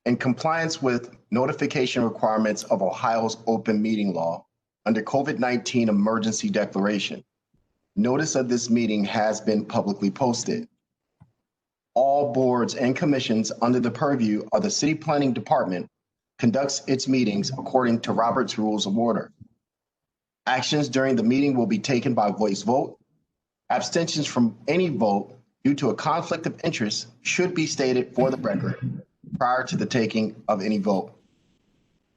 In compliance with notification requirements of Ohio's open meeting law under COVID-19 emergency declaration, notice of this meeting has been publicly posted. All boards and commissions under the purview of the City Planning Department conducts its meetings according to Robert's Rules of Order. Actions during the meeting will be taken by voice vote. Abstentions from any vote due to a conflict of interest should be stated for the record prior to the taking of any vote.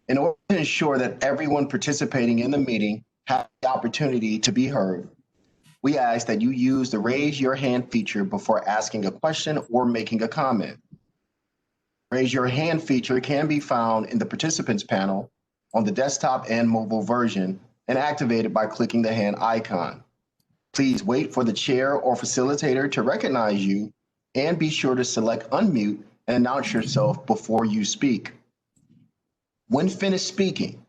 In order to ensure that everyone participating in the meeting has the opportunity to be heard, we ask that you use the raise your hand feature before asking a question or making a comment. Raise your hand feature can be found in the participants panel on the desktop and mobile version and activated by clicking the hand icon. Please wait for the chair or facilitator to recognize you and be sure to select unmute and announce yourself before you speak. When finished speaking,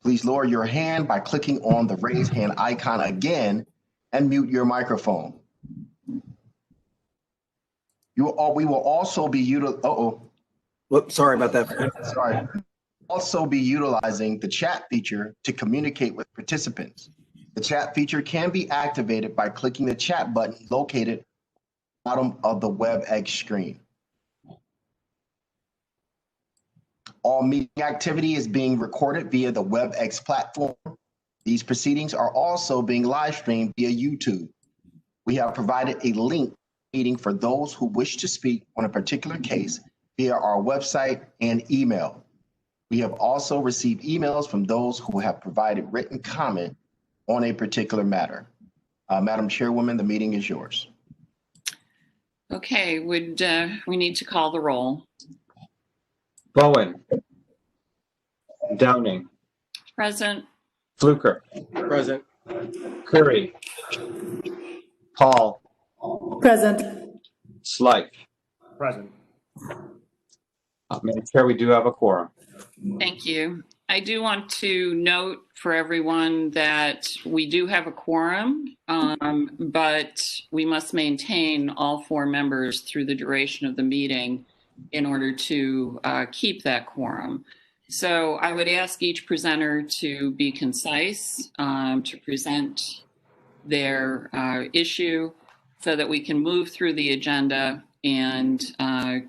please lower your hand by clicking on the raise hand icon again and mute your microphone. We will also be Sorry about that. Also be utilizing the chat feature to communicate with participants. The chat feature can be activated by clicking the chat button located at the bottom of the WebEx screen. All meeting activity is being recorded via the WebEx platform. These proceedings are also being live streamed via YouTube. We have provided a link to the meeting for those who wish to speak on a particular case via our website and email. We have also received emails from those who have provided written comment on a particular matter. Madam Chairwoman, the meeting is yours. Okay, we need to call the roll. Bowen. Downing. Present. Fluker. Present. Curry. Paul. Present. Slight. Present. Madam Chair, we do have a quorum. Thank you. I do want to note for everyone that we do have a quorum, but we must maintain all 4 members through the duration of the meeting in order to keep that quorum. So I would ask each presenter to be concise, to present their issue so that we can move through the agenda and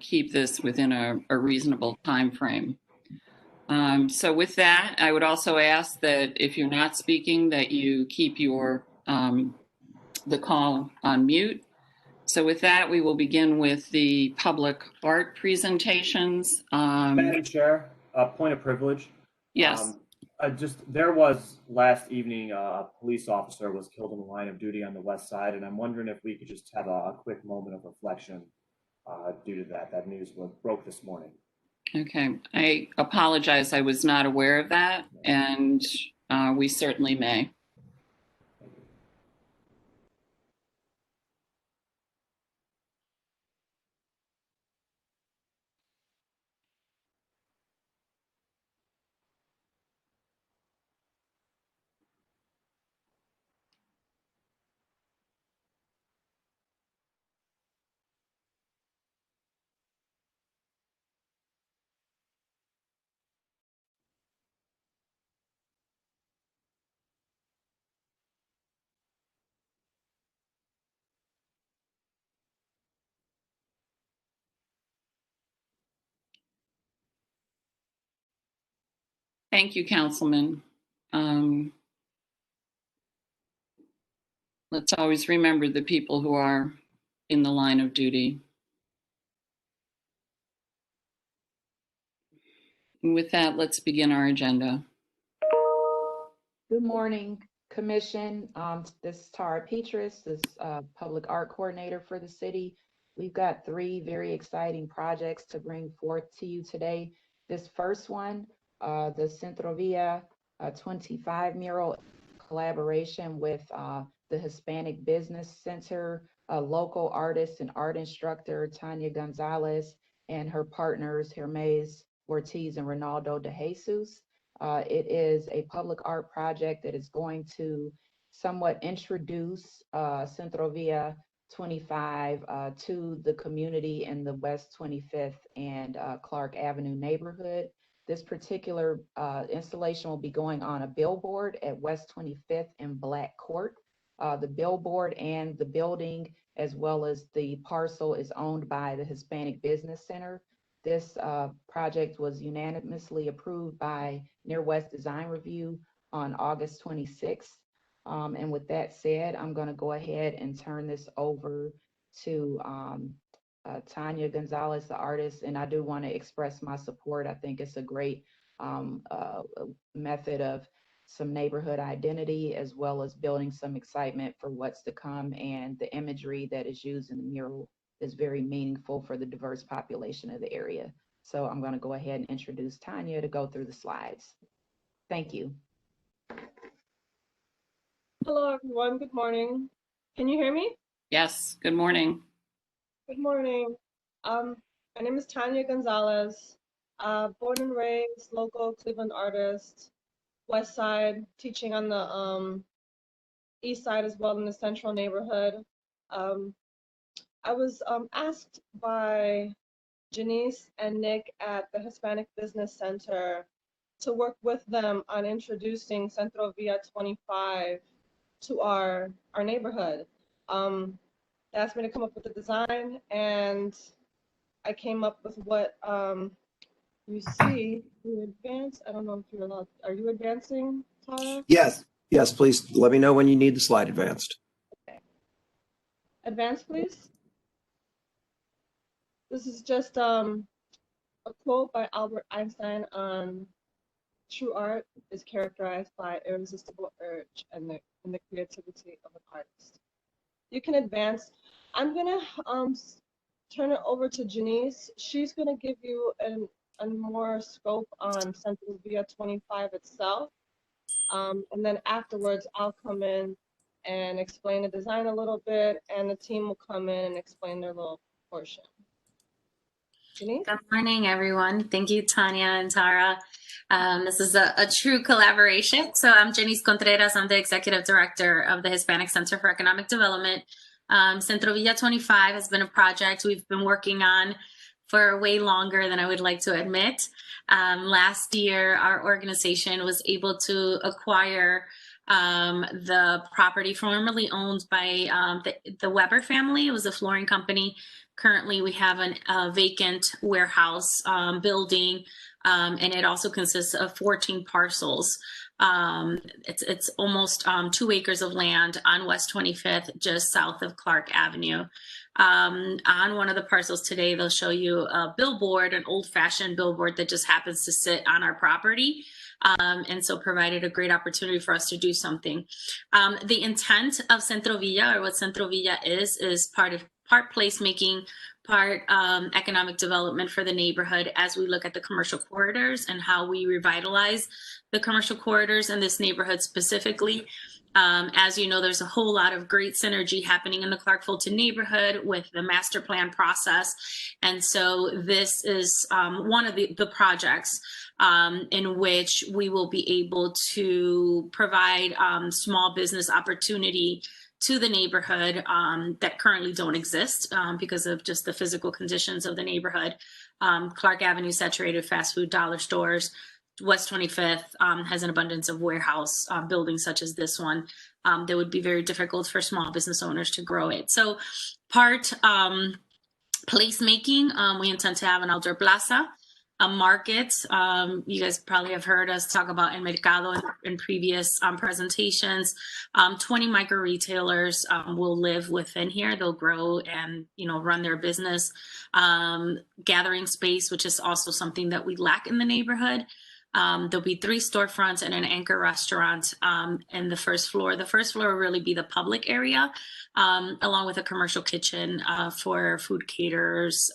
keep this within a reasonable time frame. So with that, I would also ask that if you're not speaking, that you keep your the call on mute. So with that, we will begin with the public art presentations. Madam Chair, point of privilege. Yes. There was last evening a police officer was killed in the line of duty on the west side, and I'm wondering if we could just have a quick moment of reflection due to that. That news broke this morning. Okay, I apologize. I was not aware of that, and we certainly may. Thank you, Councilman. Let's always remember the people who are in the line of duty. And with that, let's begin our agenda. Good morning, Commission. This is Tara Petras, this Public Art Coordinator for the city. We've got 3 very exciting projects to bring forth to you today. This first one, the Centrovia 25 mural collaboration with the Hispanic Business Center, local artist and art instructor Tanya Gonzalez and her partners Hermes Ortiz and Ronaldo de Jesus. It is a public art project that is going to somewhat introduce Centrovia 25 to the community in the West 25th and Clark Avenue neighborhood. This particular installation will be going on a billboard at West 25th and Black Court. The billboard and the building, as well as the parcel, is owned by the Hispanic Business Center. This project was unanimously approved by Near West Design Review on August 26th. And with that said, I'm going to go ahead and turn this over to Tanya Gonzalez, the artist, and I do want to express my support. I think it's a great method of some neighborhood identity, as well as building some excitement for what's to come, and the imagery that is used in the mural is very meaningful for the diverse population of the area. So I'm going to go ahead and introduce Tanya to go through the slides. Thank you. Hello, everyone. Good morning. Can you hear me? Yes, good morning. Good morning. My name is Tanya Gonzalez, born and raised local Cleveland artist, West Side, teaching on the East Side as well in the central neighborhood. I was asked by Janice and Nick at the Hispanic Business Center to work with them on introducing Centro Villa 25 to our neighborhood. They asked me to come up with the design, and I came up with what you see. You advance. I don't know if you're allowed. Are you advancing, Tara? Yes, yes, please let me know when you need the slide advanced. Okay. Advance, please. This is just a quote by Albert Einstein on true art is characterized by irresistible urge and the creativity of an artist. You can advance. I'm gonna turn it over to Janice. She's gonna give you a more scope on Centro Villa 25 itself. And then afterwards, I'll come in and explain the design a little bit, and the team will come in and explain their little portion. Janice? Good morning, everyone. Thank you, Tanya and Tara. This is a true collaboration. So I'm Janice Contreras. I'm the Executive Director of the Hispanic Center for Economic Development. Centro Villa 25 has been a project we've been working on for way longer than I would like to admit. Last year, our organization was able to acquire the property formerly owned by the Weber family. It was a flooring company. Currently, we have a vacant warehouse building, and it also consists of 14 parcels. It's almost 2 acres of land on West 25th, just south of Clark Avenue. On one of the parcels today, they'll show you a billboard, an old-fashioned billboard that just happens to sit on our property. And so provided a great opportunity for us to do something. The intent of Centro Villa, or what Centro Villa is part placemaking, part economic development for the neighborhood as we look at the commercial corridors and how we revitalize the commercial corridors in this neighborhood specifically. As you know, there's a whole lot of great synergy happening in the Clark-Fulton neighborhood with the master plan process. And so this is one of the projects in which we will be able to provide small business opportunity to the neighborhood that currently don't exist because of just the physical conditions of the neighborhood. Clark Avenue saturated fast food dollar stores. West 25th has an abundance of warehouse buildings such as this one that would be very difficult for small business owners to grow it. So part placemaking, we intend to have an outdoor plaza, a market. You guys probably have heard us talk about El Mercado in previous presentations. 20 micro retailers will live within here. They'll grow and run their business. Gathering space, which is also something that we lack in the neighborhood. There'll be 3 storefronts and an anchor restaurant in the first floor. The first floor will really be the public area, along with a commercial kitchen for food caterers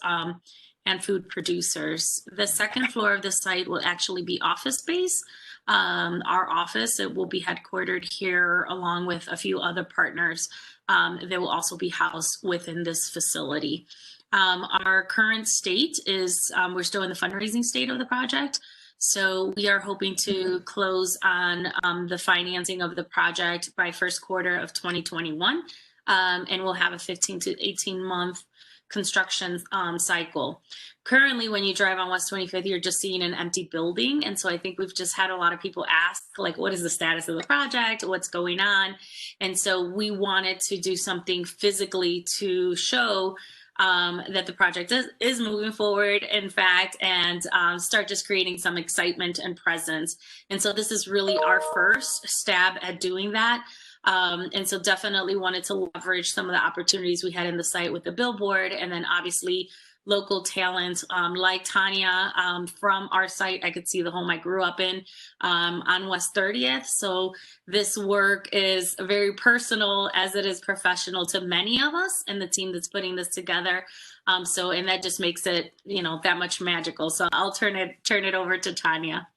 and food producers. The second floor of the site will actually be office space. Our office, it will be headquartered here along with a few other partners. They will also be housed within this facility. Our current state is we're still in the fundraising state of the project. So we are hoping to close on the financing of the project by first quarter of 2021. and we'll have a 15 to 18 month construction cycle. Currently, when you drive on West 25th, you're just seeing an empty building. And so I think we've just had a lot of people ask, like, what is the status of the project? What's going on? And so we wanted to do something physically to show that the project is moving forward, in fact, and start just creating some excitement and presence. And so this is really our first stab at doing that. And so definitely wanted to leverage some of the opportunities we had in the site with the billboard, and then obviously local talent like Tanya from our site. I could see the home I grew up in on West 30th. So this work is very personal as it is professional to many of us and the team that's putting this together. And that just makes it, that much magical. So I'll turn it over to Tanya.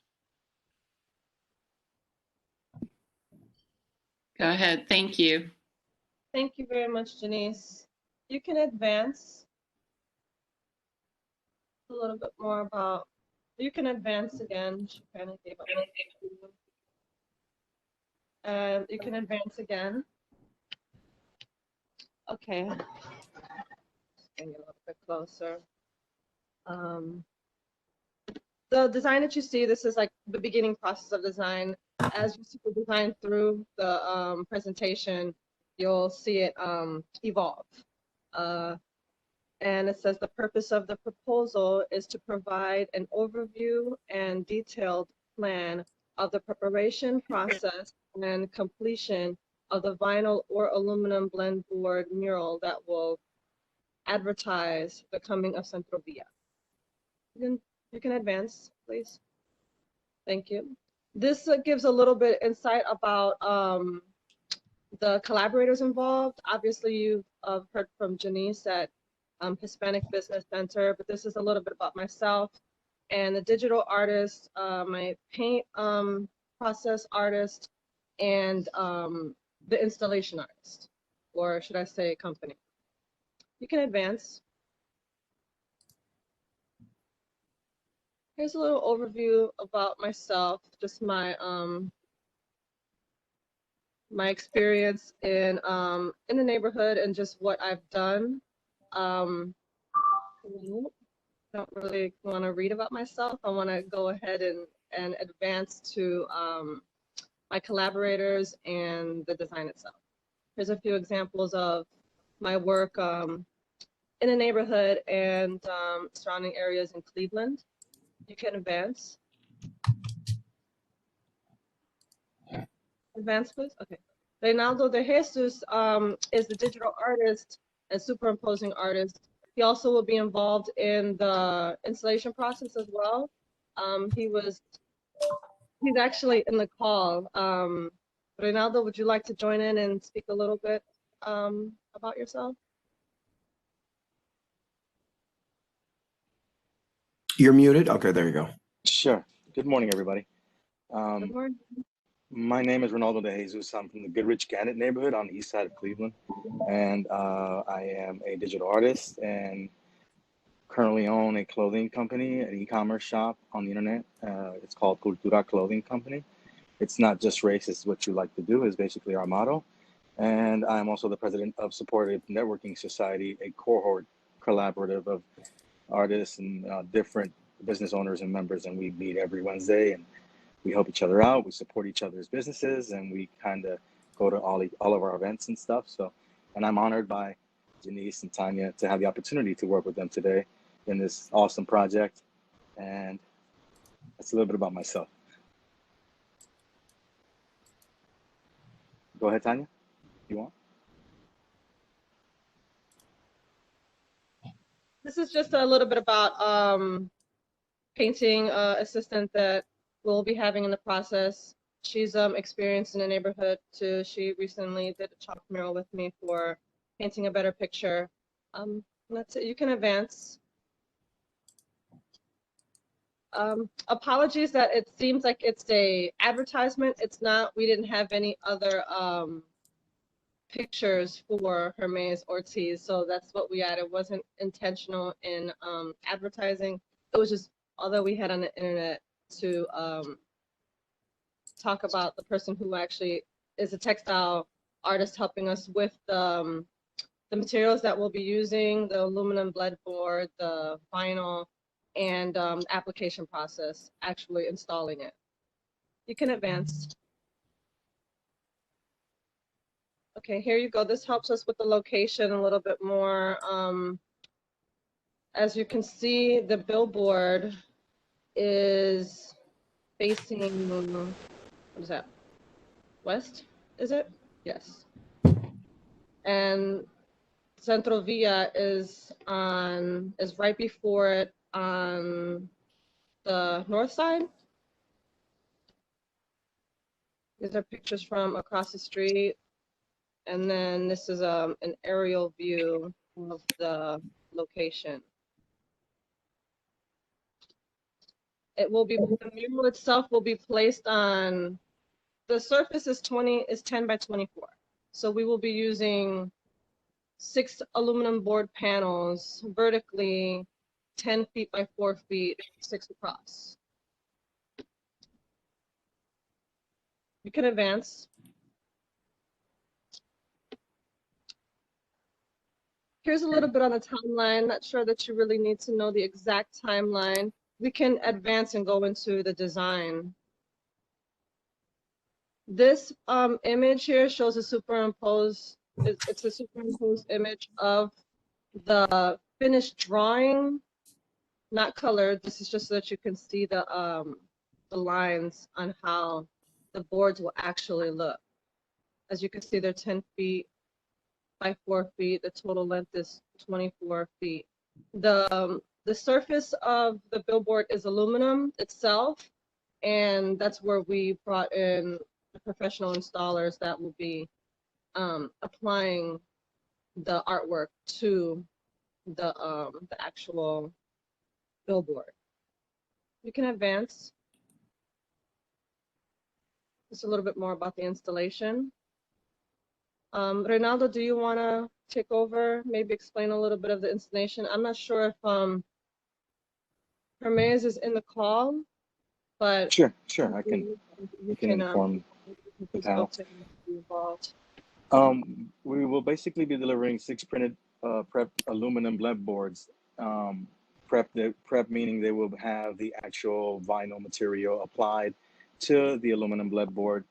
Go ahead. Thank you. Thank you very much, Janice. You can advance a little bit more about, you can advance again. She kind of gave up. You can advance again. Okay. Just bring it a little bit closer. The design that you see, this is like the beginning process of design. As you see the design through the presentation, you'll see it evolve. And it says the purpose of the proposal is to provide an overview and detailed plan of the preparation process and completion of the vinyl or aluminum blend board mural that will advertise the coming of Centro Villa. You can advance, please. Thank you. This gives a little bit insight about the collaborators involved. Obviously, you've heard from Janice at Hispanic Business Center, but this is a little bit about myself and the digital artist, my paint process artist, and the installation artist, or should I say company. You can advance. Here's a little overview about myself, just my my experience in the neighborhood and just what I've done. Don't really want to read about myself. I want to go ahead and advance to my collaborators and the design itself. Here's a few examples of my work in the neighborhood and surrounding areas in Cleveland. You can advance. Advance, please. Okay. Reynaldo de Jesus is the digital artist and superimposing artist. He also will be involved in the installation process as well. He's actually in the call. Reynaldo, would you like to join in and speak a little bit about yourself? You're muted. Okay, there you go. Sure. Good morning, everybody. Good morning. My name is Ronaldo de Jesus. I'm from the Goodrich Gannett neighborhood on the east side of Cleveland. And I am a digital artist and currently own a clothing company, an e-commerce shop on the internet. It's called Cultura Clothing Company. It's not just race, it's what you like to do is basically our motto. And I'm also the president of Supportive Networking Society, a cohort collaborative of artists and different business owners and members. And we meet every Wednesday and we help each other out. We support each other's businesses and we kind of go to all of our events and stuff. So, and I'm honored by Janice and Tanya to have the opportunity to work with them today in this awesome project. And that's a little bit about myself. Go ahead, Tanya. You want? This is just a little bit about painting assistant that we'll be having in the process. She's experienced in the neighborhood too. She recently did a chalk mural with me for painting a better picture. That's it. You can advance. Apologies that it seems like it's a advertisement. It's not. We didn't have any other pictures for Hermes Ortiz, so that's what we added. It wasn't intentional in advertising. It was just, although we had on the internet to talk about the person who actually is a textile artist helping us with the materials that we'll be using, the aluminum blend board, the vinyl, and application process, actually installing it. You can advance. Okay, here you go. This helps us with the location a little bit more. As you can see, the billboard is facing, what is that? West, is it? Yes. And Centro Villa is right before it on the north side. These are pictures from across the street. And then this is an aerial view of the location. It will be, the mural itself will be placed on, the surface is 10 by 24. So we will be using 6 aluminum board panels vertically, 10 feet by 4 feet, 6 across. You can advance. Here's a little bit on the timeline. Not sure that you really need to know the exact timeline. We can advance and go into the design. This image here shows a superimposed, it's a superimposed image of the finished drawing, not colored. This is just so that you can see the lines on how the boards will actually look. As you can see, they're 10 feet by 4 feet. The total length is 24 feet. The surface of the billboard is aluminum itself, and that's where we brought in the professional installers that will be applying the artwork to the actual billboard. You can advance. Just a little bit more about the installation. Reynaldo, do you want to take over, maybe explain a little bit of the installation? I'm not sure if Hermes is in the call, but Sure. I can inform the panel. We will basically be delivering 6 printed prep aluminum blend boards. Prep meaning they will have the actual vinyl material applied to the aluminum blend board,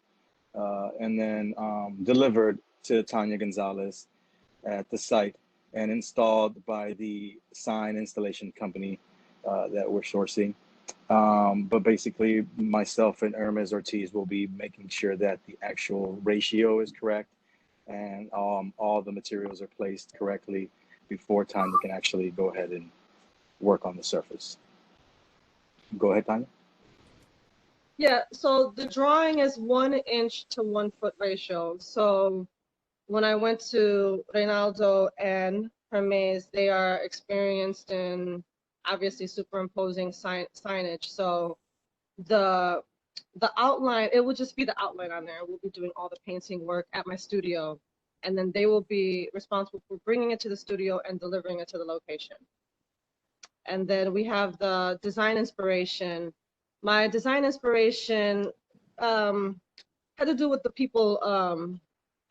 and then delivered to Tanya Gonzalez at the site and installed by the sign installation company that we're sourcing. But basically myself and Hermes Ortiz will be making sure that the actual ratio is correct and all the materials are placed correctly before Tanya can actually go ahead and work on the surface. Go ahead, Tanya. Yeah, so the drawing is 1 inch to 1 foot ratio. So when I went to Reynaldo and Hermes, they are experienced in obviously superimposing signage. So the outline, it will just be the outline on there. We'll be doing all the painting work at my studio, and then they will be responsible for bringing it to the studio and delivering it to the location. And then we have the design inspiration. My design inspiration had to do with the people,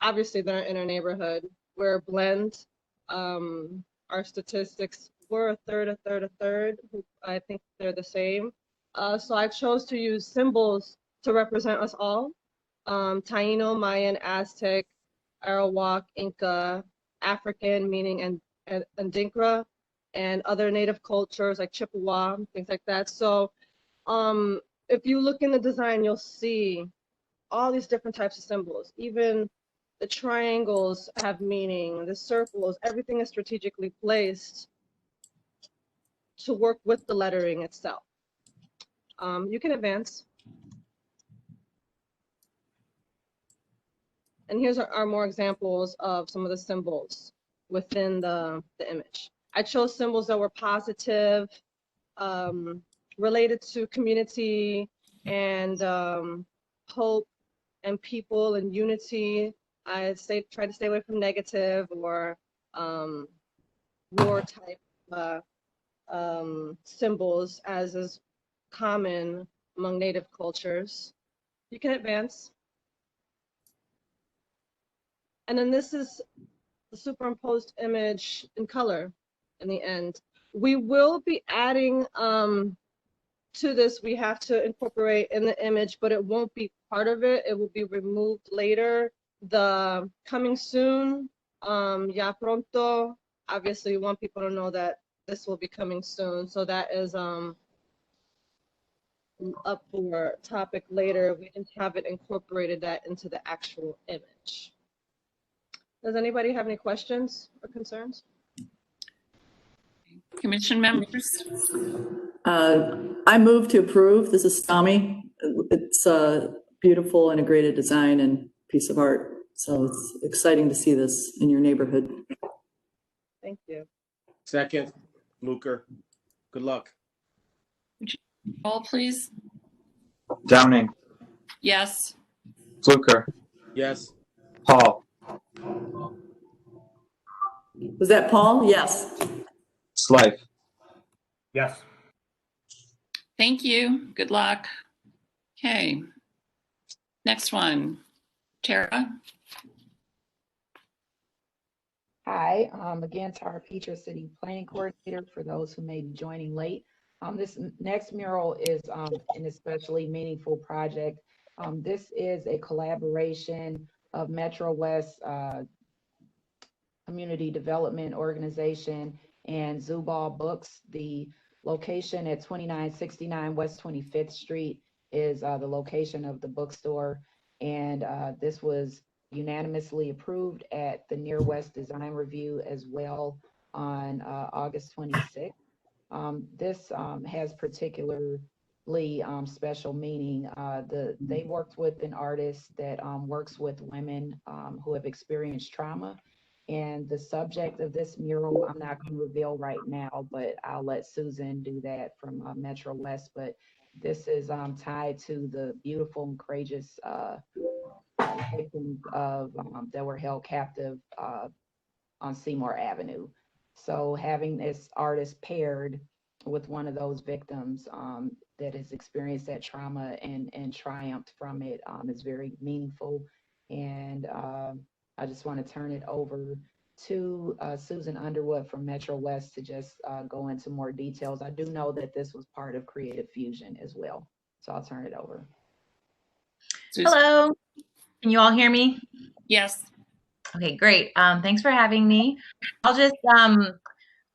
obviously that are in our neighborhood. We're a blend. Our statistics were a third. I think they're the same. So I chose to use symbols to represent us all. Taino, Mayan, Aztec, Arawak, Inca, African, meaning Adinkra, and other native cultures like Chippewa, things like that. So if you look in the design, you'll see all these different types of symbols. Even the triangles have meaning, the circles, everything is strategically placed to work with the lettering itself. You can advance. And here's our more examples of some of the symbols within the image. I chose symbols that were positive, related to community and hope and people and unity. I try to stay away from negative or war type symbols, as is common among native cultures. You can advance. And then this is the superimposed image in color in the end. We will be adding to this, we have to incorporate in the image, but it won't be part of it. It will be removed later. The coming soon, ya pronto. Obviously, we want people to know that this will be coming soon. So that is up for topic later. We didn't have it incorporated that into the actual image. Does anybody have any questions or concerns? Commission members? I move to approve. This is Tommy. It's a beautiful integrated design and piece of art. So it's exciting to see this in your neighborhood. Thank you. Second, Fluker. Good luck. Roll, please. Downing, Yes. Fluker, Yes. Paul, Was that Paul? Yes. Slife, Yes. Thank you. Good luck. Okay. Next one. Tara? Hi, again, Tara Peter, City Planning Coordinator, for those who may be joining late. This next mural is an especially meaningful project. This is a collaboration of Metro West Community Development Organization and Zubal Books. The location at 2969 West 25th Street is the location of the bookstore. And this was unanimously approved at the Near West Design Review as well on August 26th. This has particularly special meaning. They worked with an artist that works with women who have experienced trauma. And the subject of this mural, I'm not going to reveal right now, but I'll let Susan do that from Metro West. But this is tied to the beautiful and courageous victims of that were held captive on Seymour Avenue. So having this artist paired with one of those victims that has experienced that trauma and triumphed from it is very meaningful. And I just want to turn it over to Susan Underwood from Metro West to just go into more details. I do know that this was part of Creative Fusion as well. So I'll turn it over. Susan? Hello, can you all hear me? Yes. Okay, great. Thanks for having me. I'll just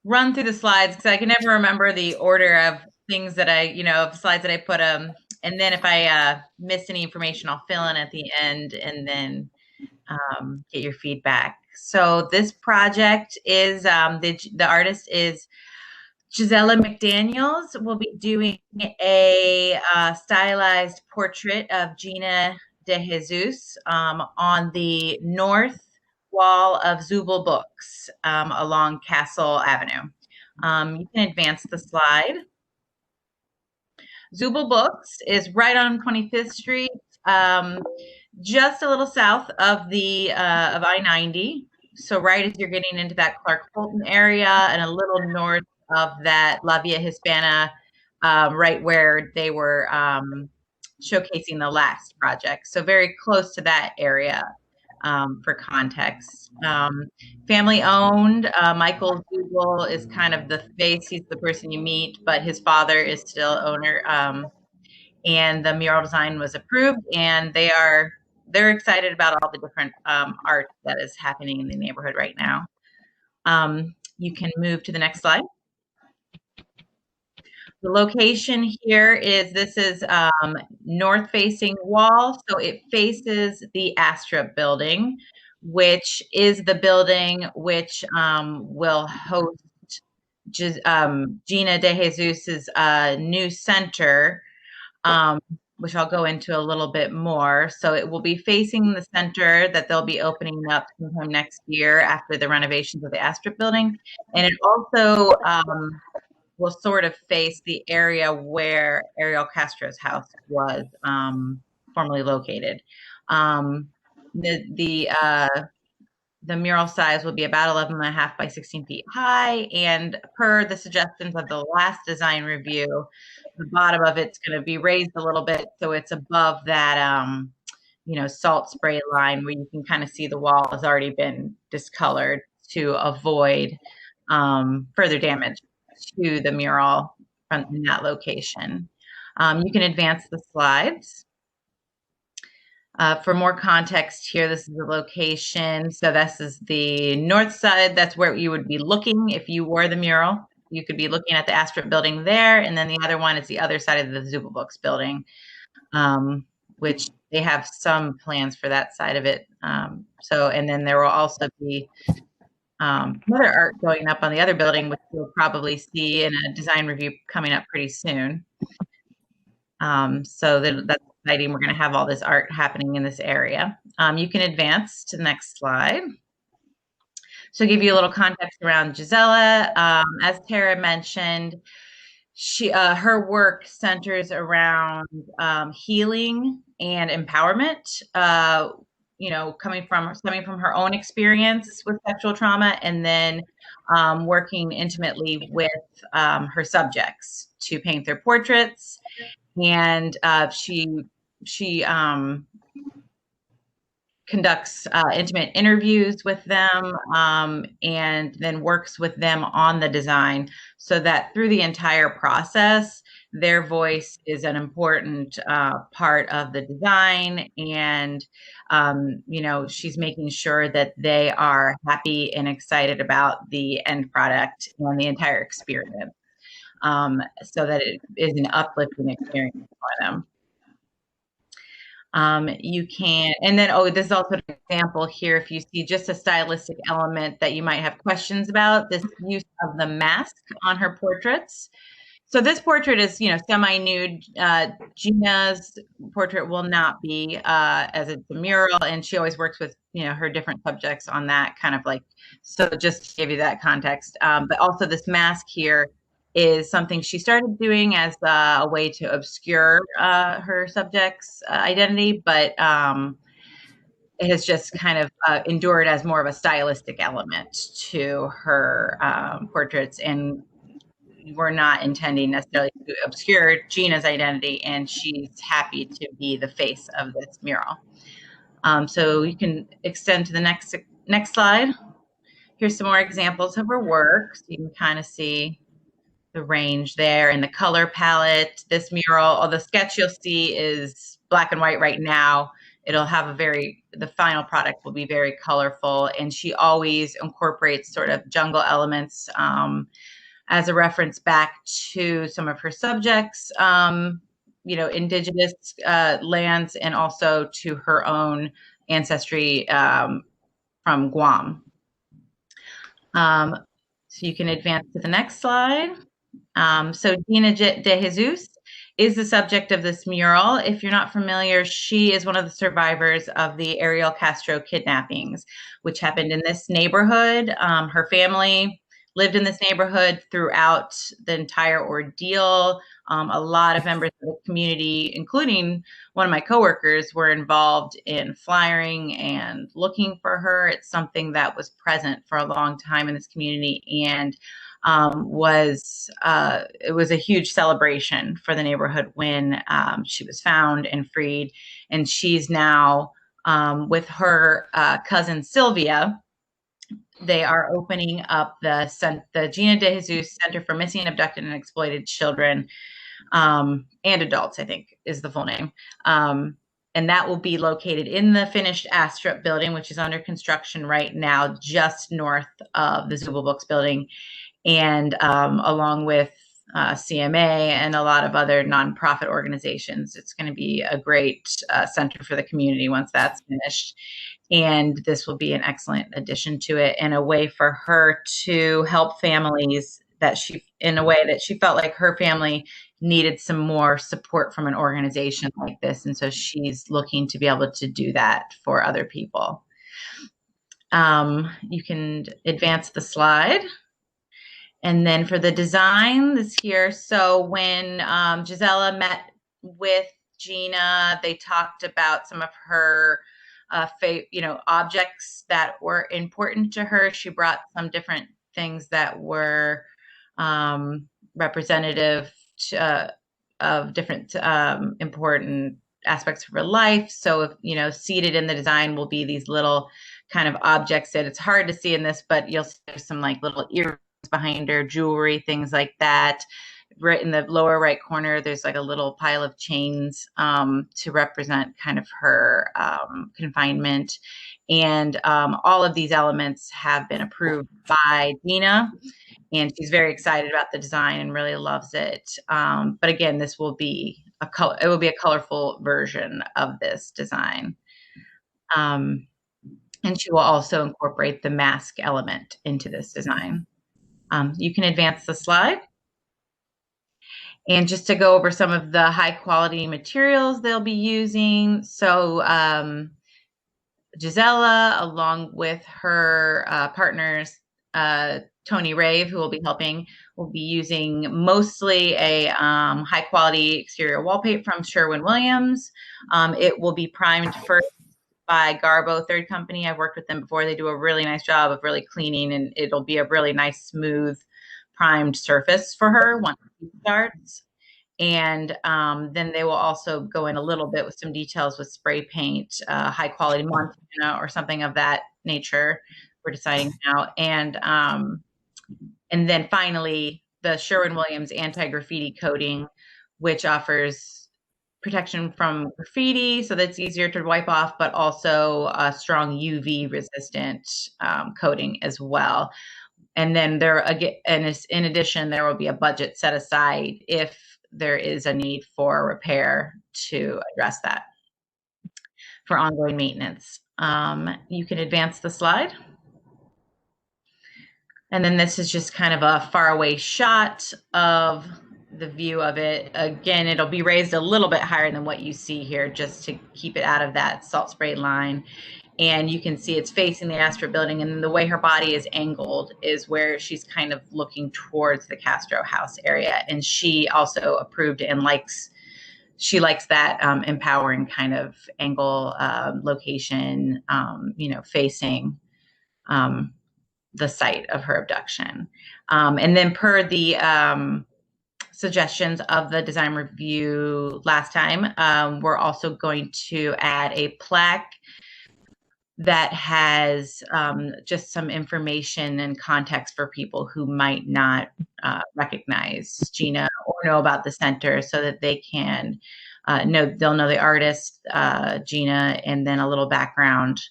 run through the slides because I can never remember the order of things that of slides that I put and then if I miss any information, I'll fill in at the end and then get your feedback. So this project is the artist is Gisela McDaniels. Will be doing a stylized portrait of Gina de Jesus on the north wall of Zubal Books along Castle Avenue. You can advance the slide. Zubal Books is right on 25th Street, just a little south of the of I-90. So right as you're getting into that Clark Fulton area and a little north of that La Via Hispana, right where they were showcasing the last project. So very close to that area for context. Family owned. Michael Zubal is kind of the face. He's the person you meet, but his father is still owner. And the mural design was approved, and they're excited about all the different art that is happening in the neighborhood right now. You can move to the next slide. The location here is, this is north facing wall. So it faces the Astra building, which is the building which will host Gina de Jesus's new center, which I'll go into a little bit more. So it will be facing the center that they'll be opening up sometime next year after the renovations of the Astra building. And it also will sort of face the area where Ariel Castro's house was formerly located. The mural size will be about 11.5 by 16 feet high. And per the suggestions of the last design review, the bottom of it's going to be raised a little bit. So it's above that, salt spray line where you can kind of see the wall has already been discolored to avoid further damage to the mural from in that location. You can advance the slides. For more context here, this is the location. So this is the north side. That's where you would be looking if you were the mural. You could be looking at the Astrop building there. And then the other one is the other side of the Zubelbooks building, which they have some plans for that side of it. And then there will also be another art going up on the other building, which you'll probably see in a design review coming up pretty soon. So that's exciting. We're going to have all this art happening in this area. You can advance to the next slide. So give you a little context around Gisela. As Tara mentioned, her work centers around healing and empowerment. Stemming from her own experience with sexual trauma, and then working intimately with her subjects to paint their portraits. And she conducts intimate interviews with them, and then works with them on the design, so that through the entire process, their voice is an important part of the design. And she's making sure that they are happy and excited about the end product and the entire experience. So that it is an uplifting experience for them. This is also an example here. If you see just a stylistic element that you might have questions about, this use of the mask on her portraits. So this portrait is, semi-nude. Gina's portrait will not be, as it's a mural, and she always works with, her different subjects on that kind of like, so just to give you that context. But also this mask here is something she started doing as a way to obscure her subject's identity, but it has just kind of endured as more of a stylistic element to her portraits. And we're not intending necessarily to obscure Gina's identity, and she's happy to be the face of this mural. So you can extend to the next slide. Here's some more examples of her work. So you can kind of see the range there and the color palette. This mural, the sketch you'll see is black and white right now. It'll have the final product will be very colorful, and she always incorporates sort of jungle elements as a reference back to some of her subjects, indigenous lands, and also to her own ancestry from Guam. So you can advance to the next slide. So Gina de Jesus is the subject of this mural. If you're not familiar, she is one of the survivors of the Ariel Castro kidnappings, which happened in this neighborhood. Her family lived in this neighborhood throughout the entire ordeal. A lot of members of the community, including one of my coworkers, were involved in flyering and looking for her. It's something that was present for a long time in this community, and it was a huge celebration for the neighborhood when she was found and freed. And she's now with her cousin Sylvia. They are opening up the Gina de Jesus Center for Missing, Abducted, and Exploited Children and Adults, I think is the full name. And that will be located in the finished Astrop building, which is under construction right now, just north of the Zubelbooks building. And along with CMA and a lot of other nonprofit organizations. It's going to be a great center for the community once that's finished. And this will be an excellent addition to it, and a way for her to help families in a way that she felt like her family needed some more support from an organization like this. And so she's looking to be able to do that for other people. You can advance the slide. And then for the design this here, so when Gisela met with Gina, they talked about some of her objects that were important to her. She brought some different things that were representative of different important aspects of her life. So if, you know, seated in the design will be these little kind of objects that it's hard to see in this, but you'll see there's some like little earrings behind her, jewelry, things like that. Right in the lower right corner, there's like a little pile of chains to represent kind of her confinement. And all of these elements have been approved by Gina, and she's very excited about the design and really loves it. But again, this will be it will be a colorful version of this design. And she will also incorporate the mask element into this design. You can advance the slide. And just to go over some of the high quality materials they'll be using. So Gisela, along with her partners, Tony Rave, who will be helping, will be using mostly a high quality exterior wallpaper from Sherwin-Williams. It will be primed first by Garbo Third Company. I've worked with them before. They do a really nice job of really cleaning, and it'll be a really nice, smooth, primed surface for her once she starts. And then they will also go in a little bit with some details with spray paint, high quality Montana or something of that nature. We're deciding now. And then finally, the Sherwin-Williams anti-graffiti coating, which offers protection from graffiti, so that's easier to wipe off, but also a strong UV resistant coating as well. And then in addition, there will be a budget set aside if there is a need for repair to address that for ongoing maintenance. You can advance the slide. And then this is just kind of a faraway shot of the view of it. Again, it'll be raised a little bit higher than what you see here, just to keep it out of that salt spray line. And you can see it's facing the Astor building, and the way her body is angled is where she's kind of looking towards the Castro House area. And she also approved and she likes that empowering kind of angle, location, facing the site of her abduction. And then per the suggestions of the design review last time, we're also going to add a plaque that has just some information and context for people who might not recognize Gina or know about the center, so that they can they'll know the artist, Gina, and then a little background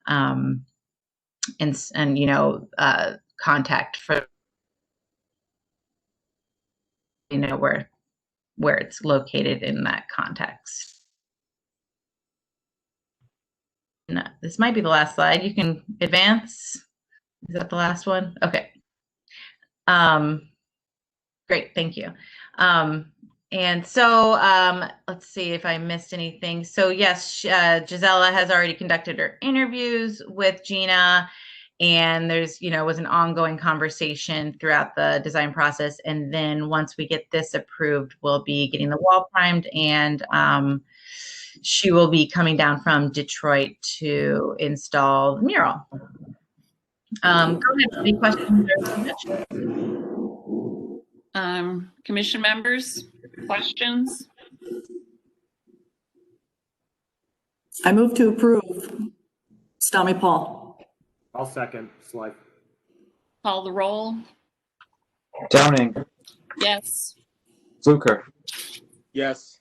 and contact for where it's located in that context. No, this might be the last slide. You can advance. Is that the last one? Okay. Great, thank you. And so let's see if I missed anything. So yes, Gisela has already conducted her interviews with Gina, and there's, was an ongoing conversation throughout the design process. And then once we get this approved, we'll be getting the wall primed, and she will be coming down from Detroit to install the mural. Go ahead. Any questions or comments? Commission members, questions? I move to approve. Stami Paul. I'll second. Slide. Call the roll. Downing, Yes. Fluker, Yes.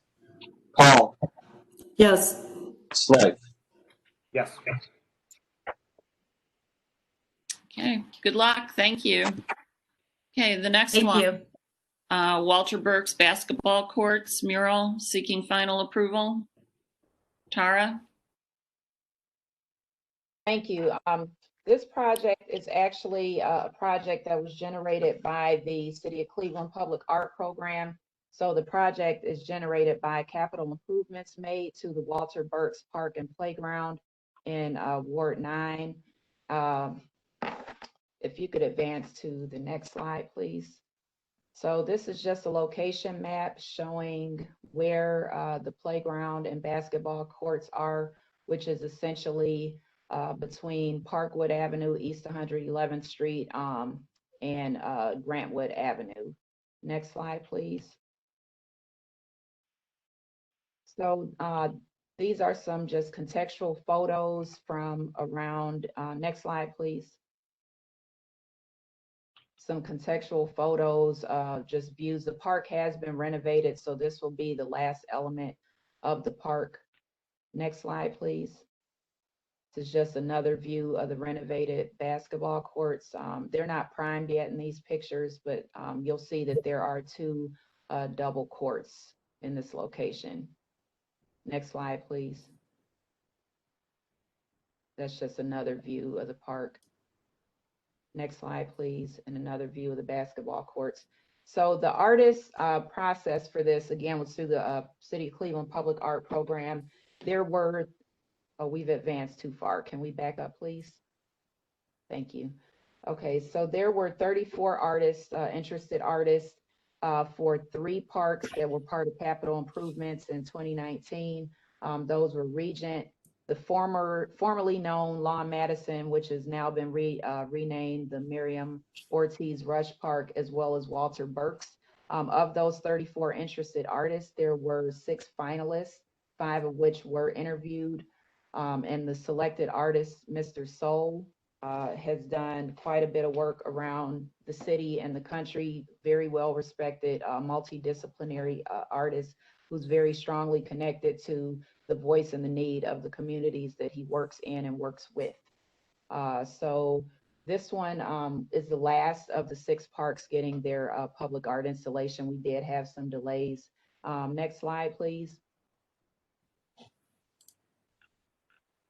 Paul, Yes. Slide. Yes. Okay, good luck. Thank you. Okay, the next Thank one. you. Walter Burke's basketball courts mural seeking final approval. Tara? Thank you. This project is actually a project that was generated by the City of Cleveland Public Art Program. So the project is generated by capital improvements made to the Walter Burke's Park and Playground in Ward 9. If you could advance to the next slide, please. So this is just a location map showing where the playground and basketball courts are, which is essentially between Parkwood Avenue, East 111th Street, and Grantwood Avenue. Next slide, please. So these are some just contextual photos from around, next slide, please. Some contextual photos, just views. The park has been renovated, so this will be the last element of the park. Next slide, please. This is just another view of the renovated basketball courts. They're not primed yet in these pictures, but you'll see that there are two double courts in this location. Next slide, please. That's just another view of the park. Next slide, please, and another view of the basketball courts. So the artist process for this, again, was through the City of Cleveland Public Art Program. There were, oh, we've advanced too far. Can we back up, please? Thank you. Okay, so there were 34 artists, interested artists for 3 parks that were part of capital improvements in 2019. Those were Regent, the formerly known Lawn Madison, which has now been renamed the Miriam Ortiz Rush Park, as well as Walter Burks. Of those 34 interested artists, there were 6 finalists, 5 of which were interviewed. And the selected artist, Mr. Soul, has done quite a bit of work around the city and the country. Very well respected, multidisciplinary artist who's very strongly connected to the voice and the need of the communities that he works in and works with. So this one is the last of the 6 parks getting their public art installation. We did have some delays. Next slide, please.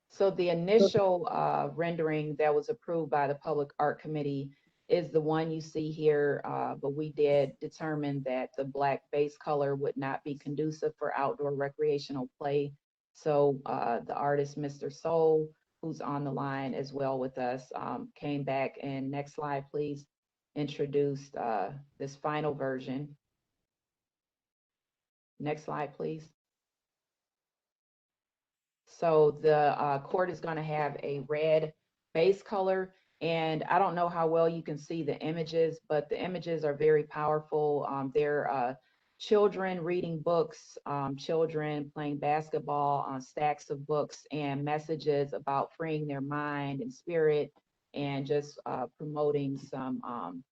So the initial rendering that was approved by the Public Art Committee is the one you see here, but we did determine that the black base color would not be conducive for outdoor recreational play. So the artist, Mr. Soul, who's on the line as well with us, came back and, next slide, please, introduced this final version. Next slide, please. So the court is going to have a red base color, and I don't know how well you can see the images, but the images are very powerful. They're children reading books, children playing basketball on stacks of books, and messages about freeing their mind and spirit, and just promoting some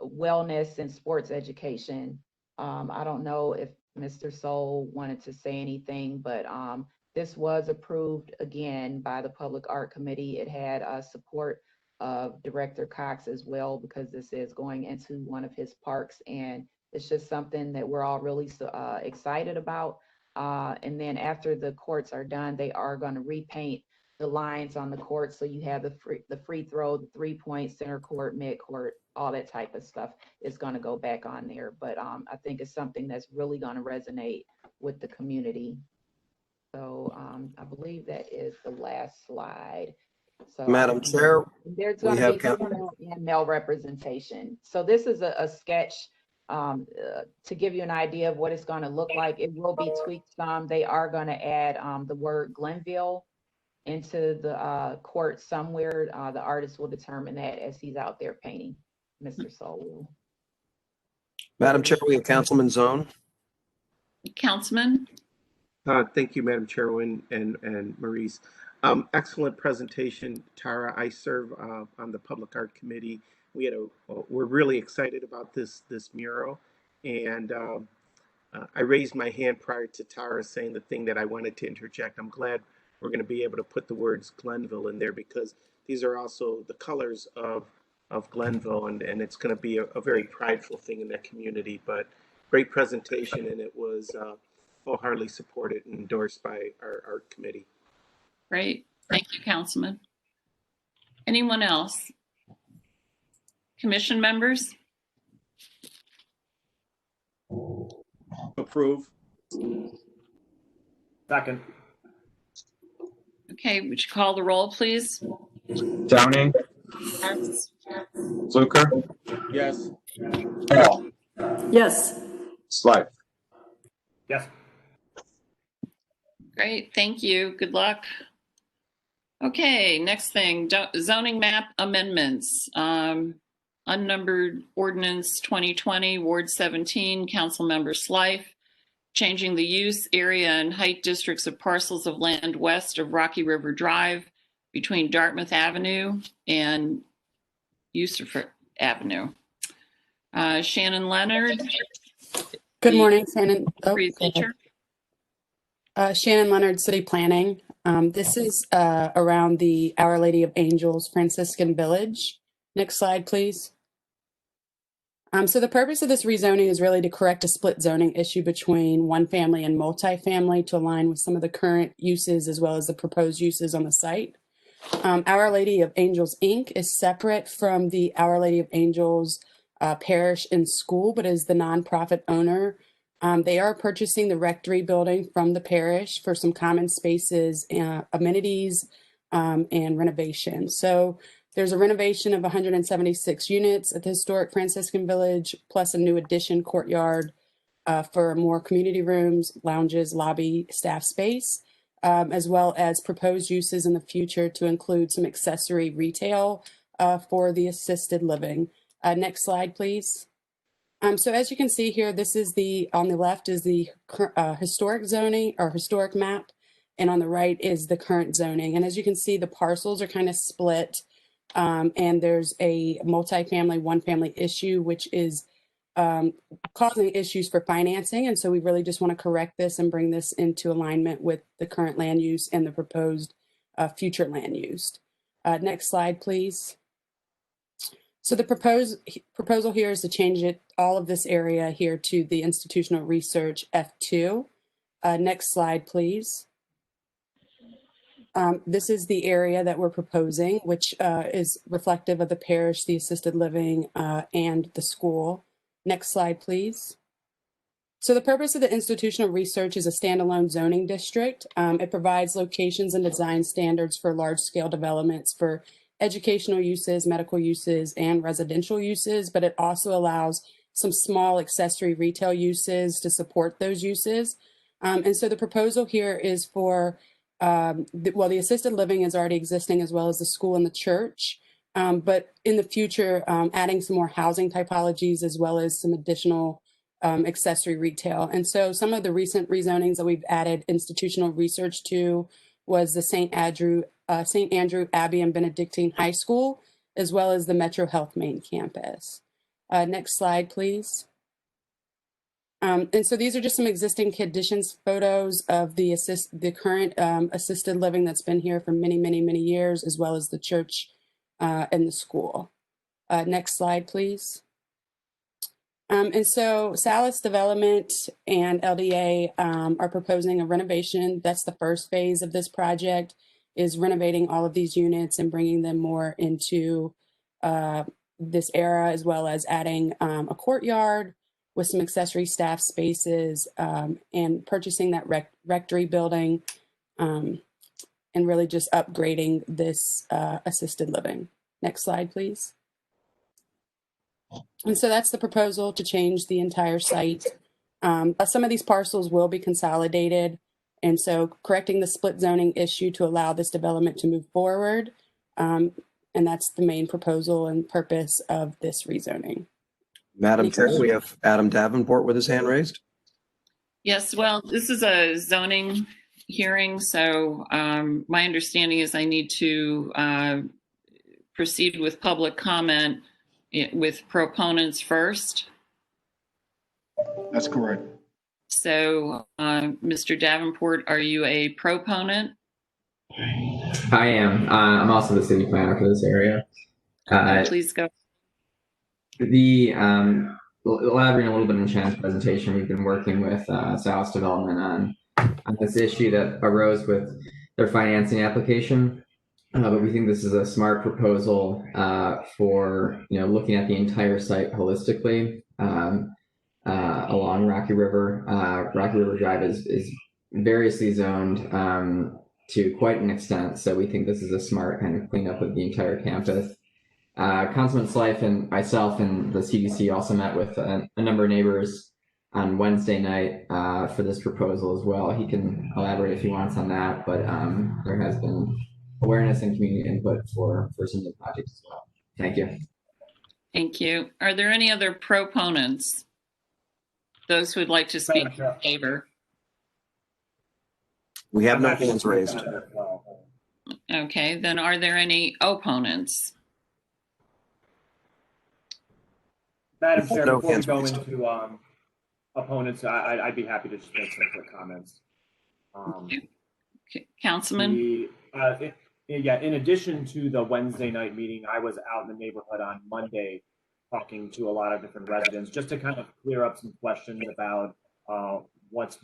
wellness and sports education. I don't know if Mr. Soul wanted to say anything, but this was approved again by the Public Art Committee. It had support of Director Cox as well, because this is going into one of his parks, and it's just something that we're all really excited about. And then after the courts are done, they are going to repaint the lines on the court, so you have the free throw, the 3-point, center court, mid court, all that type of stuff is going to go back on there. But I think it's something that's really going to resonate with the community. So I believe that is the last slide. So Madam Chair, there's going to be female and male representation. So this is a sketch to give you an idea of what it's going to look like. It will be tweaked some. They are going to add the word Glenville into the court somewhere. The artist will determine that as he's out there painting. Mr. Soul. Madam Chair, we have Councilman Zone. Councilman? Thank you, Madam Chairwoman and Maurice. Excellent presentation, Tara. I serve on the Public Art Committee. We're really excited about this mural, and I raised my hand prior to Tara saying the thing that I wanted to interject. I'm glad we're going to be able to put the words Glenville in there, because these are also the colors of Glenville, and it's going to be a very prideful thing in that community. But great presentation, and it was wholeheartedly supported and endorsed by our art committee. Great. Thank you, Councilman. Anyone else? Commission members? Approve. Second. Okay, would you call the roll, please? Downing, Fluker, Yes. Paul, Yes. Slife. Yes. Great, thank you. Good luck. Okay, next thing, zoning map amendments. Unnumbered ordinance 2020, Ward 17, Councilmember Slife. changing the use, area, and height districts of parcels of land west of Rocky River Drive between Dartmouth Avenue and Usifer Avenue. Shannon Leonard. Good morning, Shannon. Oh, Free go ahead. teacher. Shannon Leonard, City Planning. This is around the Our Lady of Angels Franciscan Village. Next slide, please. So the purpose of this rezoning is really to correct a split zoning issue between one family and multifamily to align with some of the current uses as well as the proposed uses on the site. Our Lady of Angels, Inc. is separate from the Our Lady of Angels Parish and School, but is the nonprofit owner. They are purchasing the rectory building from the parish for some common spaces, amenities, and renovation. So there's a renovation of 176 units at the historic Franciscan Village, plus a new addition courtyard for more community rooms, lounges, lobby, staff space, as well as proposed uses in the future to include some accessory retail for the assisted living. Next slide, please. So as you can see here, this is on the left is the historic zoning or historic map, and on the right is the current zoning. And as you can see, the parcels are kind of split, and there's a multifamily, one family issue, which is causing issues for financing. And so we really just want to correct this and bring this into alignment with the current land use and the proposed future land use. Next slide, please. So the proposal here is to change all of this area here to the institutional research F2. Next slide, please. This is the area that we're proposing, which is reflective of the parish, the assisted living, and the school. Next slide, please. So the purpose of the institutional research is a standalone zoning district. It provides locations and design standards for large-scale developments for educational uses, medical uses, and residential uses, but it also allows some small accessory retail uses to support those uses. And so the proposal here is for, the assisted living is already existing as well as the school and the church, but in the future, adding some more housing typologies as well as some additional accessory retail. And so some of the recent rezonings that we've added institutional research to was the St. Andrew Abbey and Benedictine High School, as well as the Metro Health Main campus. Next slide, please. And so these are just some existing conditions photos of the current assisted living that's been here for many, many, many years, as well as the church and the school. Next slide, please. And so Salis Development and LDA are proposing a renovation. That's the first phase of this project, is renovating all of these units and bringing them more into this era, as well as adding a courtyard with some accessory staff spaces and purchasing that rectory building and really just upgrading this assisted living. Next slide, please. And so that's the proposal to change the entire site. Some of these parcels will be consolidated. And so correcting the split zoning issue to allow this development to move forward. And that's the main proposal and purpose of this rezoning. Madam Chair, we have Adam Davenport with his hand raised. Yes, well, this is a zoning hearing, so my understanding is I need to proceed with public comment with proponents first. That's correct. So, Mr. Davenport, are you a proponent? I am. I'm also the city planner for this area. Please go. Elaborating a little bit on Shannon's presentation, we've been working with Salis Development on this issue that arose with their financing application. But we think this is a smart proposal for looking at the entire site holistically along Rocky River. Rocky River Drive is variously zoned to quite an extent, so we think this is a smart kind of cleanup of the entire campus. Councilman Slife and myself and the CDC also met with a number of neighbors on Wednesday night for this proposal as well. He can elaborate if he wants on that, but there has been awareness and community input for some of the projects as well. Thank you. Thank you. Are there any other proponents? Those who would like to speak in favor. We have I'm no happy to hands speak raised. on it as well. Okay, then are there any opponents? Madam Chair, No before we hands go raised. into opponents, I'd be happy to just make some quick comments. Councilman? In addition to the Wednesday night meeting, I was out in the neighborhood on Monday talking to a lot of different residents just to kind of clear up some questions about what's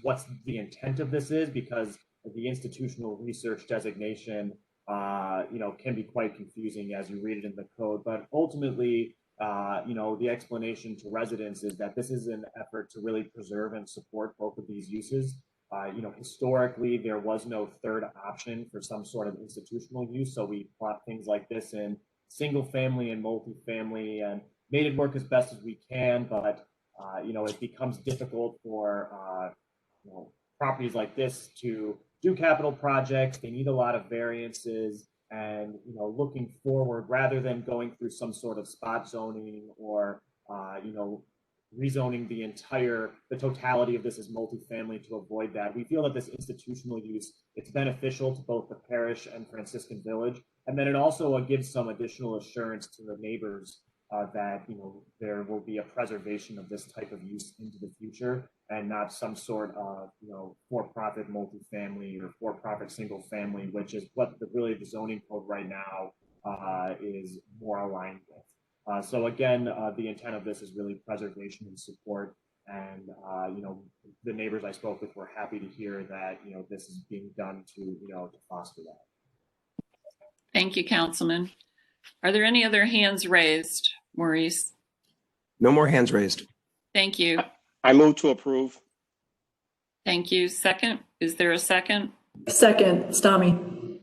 the intent of this is, because the institutional research designation can be quite confusing as you read it in the code. But ultimately, the explanation to residents is that this is an effort to really preserve and support both of these uses. Historically, there was no third option for some sort of institutional use, so we brought things like this in single family and multifamily and made it work as best as we can. But it becomes difficult for properties like this to do capital projects. They need a lot of variances, and looking forward, rather than going through some sort of spot zoning or rezoning the totality of this as multifamily to avoid that. We feel that this institutional use, it's beneficial to both the parish and Franciscan Village. And then it also gives some additional assurance to the neighbors that there will be a preservation of this type of use into the future, and not some sort of for-profit multifamily or for-profit single family, which is what really the zoning code right now is more aligned with. So again, the intent of this is really preservation and support. And the neighbors I spoke with were happy to hear that this is being done to foster that. Thank you, Councilman. Are there any other hands raised, Maurice? No more hands raised. Thank you. I move to approve. Thank you. Second? Is there a second? Second, Stami.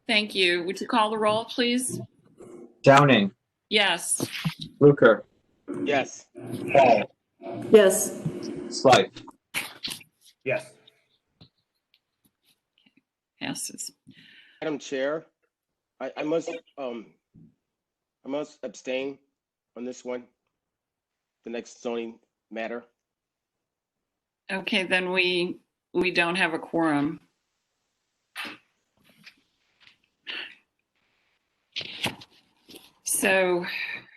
Thank you. Would you call the roll, please? Downing, Yes. Luker, Yes. Paul, Yes. Slife. Yes. Passes. Madam Chair, I must abstain on this one, the next zoning matter. Okay, then we don't have a quorum. So,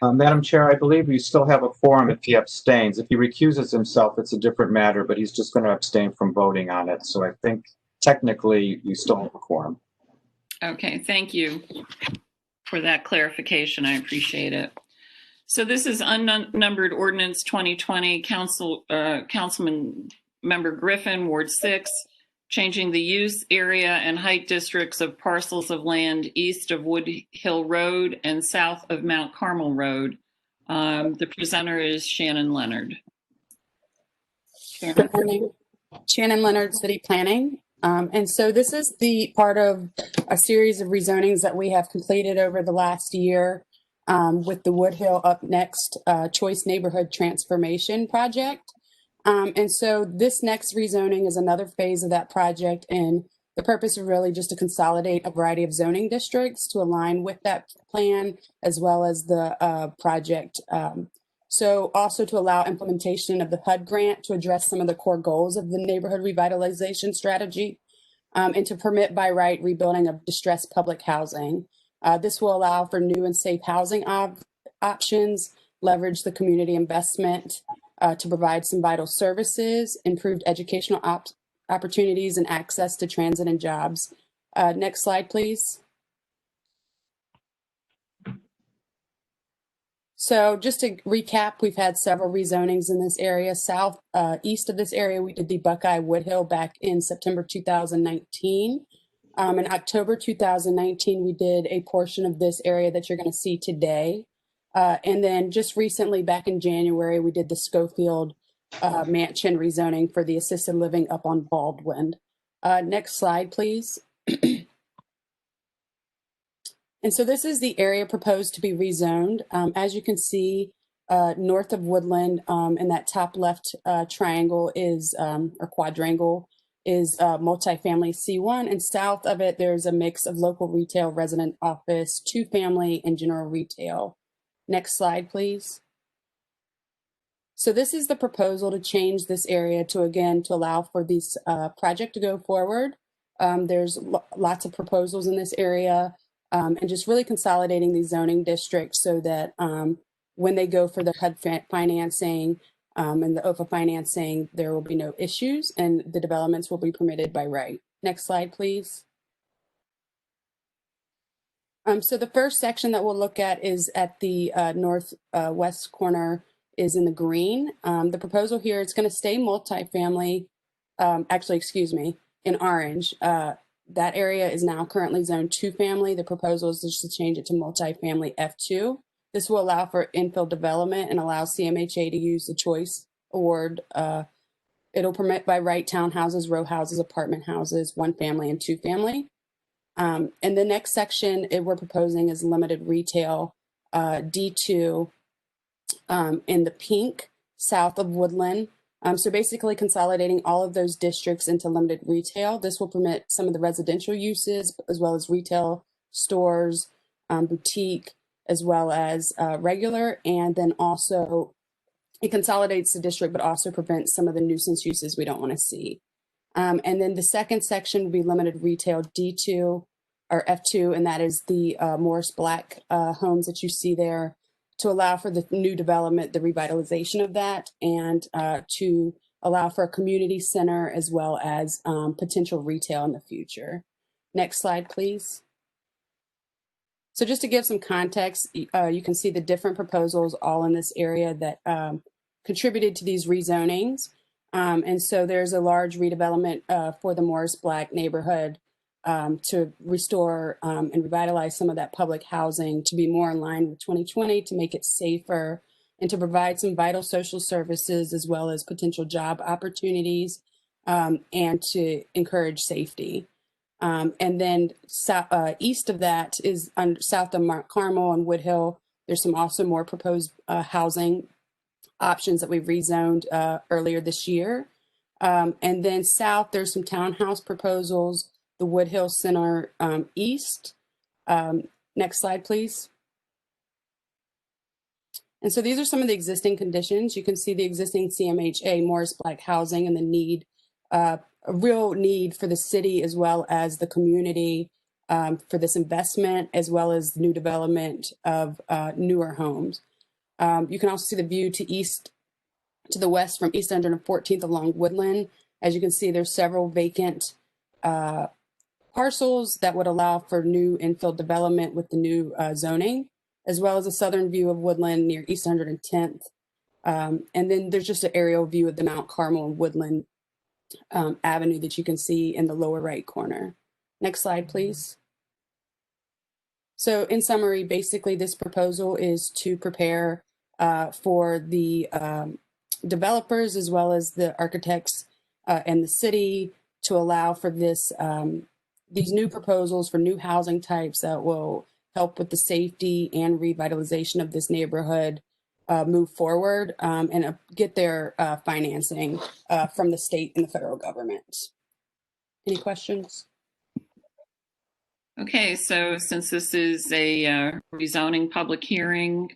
Madam Chair, I believe you still have a quorum if he abstains. If he recuses himself, it's a different matter, but he's just going to abstain from voting on it. So I think technically you still have a quorum. okay, thank you for that clarification. I appreciate it. So this is unnumbered ordinance 2020, Councilman Member Griffin, Ward 6, changing the use area and height districts of parcels of land east of Wood Hill Road and south of Mount Carmel Road. The presenter is Shannon Leonard. Good morning. Shannon Leonard, City Planning. And so this is the part of a series of rezonings that we have completed over the last year with the Wood Hill Up Next Choice Neighborhood Transformation Project. And so this next rezoning is another phase of that project, and the purpose is really just to consolidate a variety of zoning districts to align with that plan, as well as the project. So also to allow implementation of the HUD grant to address some of the core goals of the neighborhood revitalization strategy, and to permit by right rebuilding of distressed public housing. This will allow for new and safe housing options, leverage the community investment, to provide some vital services, improved educational opportunities, and access to transit and jobs. Next slide, please. So just to recap, we've had several rezonings in this area. East of this area, we did the Buckeye Woodhill back in September 2019. In October 2019, we did a portion of this area that you're going to see today. And then just recently, back in January, we did the Schofield Mansion rezoning for the assisted living up on Baldwin. Next slide, please. And so this is the area proposed to be rezoned. As you can see, north of Woodland, in that top left triangle is, or quadrangle, is multifamily C1, and south of it, there's a mix of local retail, resident office, two-family, and general retail. Next slide, please. So this is the proposal to change this area to, again, to allow for this project to go forward. There's lots of proposals in this area, and just really consolidating these zoning districts so that when they go for the HUD financing and the OFA financing, there will be no issues and the developments will be permitted by right. Next slide, please. So the first section that we'll look at is at the northwest corner is in the green. The proposal here, it's going to stay multifamily, actually, excuse me, in orange. That area is now currently zoned 2-family. The proposal is just to change it to multifamily F2. This will allow for infill development and allow CMHA to use the choice award. It'll permit by right townhouses, row houses, apartment houses, 1-family and 2-family. And the next section we're proposing is limited retail D2 in the pink south of Woodland. So basically consolidating all of those districts into limited retail. This will permit some of the residential uses as well as retail stores, boutique, as well as regular. And then also it consolidates the district, but also prevents some of the nuisance uses we don't want to see. And then the second section would be limited retail D2 or F2, and that is the Morris Black homes that you see there, to allow for the new development, the revitalization of that, and to allow for a community center as well as potential retail in the future. Next slide, please. So just to give some context, you can see the different proposals all in this area that contributed to these rezonings. And so there's a large redevelopment for the Morris Black neighborhood to restore and revitalize some of that public housing to be more in line with 2020, to make it safer and to provide some vital social services as well as potential job opportunities and to encourage safety. And then east of that is south of Mount Carmel and Woodhill. There's some also more proposed housing options that we've rezoned earlier this year. And then south, there's some townhouse proposals, the Woodhill Center east. Next slide, please. And so these are some of the existing conditions. You can see the existing CMHA Morris Black housing and the need, a real need for the city as well as the community for this investment, as well as new development of newer homes. You can also see the view to the west from East 114th along Woodland. As you can see, there's several vacant parcels that would allow for new infill development with the new zoning, as well as a southern view of Woodland near East 110th. And then there's just an aerial view of the Mount Carmel and Woodland Avenue that you can see in the lower right corner. Next slide, please. So in summary, basically this proposal is to prepare for the developers as well as the architects and the city to allow for this these new proposals for new housing types that will help with the safety and revitalization of this neighborhood move forward and get their financing from the state and the federal government. Any questions? Okay, so since this is a rezoning public hearing,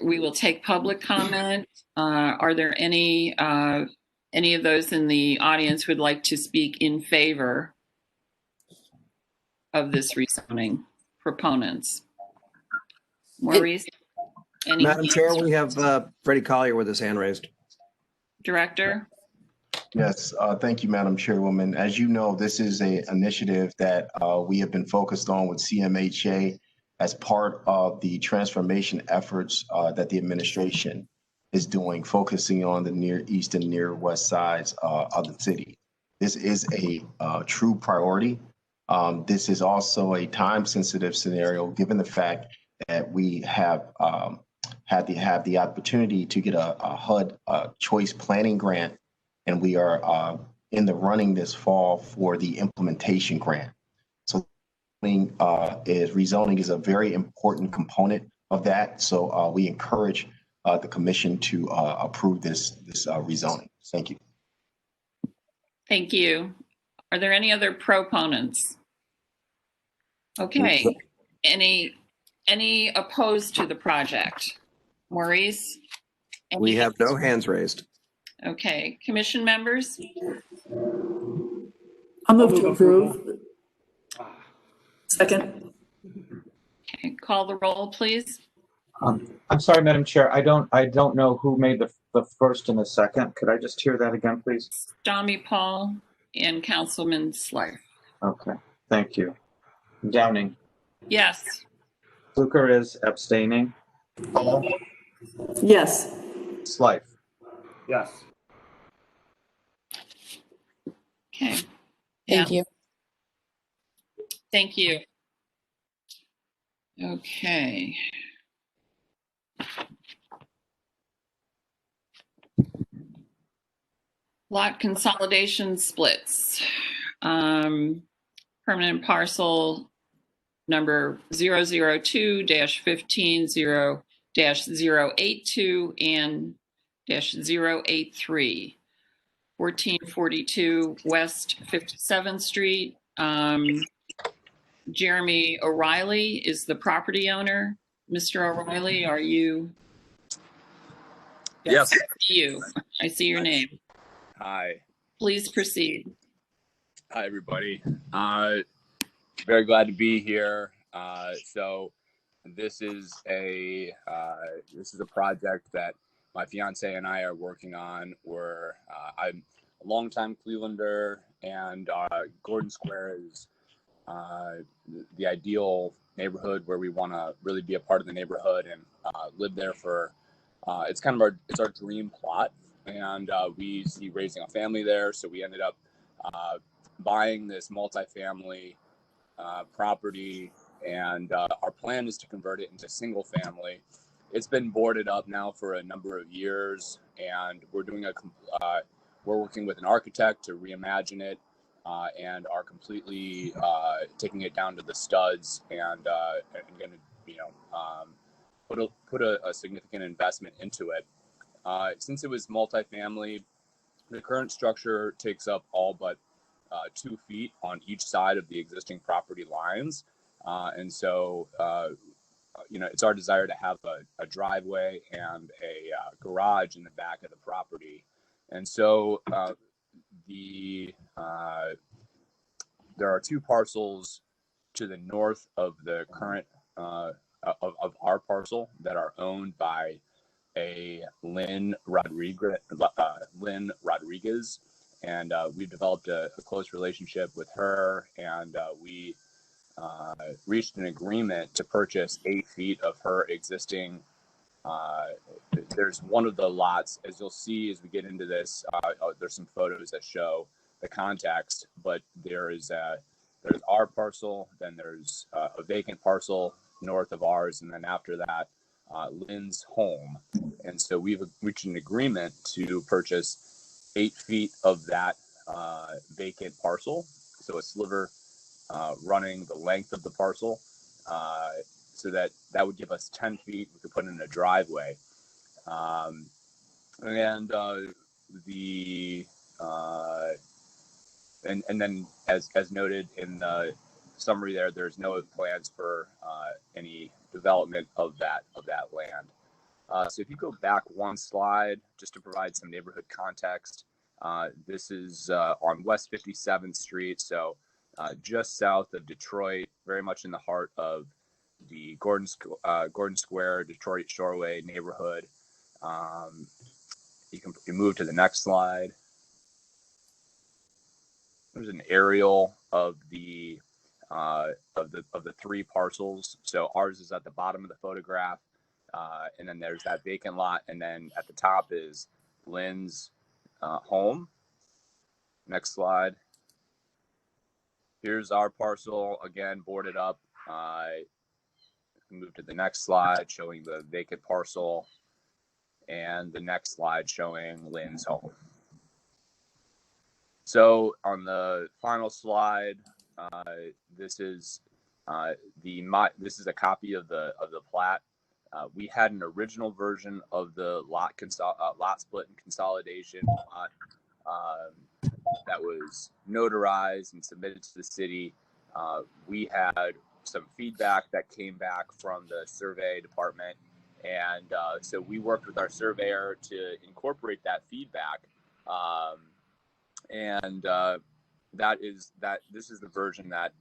we will take public comment. Are there any of those in the audience who would like to speak in favor of this rezoning? Proponents? Maurice? Madam Chair, we have Freddie Collier with his hand raised. Director? Yes, thank you, Madam Chairwoman. As you know, this is an initiative that we have been focused on with CMHA as part of the transformation efforts that the administration is doing, focusing on the near east and near west sides of the city. This is a true priority. This is also a time-sensitive scenario, given the fact that we have had the opportunity to get a HUD choice planning grant, and we are in the running this fall for the implementation grant. So rezoning is a very important component of that. So we encourage the commission to approve this rezoning. Thank you. Thank you. Are there any other proponents? Okay. Any opposed to the project? Maurice? We have no hands raised. Okay, commission members? I'll move to approve. Second. Okay, call the roll, please. I'm sorry, Madam Chair. I don't know who made the first and the second. Could I just hear that again, please? Stami Paul and Councilman Slife. Okay, thank you. Downing. Yes. Fluker is abstaining. Paul. Yes. Slife. Yes. Okay. Thank you. Thank you. Okay. Lot consolidation splits. Permanent parcel number 002-150-082 and -083. 1442 West 57th Street. Jeremy O'Reilly is the property owner. Mr. O'Reilly, are you? Yes. I see your name. Hi. Please proceed. Hi, everybody. Very glad to be here. So this is a project that my fiance and I are working on. I'm a longtime Clevelander, and Gordon Square is the ideal neighborhood where we want to really be a part of the neighborhood and live there for. It's our dream plot, and we see raising a family there. So we ended up buying this multifamily property, and our plan is to convert it into single family. It's been boarded up now for a number of years, and we're working with an architect to reimagine it, and are completely taking it down to the studs, and going to put a significant investment into it. Since it was multifamily, the current structure takes up all but 2 feet on each side of the existing property lines. And so, it's our desire to have a driveway and a garage in the back of the property. And so there are 2 parcels to the north of the current of our parcel that are owned by a Lynn Rodriguez, and we've developed a close relationship with her, and we reached an agreement to purchase 8 feet of her existing. There's one of the lots, as you'll see as we get into this. There's some photos that show the context, but there's our parcel, then there's a vacant parcel north of ours, and then after that, Lynn's home. And so we've reached an agreement to purchase 8 feet of that vacant parcel. So a sliver running the length of the parcel, so that would give us 10 feet. We could put in a driveway. And then as noted in the summary there's no plans for any development of that land. So if you go back one slide, just to provide some neighborhood context, this is on West 57th Street, so just south of Detroit, very much in the heart of the Gordon Square, Detroit Shoreway neighborhood. You can move to the next slide. There's an aerial of the 3 parcels. So ours is at the bottom of the photograph, and then there's that vacant lot, and then at the top is Lynn's home. Next slide. Here's our parcel, again boarded up. Move to the next slide, showing the vacant parcel, and the next slide showing Lynn's home. So on the final slide, this is a copy of the plat. We had an original version of the lot split and consolidation plot that was notarized and submitted to the city. We had some feedback that came back from the survey department, And so we worked with our surveyor to incorporate that feedback. This is the version that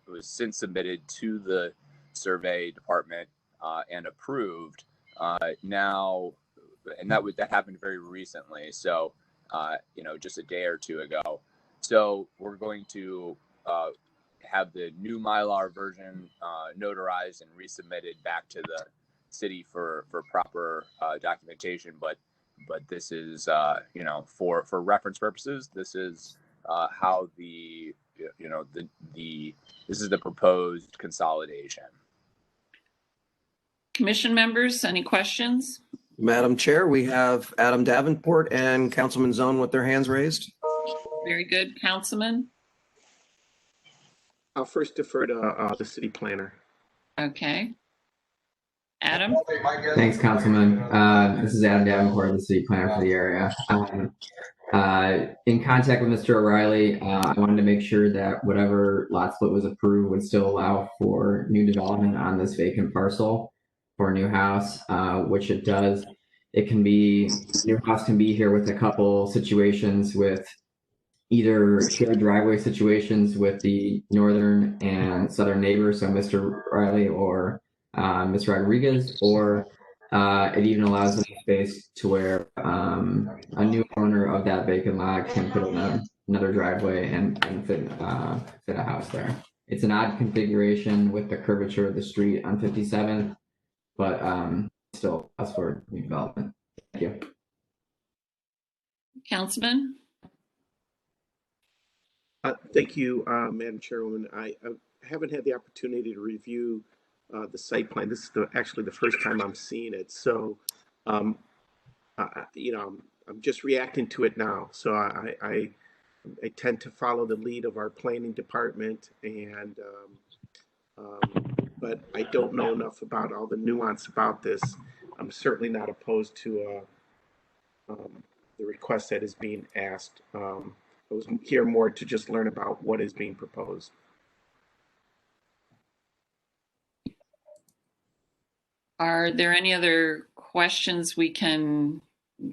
was since submitted to the survey department and approved now, and that happened very recently. So, just a day or two ago. So we're going to have the new Mylar version notarized and resubmitted back to the city for proper documentation. But this is, for reference purposes, this is how this is the proposed consolidation. Commission members, any questions? Madam Chair, we have Adam Davenport and Councilman Zone with their hands raised. Very good, Councilman. I'll first defer to the city planner. Okay. Adam? Thanks, Councilman. This is Adam Davenport, the city planner for the area. In contact with Mr. O'Reilly, I wanted to make sure that whatever lot split was approved would still allow for new development on this vacant parcel for a new house, which it does. New house can be here with a couple situations with either shared driveway situations with the northern and southern neighbors, so Mr. Riley or Ms. Rodriguez, or it even allows enough space to where a new owner of that vacant lot can put in another driveway and fit a house there. It's an odd configuration with the curvature of the street on 57th, but still allows for new development. Thank you. Councilman? Thank you, Madam Chairwoman. I haven't had the opportunity to review the site plan. This is actually the first time I'm seeing it. So, I'm just reacting to it now. So I tend to follow the lead of our planning department, and but I don't know enough about all the nuance about this. I'm certainly not opposed to the request that is being asked. I was here more to just learn about what is being proposed. Are there any other questions we can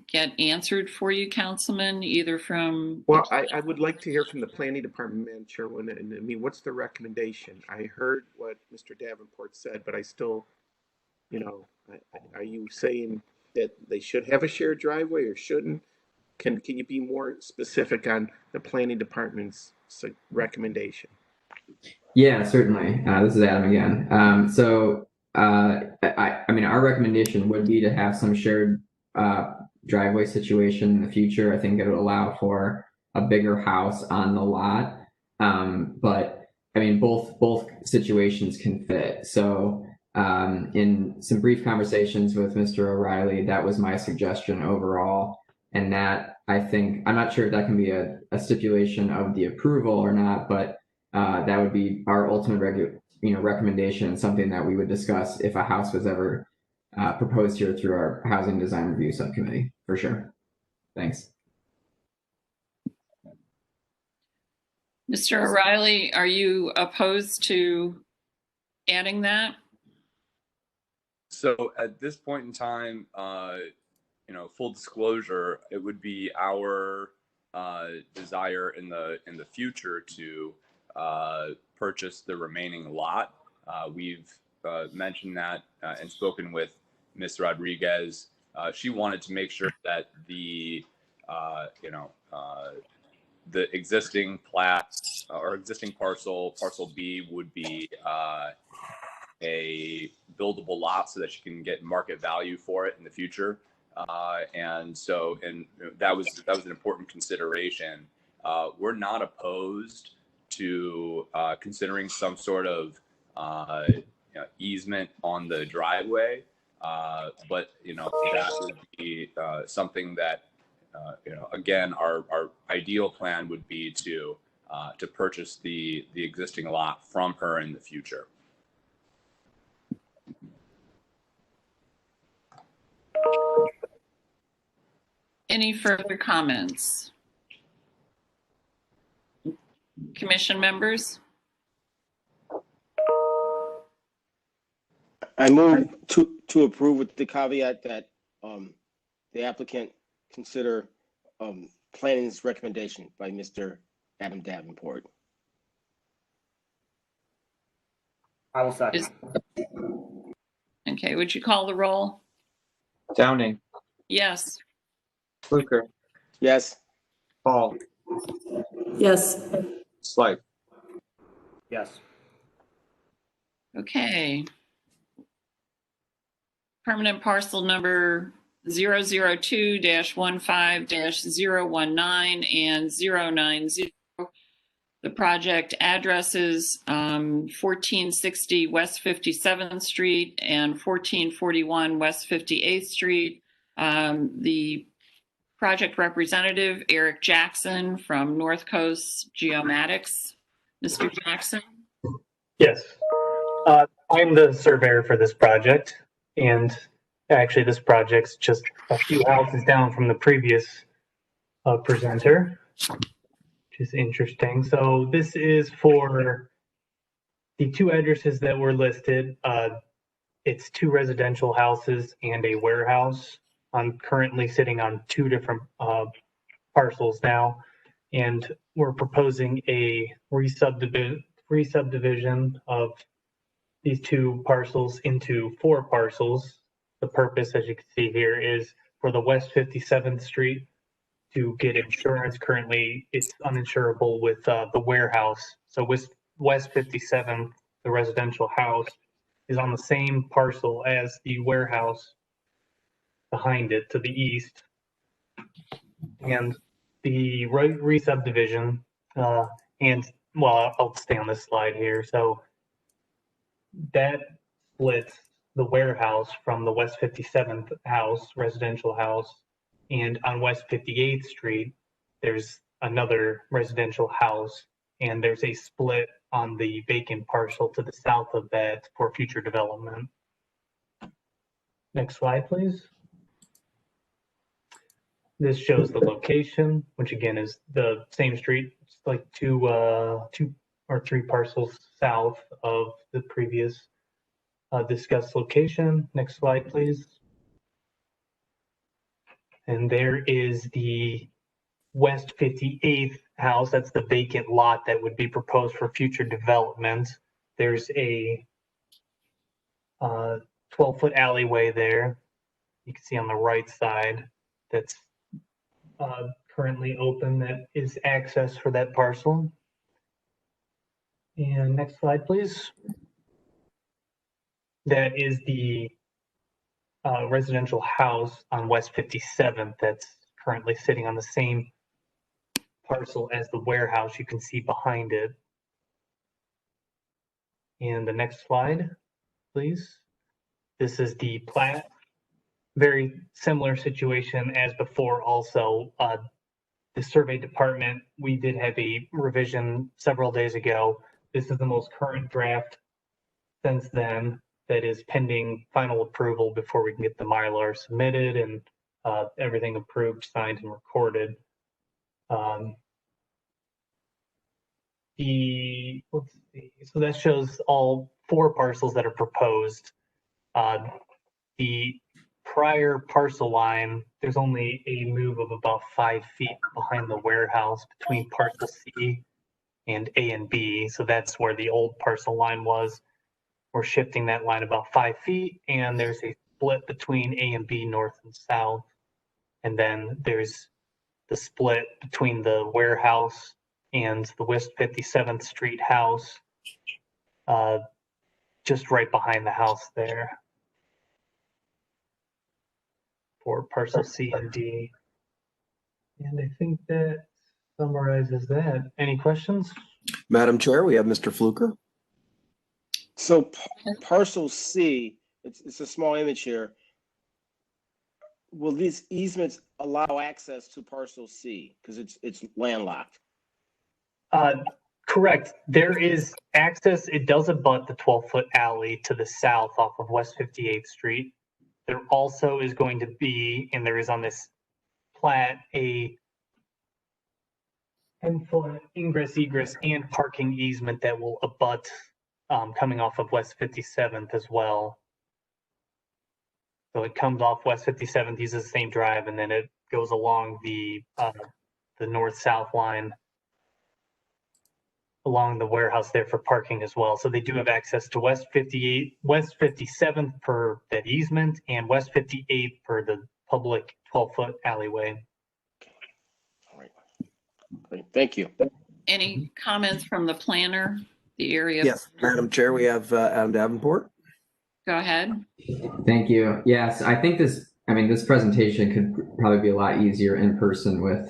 get answered for you, Councilman, either from... Well, I would like to hear from the planning department, Madam Chairwoman, and I mean, what's the recommendation? I heard what Mr. Davenport said, but I still, are you saying that they should have a shared driveway or shouldn't? Can you be more specific on the planning department's recommendation? Yeah, certainly. This is Adam again. I mean, our recommendation would be to have some shared driveway situation in the future. I think it would allow for a bigger house on the lot. But I mean, both situations can fit. So in some brief conversations with Mr. O'Reilly, that was my suggestion overall. And that, I think, I'm not sure if that can be a stipulation of the approval or not, but that would be our ultimate recommendation, and something that we would discuss if a house was ever proposed here through our Housing Design Review Subcommittee, for sure. Thanks. Mr. O'Reilly, are you opposed to adding that? So at this point in time, full disclosure, it would be our desire in the future to purchase the remaining lot. We've mentioned that and spoken with Ms. Rodriguez. She wanted to make sure that the existing plat or existing parcel B would be a buildable lot so that she can get market value for it in the future. And that was an important consideration. We're not opposed to considering some sort of easement on the driveway, but that would be something that again, our ideal plan would be to purchase the existing lot from her in the future. Any further comments? Commission members? I move to approve with the caveat that the applicant consider planning's recommendation by Mr. Adam Davenport. I will second. Okay, would you call the roll? Downing, Yes. Fluker, Yes. Paul, Yes. Slight. Yes. Okay. Permanent parcel number 002-15-019 and 090. The project addresses 1460 West 57th Street and 1441 West 58th Street. The project representative, Eric Jackson from North Coast Geomatics. Mr. Jackson? Yes. I'm the surveyor for this project, and actually this project's just a few houses down from the previous presenter, which is interesting. So this is for the two addresses that were listed. It's two residential houses and a warehouse. I'm currently sitting on two different parcels now, and we're proposing a re-subdivision of these two parcels into 4 parcels. The purpose, as you can see here, is for the West 57th Street to get insurance. Currently, it's uninsurable with the warehouse. So with West 57th, the residential house, is on the same parcel as the warehouse behind it to the east. And the re-subdivision, and well, I'll stay on this slide here. So that splits the warehouse from the West 57th house, residential house, and on West 58th Street, there's another residential house, and there's a split on the vacant parcel to the south of that for future development. Next slide, please. This shows the location, which again is the same street. It's like two or three parcels south of the previous discussed location. Next slide, please. And there is the West 58th house. That's the vacant lot that would be proposed for future development. There's a 12-foot alleyway there. You can see on the right side that's currently open, that is access for that parcel. And next slide, please. That is the residential house on West 57th that's currently sitting on the same parcel as the warehouse you can see behind it. And the next slide, please. This is the plat. Very similar situation as before also. The survey department, we did have a revision several days ago. This is the most current draft since then that is pending final approval before we can get the Mylar submitted and everything approved, signed, and recorded. Let's see. So that shows all 4 parcels that are proposed. The prior parcel line, there's only a move of about 5 feet behind the warehouse between parcel C and A and B. So that's where the old parcel line was. We're shifting that line about 5 feet, and there's a split between A and B, north and south. And then there's the split between the warehouse and the West 57th Street house, just right behind the house there for parcel C and D. And I think that summarizes that. Any questions? Madam Chair, we have Mr. Fluker. So parcel C, it's a small image here. Will these easements allow access to parcel C because it's landlocked? Correct. There is access. It does abut the 12-foot alley to the south off of West 58th Street. There also is going to be, and there is on this plat, a 10-foot ingress, egress, and parking easement that will abut coming off of West 57th as well. So it comes off West 57th, uses the same drive, and then it goes along the north-south line along the warehouse there for parking as well. So they do have access to West 57th for that easement and West 58th for the public 12-foot alleyway. All right. Great. Thank you. Any comments from the planner, the area? Yes, Madam Chair, we have Adam Davenport. Go ahead. Thank you. Yes, I think this presentation could probably be a lot easier in person with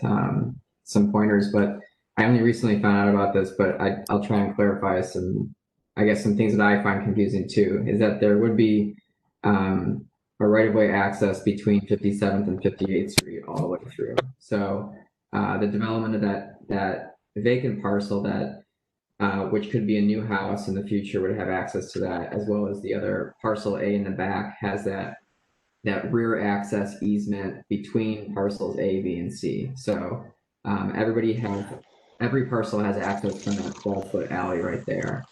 some pointers, but I only recently found out about this, but I'll try and clarify some things that I find confusing too, is that there would be a right-of-way access between 57th and 58th Street all the way through. So the development of that vacant parcel that which could be a new house in the future would have access to that, as well as the other parcel A in the back has that rear access easement between parcels A, B, and C. So every parcel has access from that 12-foot alley right there.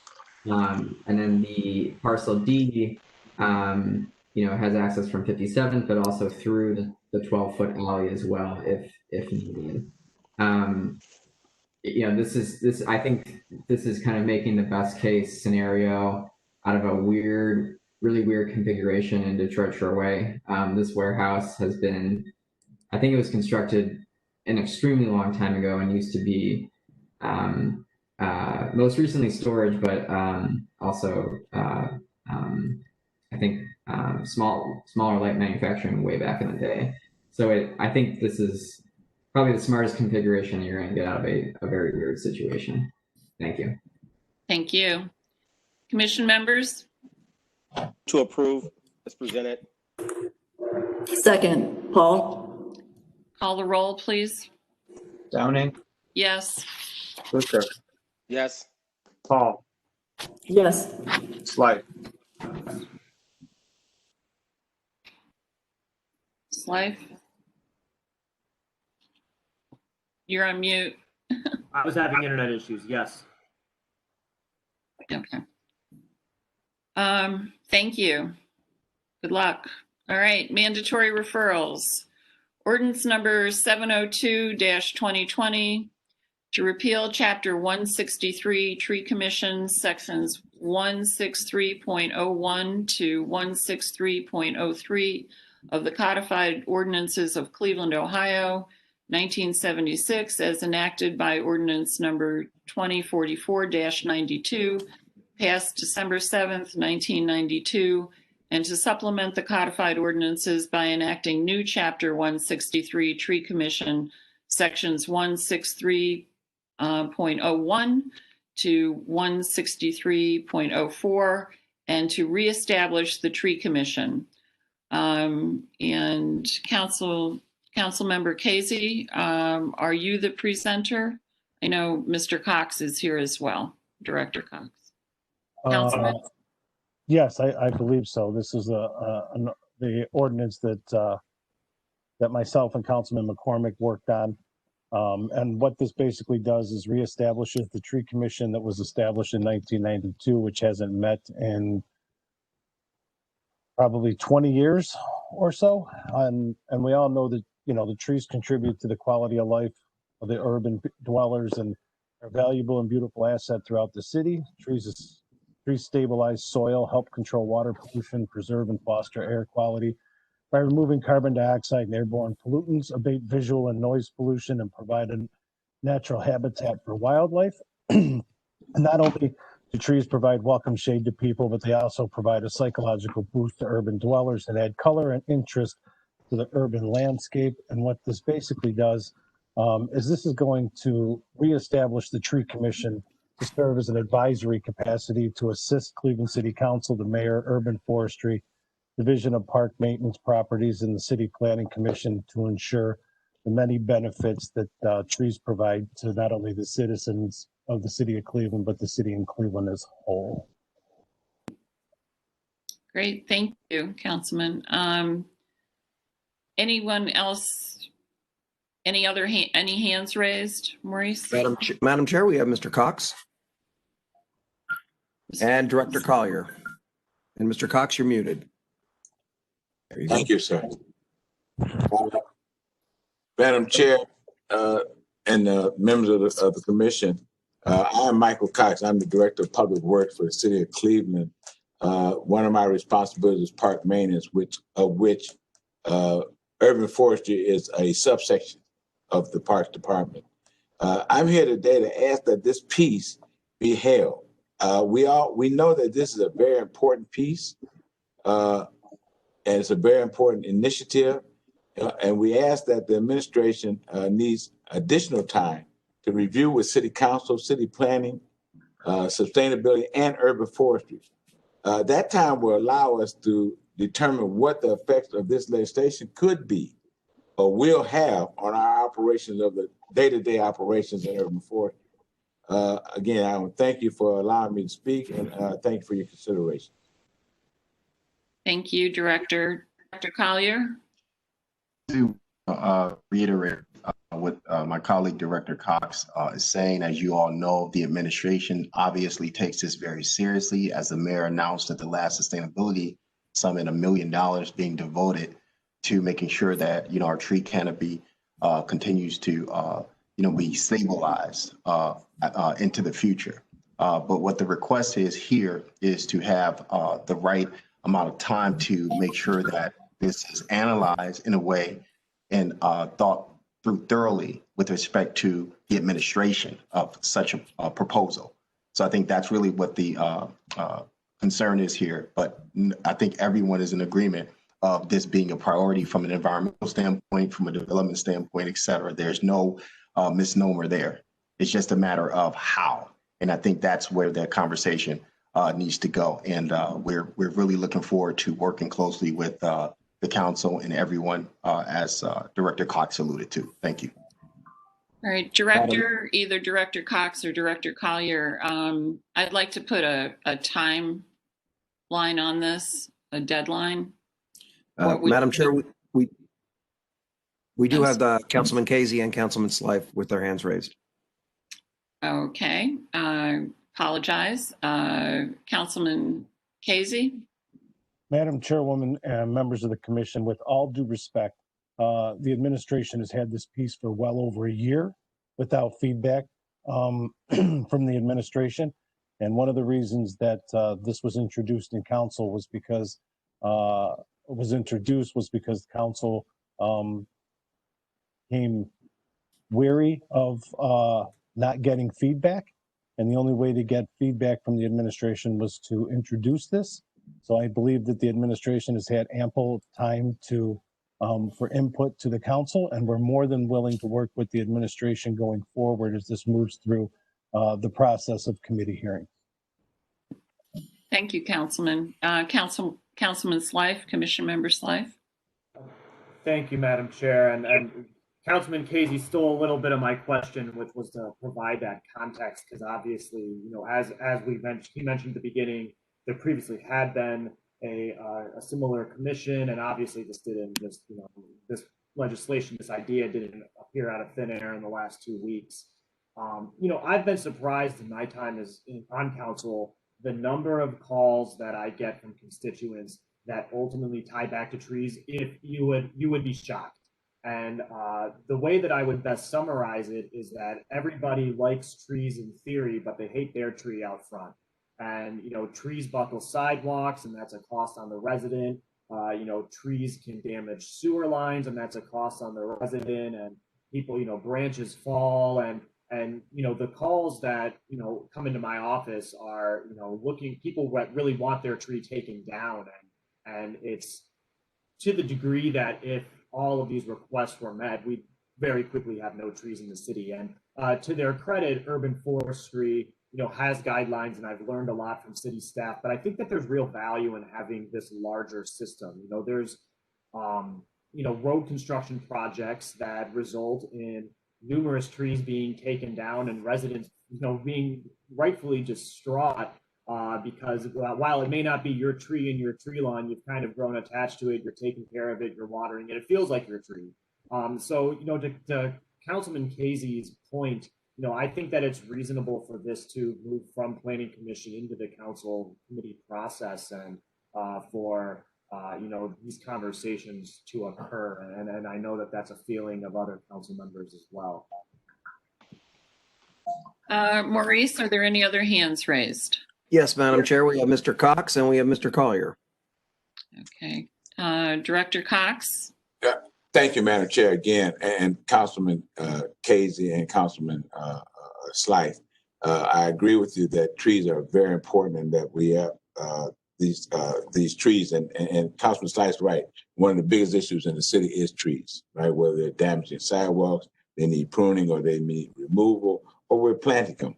And then the parcel D, has access from 57th, but also through the 12-foot alley as well, if needed. I think this is kind of making the best case scenario out of a really weird configuration in Detroit Shoreway. This warehouse has been, I think it was constructed an extremely long time ago and used to be most recently storage, but also I think smaller light manufacturing way back in the day. So I think this is probably the smartest configuration you're going to get out of a very weird situation. Thank you. Thank you. Commission members? To approve as presented. Second, Paul. Call the roll, please. Downing, Yes. Butcher, Yes. Paul, Yes. Slight, Slife? You're on mute. I was having internet issues. Yes. Okay. Thank you. Good luck. All right, mandatory referrals. Ordinance number 702-2020 to repeal Chapter 163 Tree Commission Sections 163.01 to 163.03 of the Codified Ordinances of Cleveland, Ohio, 1976, as enacted by Ordinance number 2044-92, passed December 7th, 1992, and to supplement the codified ordinances by enacting new Chapter 163 Tree Commission Sections 163.01 to 163.04, and to reestablish the Tree Commission. And Councilmember Casey, are you the presenter? I know Mr. Cox is here as well, Director Cox. Councilman? Yes, I believe so. This is the ordinance that myself and Councilman McCormick worked on. And what this basically does is reestablishes the tree commission that was established in 1992, which hasn't met in probably 20 years or so. And we all know that, the trees contribute to the quality of life of the urban dwellers and are a valuable and beautiful asset throughout the city. Trees stabilize soil, help control water pollution, preserve and foster air quality by removing carbon dioxide and airborne pollutants, abate visual and noise pollution, and provide a natural habitat for wildlife. And not only do trees provide welcome shade to people, but they also provide a psychological boost to urban dwellers and add color and interest to the urban landscape. And what this basically does is this is going to reestablish the Tree Commission to serve as an advisory capacity to assist Cleveland City Council, the mayor, urban forestry, Division of Park Maintenance Properties, and the City Planning Commission to ensure the many benefits that trees provide to not only the citizens of the city of Cleveland, but the city in Cleveland as a whole. Great, thank you, Councilman. Anyone else? Any hands raised, Maurice? Madam Chair, we have Mr. Cox and Director Collier. And Mr. Cox, you're muted. Thank you, sir. Madam Chair, and members of the commission, I am Michael Cox. I'm the Director of Public Works for the City of Cleveland. One of my responsibilities is park maintenance, which urban forestry is a subsection of the Parks Department. I'm here today to ask that this piece be held. We know that this is a very important piece, and it's a very important initiative. And we ask that the administration needs additional time to review with City Council, City Planning, Sustainability, and Urban Forestry. That time will allow us to determine what the effects of this legislation could be or will have on our operations of the day-to-day operations in urban forestry. Again, I want to thank you for allowing me to speak, and thank you for your consideration. Thank you, Director. Dr. Collier? To reiterate what my colleague Director Cox is saying, as you all know, the administration obviously takes this very seriously. As the mayor announced at the last sustainability summit, $1 million being devoted to making sure that our tree canopy continues to be stabilized into the future. But what the request is here is to have the right amount of time to make sure that this is analyzed in a way and thought through thoroughly with respect to the administration of such a proposal. So I think that's really what the concern is here. But I think everyone is in agreement of this being a priority from an environmental standpoint, from a development standpoint, et cetera. There's no misnomer there. It's just a matter of how. And I think that's where the conversation needs to go. And we're really looking forward to working closely with the council and everyone, as Director Cox alluded to. Thank you. All right, Director, either Director Cox or Director Collier, I'd like to put a timeline on this, a deadline. Madam Chair, we do have the Councilman Casey and Councilman Slife with their hands raised. Okay, apologize. Councilman Casey? Madam Chairwoman and members of the commission, with all due respect, the administration has had this piece for well over a year without feedback from the administration. And one of the reasons that this was introduced in council was because the council came weary of not getting feedback. And the only way to get feedback from the administration was to introduce this. So I believe that the administration has had ample time to for input to the council, and we're more than willing to work with the administration going forward as this moves through the process of committee hearing. Thank you, Councilman. Councilman Slife, Commission Member Slife. Thank you, Madam Chair. And Councilman Casey stole a little bit of my question, which was to provide that context, because obviously, as he mentioned at the beginning, there previously had been a similar commission, and obviously this legislation, this idea didn't appear out of thin air in the last 2 weeks. I've been surprised in my time on council, the number of calls that I get from constituents that ultimately tie back to trees. If you would be shocked. And the way that I would best summarize it is that everybody likes trees in theory, but they hate their tree out front. And, trees buckle sidewalks, and that's a cost on the resident. Trees can damage sewer lines, and that's a cost on the resident. And people, branches fall, and the calls that, come into my office are, people that really want their tree taken down. And it's to the degree that if all of these requests were met, we very quickly have no trees in the city. And to their credit, urban forestry, has guidelines, and I've learned a lot from city staff, but I think that there's real value in having this larger system. There's, road construction projects that result in numerous trees being taken down and residents, being rightfully distraught because while it may not be your tree in your tree lawn, you've kind of grown attached to it, you're taking care of it, you're watering it, it feels like your tree. So, to Councilman Casey's point, I think that it's reasonable for this to move from Planning Commission into the council committee process, and for these conversations to occur. And I know that that's a feeling of other council members as well. Maurice, are there any other hands raised? Yes, Madam Chair, we have Mr. Cox and we have Mr. Collier. Okay. Director Cox? Yeah. Thank you, Madam Chair, again, and Councilman Casey and Councilman Slife. I agree with you that trees are very important and that we have these trees. And Councilman Slife's right. One of the biggest issues in the city is trees, right? Whether they're damaging sidewalks, they need pruning, or they need removal, or we're planting them.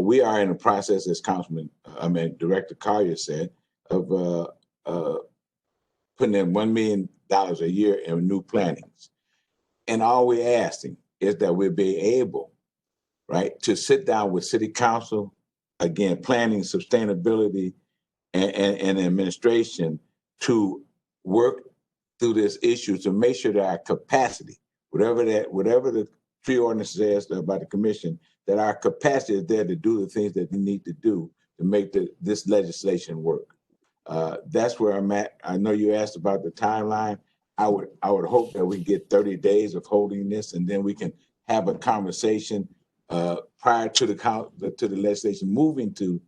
We are in the process, as Director Collier said, of putting in $1 million a year in new plantings. And all we're asking is that we be able, right, to sit down with City Council, again, planning, sustainability, and administration to work through this issue to make sure that our capacity, whatever the tree ordinance says about the commission, that our capacity is there to do the things that we need to do to make this legislation work. That's where I'm at. I know you asked about the timeline. I would hope that we get 30 days of holding this, and then we can have a conversation prior to the legislation moving to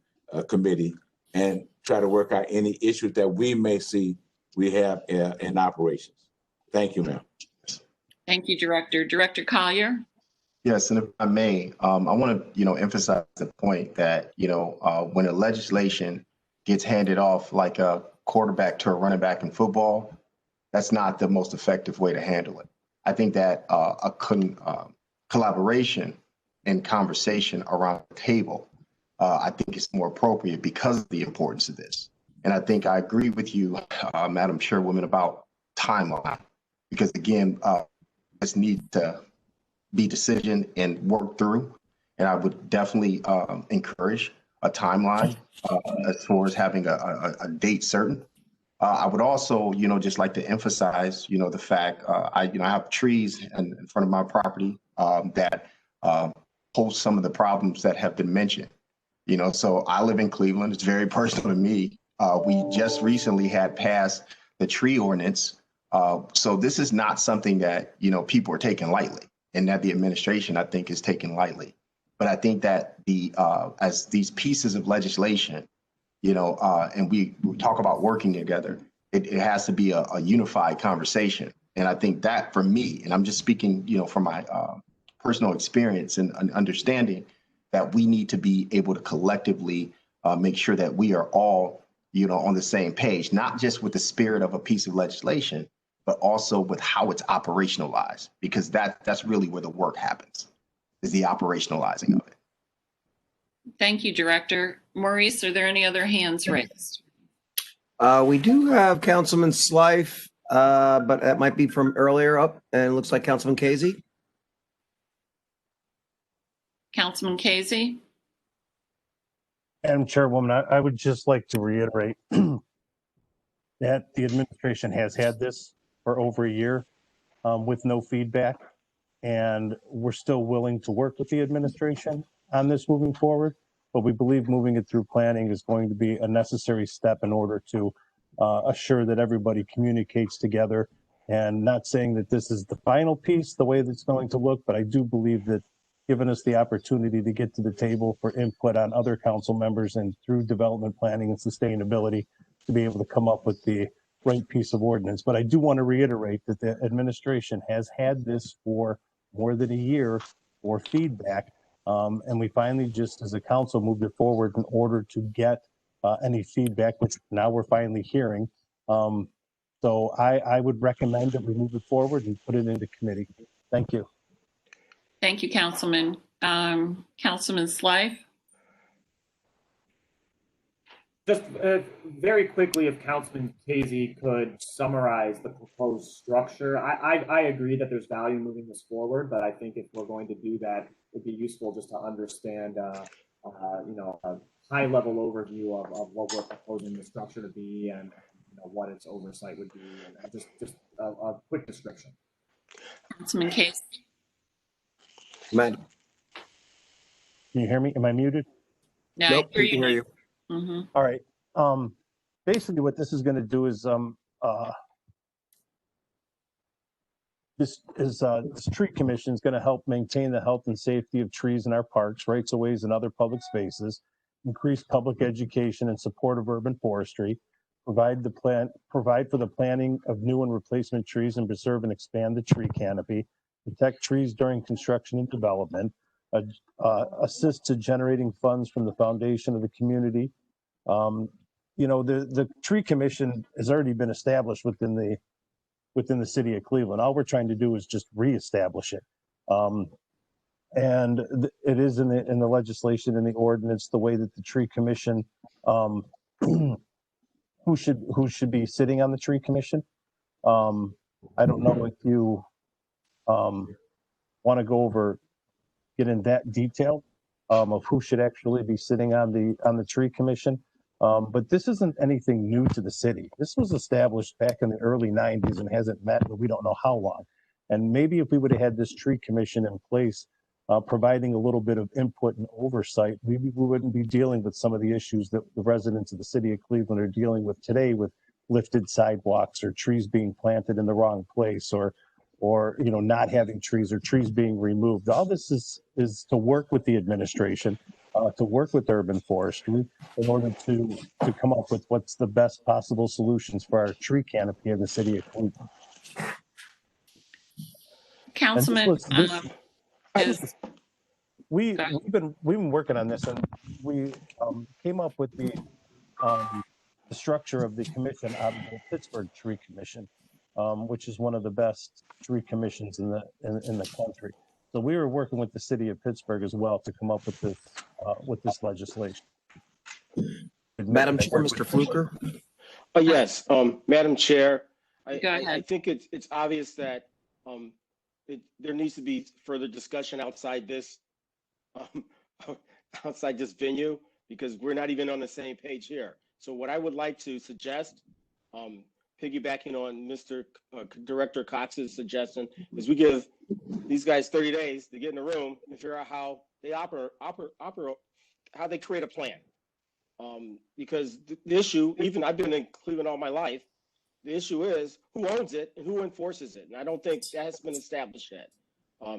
committee and try to work out any issues that we may see we have in operations. Thank you, ma'am. Thank you, Director. Director Collier? Yes, and if I may, I want to, emphasize the point that, when a legislation gets handed off like a quarterback to a running back in football, that's not the most effective way to handle it. I think that collaboration and conversation around the table, I think is more appropriate because of the importance of this. And I think I agree with you, Madam Chairwoman, about timeline, because again, this needs to be decision and work through. And I would definitely encourage a timeline as far as having a date certain. I would also, just like to emphasize, the fact I have trees in front of my property that host some of the problems that have been mentioned. So I live in Cleveland. It's very personal to me. We just recently had passed the tree ordinance. So this is not something that, people are taking lightly, and that the administration, I think, is taking lightly. But I think that as these pieces of legislation, and we talk about working together, it has to be a unified conversation. And I think that for me, and I'm just speaking, from my personal experience and understanding, that we need to be able to collectively make sure that we are all, on the same page, not just with the spirit of a piece of legislation, but also with how it's operationalized, because that's really where the work happens, is the operationalizing of it. Thank you, Director. Maurice, are there any other hands raised? We do have Councilman Slife, but that might be from earlier up, and it looks like Councilman Casey. Councilman Casey? Madam Chairwoman, I would just like to reiterate that the administration has had this for over a year with no feedback, and we're still willing to work with the administration on this moving forward, but we believe moving it through planning is going to be a necessary step in order to assure that everybody communicates together. And not saying that this is the final piece, the way that's going to look, but I do believe that given us the opportunity to get to the table for input on other council members and through development planning and sustainability to be able to come up with the right piece of ordinance. But I do want to reiterate that the administration has had this for more than a year for feedback. And we finally just as a council moved it forward in order to get any feedback, which now we're finally hearing. So I would recommend that we move it forward and put it into committee. Thank you. Thank you, Councilman. Councilman Slife? Just very quickly, if Councilman Casey could summarize the proposed structure. I agree that there's value moving this forward, but I think if we're going to do that, it'd be useful just to understand, a high-level overview of what we're proposing the structure to be and what its oversight would be, and just a quick description. Councilman Casey? Man. Can you hear me? Am I muted? No, Nope, I we can hear you. Mm-hmm. All right. Basically what this is going to do is this tree commission is going to help maintain the health and safety of trees in our parks, rights of ways, and other public spaces, increase public education and support of urban forestry, provide for the planting of new and replacement trees, and preserve and expand the tree canopy, protect trees during construction and development, assist to generating funds from the foundation of the community. The tree commission has already been established within the city of Cleveland. All we're trying to do is just reestablish it. And it is in the legislation, in the ordinance, the way that the tree commission, who should be sitting on the tree commission. I don't know if you want to get in that detail of who should actually be sitting on the tree commission. But this isn't anything new to the city. This was established back in the early 90s and hasn't met, but we don't know how long. And maybe if we would have had this tree commission in place, providing a little bit of input and oversight, we wouldn't be dealing with some of the issues that the residents of the city of Cleveland are dealing with today, with lifted sidewalks or trees being planted in the wrong place, or not having trees or trees being removed. All this is to work with the administration, to work with urban forestry in order to come up with what's the best possible solutions for our tree canopy in the city of Cleveland. Councilman, we've been working on this, and we came up with the structure of the commission out of the Pittsburgh Tree Commission, which is one of the best tree commissions in the country. So we were working with the city of Pittsburgh as well to come up with this legislation. Madam Chair, Mr. Fluker. Yes, Madam Chair, Go ahead. I think it's obvious that there needs to be further discussion outside this venue, because we're not even on the same page here. So what I would like to suggest, piggybacking on Mr. Director Cox's suggestion, is we give these guys 30 days to get in the room and figure out how they operate, how they create a plan. Because the issue, even I've been in Cleveland all my life, the issue is who owns it and who enforces it. And I don't think that has been established yet.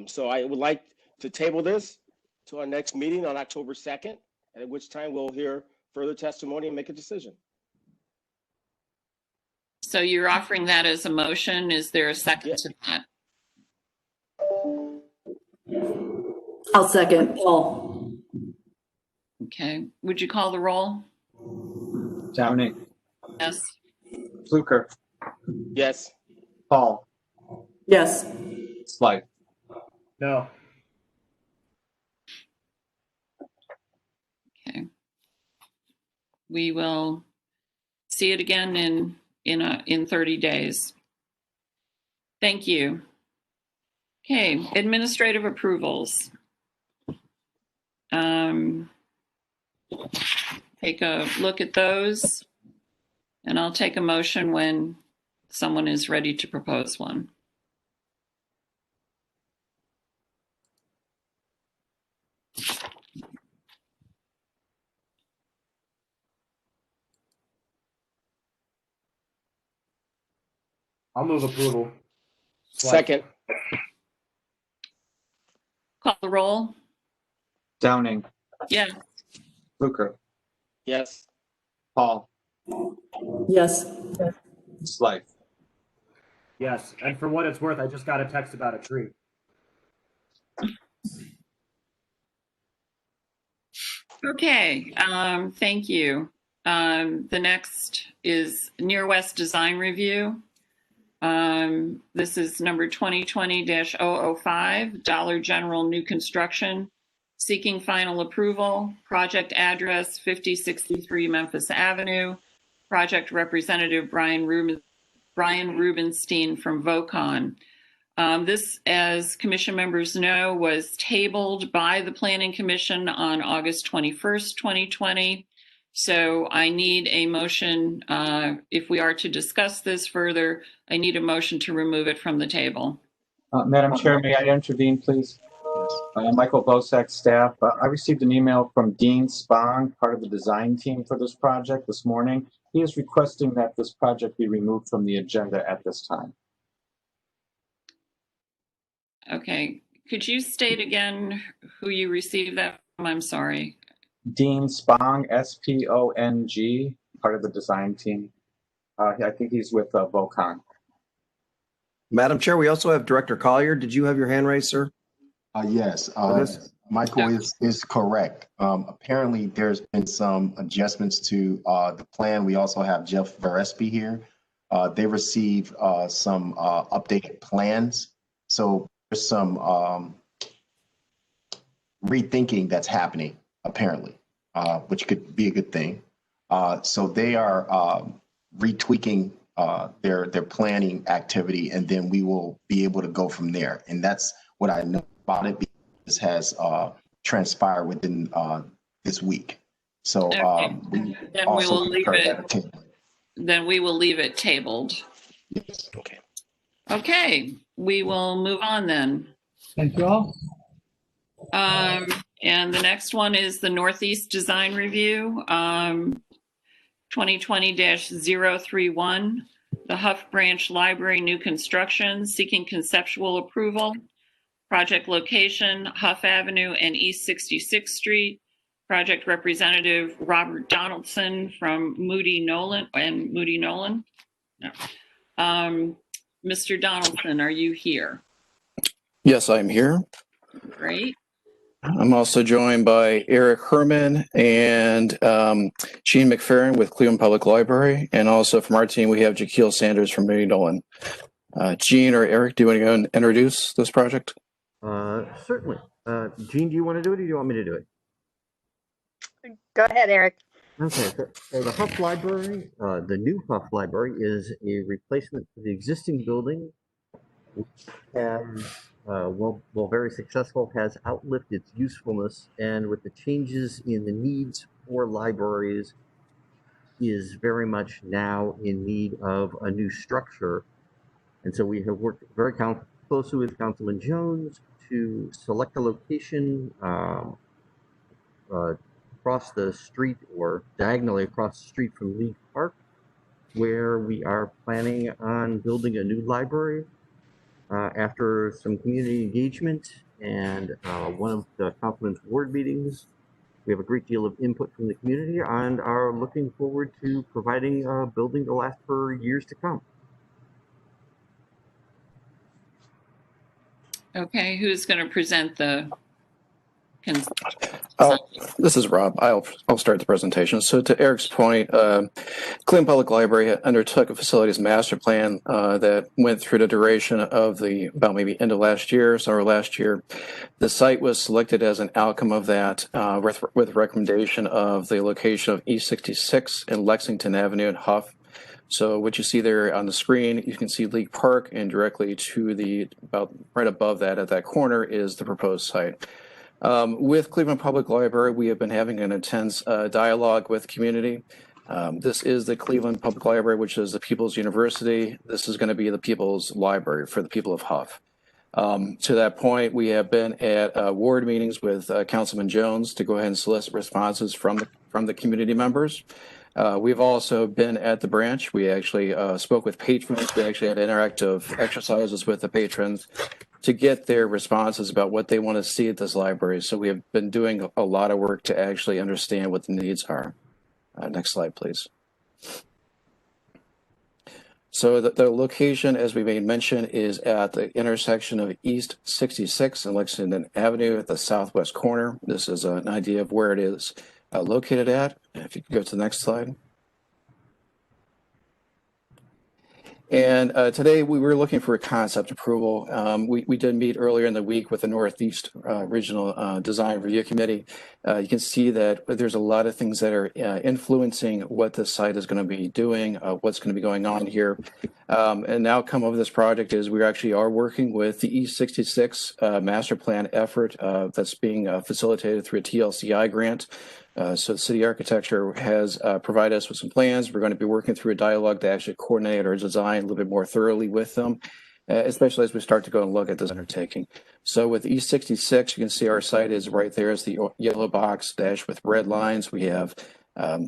So I would like to table this to our next meeting on October 2nd, at which time we'll hear further testimony and make a decision. So you're offering that as a motion. Is there a second to that? I'll second. Paul. Okay. Would you call the roll? Dominic. Yes. Fluker. Yes. Paul. Yes. Slight. No. Okay. We will see it again in 30 days. Thank you. Okay, administrative approvals. Take a look at those, and I'll take a motion when someone is ready to propose one. I'll move approval. Second. Call the roll. Downing. Yeah. Fluker. Yes. Paul. Yes. Slight. Yes, and for what it's worth, I just got a text about a tree. Okay, thank you. The next is Near West Design Review. This is number 2020-005, Dollar General New Construction, seeking final approval, project address 5063 Memphis Avenue, project representative Brian Rubenstein from VOCON. This, as commission members know, was tabled by the Planning Commission on August 21st, 2020. So I need a motion, if we are to discuss this further, I need a motion to remove it from the table. Madam Chair, may I intervene, please? Michael Bosak, staff. I received an email from Dean Spong, part of the design team for this project this morning. He is requesting that this project be removed from the agenda at this time. Okay, could you state again who you received that from? I'm sorry. Dean Spong, S-P-O-N-G, part of the design team. I think he's with Vocon. Madam Chair, we also have Director Collier. Did you have your hand raised, sir? Yes, Michael is correct. Apparently, there's been some adjustments to the plan. We also have Jeff Verespi here. They received some updated plans. So there's some rethinking that's happening, apparently, which could be a good thing. So they are retweaking their planning activity, and then we will be able to go from there. And that's what I know about it, because this has transpired within this week. So Then we will leave it. Then we will leave it tabled. Yes. Okay. Okay, we will move on then. Thank you all. And the next one is the Northeast Design Review, 2020-031, the Huff Branch Library new construction, seeking conceptual approval. Project location, Huff Avenue and East 66th Street. Project representative Robert Donaldson from Moody Nolan. No. Mr. Donaldson, are you here? Yes, I'm here. Great. I'm also joined by Eric Herman and Gene McFerrin with Cleveland Public Library. And also from our team, we have Jaquil Sanders from Moody Nolan. Gene or Eric, do you want to go and introduce this project? Certainly. Gene, do you want to do it or do you want me to do it? Go ahead, Eric. Okay, so the Huff Library, the new Huff Library, is a replacement for the existing building, which has, very successful, has outlived its usefulness, and with the changes in the needs for libraries, is very much now in need of a new structure. And so we have worked very closely with Councilman Jones to select a location across the street or diagonally across the street from League Park, where we are planning on building a new library. After some community engagement and one of the Councilman's ward meetings, we have a great deal of input from the community and are looking forward to providing a building to last for years to come. Okay, who's going to present the? This is Rob. I'll start the presentation. So to Eric's point, Cleveland Public Library undertook a facilities master plan that went through the duration of about maybe end of last year, summer last year. The site was selected as an outcome of that with recommendation of the location of East 66 and Lexington Avenue in Huff. So what you see there on the screen, you can see League Park, and directly to about right above that at that corner is the proposed site. With Cleveland Public Library, we have been having an intense dialogue with community. This is the Cleveland Public Library, which is the People's University. This is going to be the People's Library for the people of Huff. To that point, we have been at ward meetings with Councilman Jones to go ahead and solicit responses from the community members. We've also been at the branch. We actually spoke with patrons. We actually had interactive exercises with the patrons to get their responses about what they want to see at this library. So we have been doing a lot of work to actually understand what the needs are. Next slide, please. So the location, as we made mention, is at the intersection of East 66 and Lexington Avenue at the southwest corner. This is an idea of where it is located at. If you could go to the next slide. And today we were looking for a concept approval. We did meet earlier in the week with the Northeast Regional Design Review Committee. You can see that there's a lot of things that are influencing what this site is going to be doing, what's going to be going on here. And the outcome of this project is we actually are working with the East 66 master plan effort that's being facilitated through a TLCI grant. So the city architecture has provided us with some plans. We're going to be working through a dialogue to actually coordinate our design a little bit more thoroughly with them, especially as we start to go and look at this undertaking. So with East 66, you can see our site is right there as the yellow box dashed with red lines. We have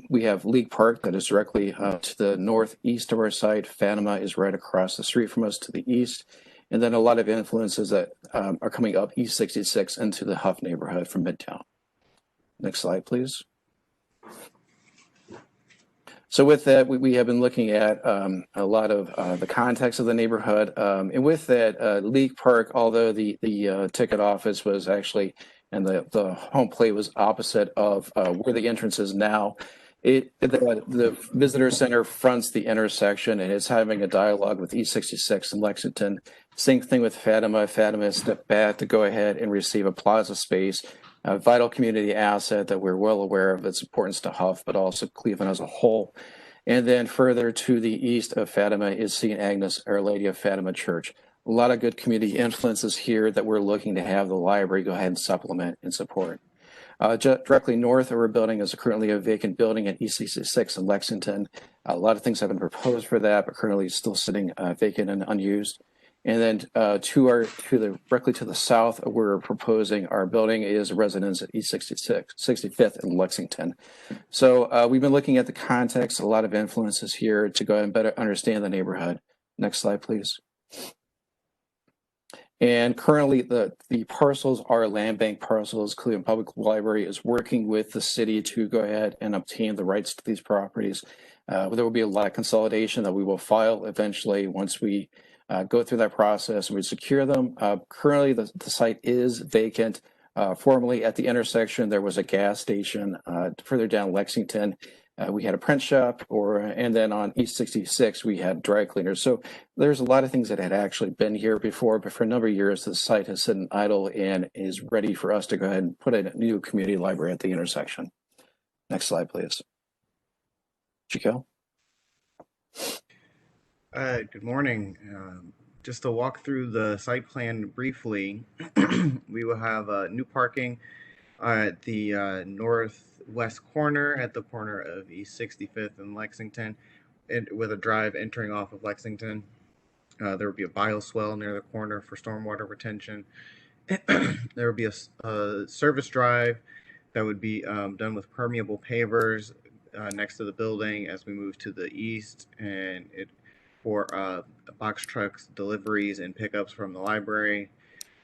We have League Park that is directly to the northeast of our site. Fatima is right across the street from us to the east. And then a lot of influences that are coming up East 66 into the Huff neighborhood from Midtown. Next slide, please. So with that, we have been looking at a lot of the context of the neighborhood. And with that, League Park, although the ticket office was actually, and the home plate was opposite of where the entrance is now, the visitor center fronts the intersection and is having a dialogue with E66 in Lexington. Same thing with Fatima. Fatima stepped back to go ahead and receive a plaza space, a vital community asset that we're well aware of its importance to Huff, but also Cleveland as a whole. And then further to the east of Fatima is St. Agnes, Our Lady of Fatima Church. A lot of good community influences here that we're looking to have the library go ahead and supplement and support. Directly north of our building is currently a vacant building at E66 in Lexington. A lot of things have been proposed for that, but currently still sitting vacant and unused. And then directly to the south of where we're proposing our building is a residence at E66, 65th in Lexington. So we've been looking at the context, a lot of influences here to go ahead and better understand the neighborhood. Next slide, please. And currently the parcels are land bank parcels. Cleveland Public Library is working with the city to go ahead and obtain the rights to these properties. There will be a lot of consolidation that we will file eventually once we go through that process and we secure them. Currently the site is vacant. Formerly at the intersection, there was a gas station. Further down Lexington, we had a print shop, and then on East 66, we had dry cleaners. So there's a lot of things that had actually been here before, but for a number of years, the site has sit idle and is ready for us to go ahead and put a new community library at the intersection. Next slide, please. Chico. Good morning. Just to walk through the site plan briefly, we will have new parking at the northwest corner, at the corner of East 65th and Lexington, with a drive entering off of Lexington. There will be a bioswale near the corner for stormwater retention. There will be a service drive that would be done with permeable pavers next to the building as we move to the east, and for box trucks, deliveries, and pickups from the library.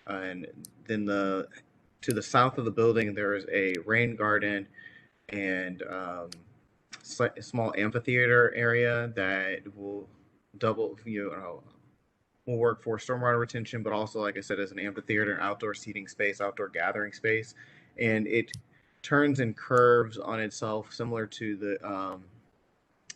And then to the south of the building, there is a rain garden and a small amphitheater area that will double, will work for stormwater retention, but also, like I said, as an amphitheater, outdoor seating space, outdoor gathering space. And it turns and curves on itself, similar to the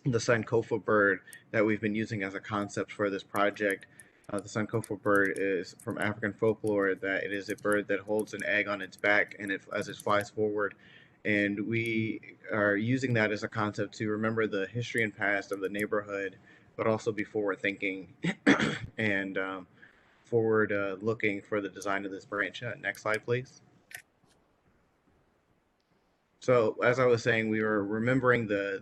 Sankofa bird that we've been using as a concept for this project. The Sankofa bird is from African folklore that it is a bird that holds an egg on its back and as it flies forward. And we are using that as a concept to remember the history and past of the neighborhood, but also be forward thinking and forward looking for the design of this branch. Next slide, please. So as I was saying, we were remembering the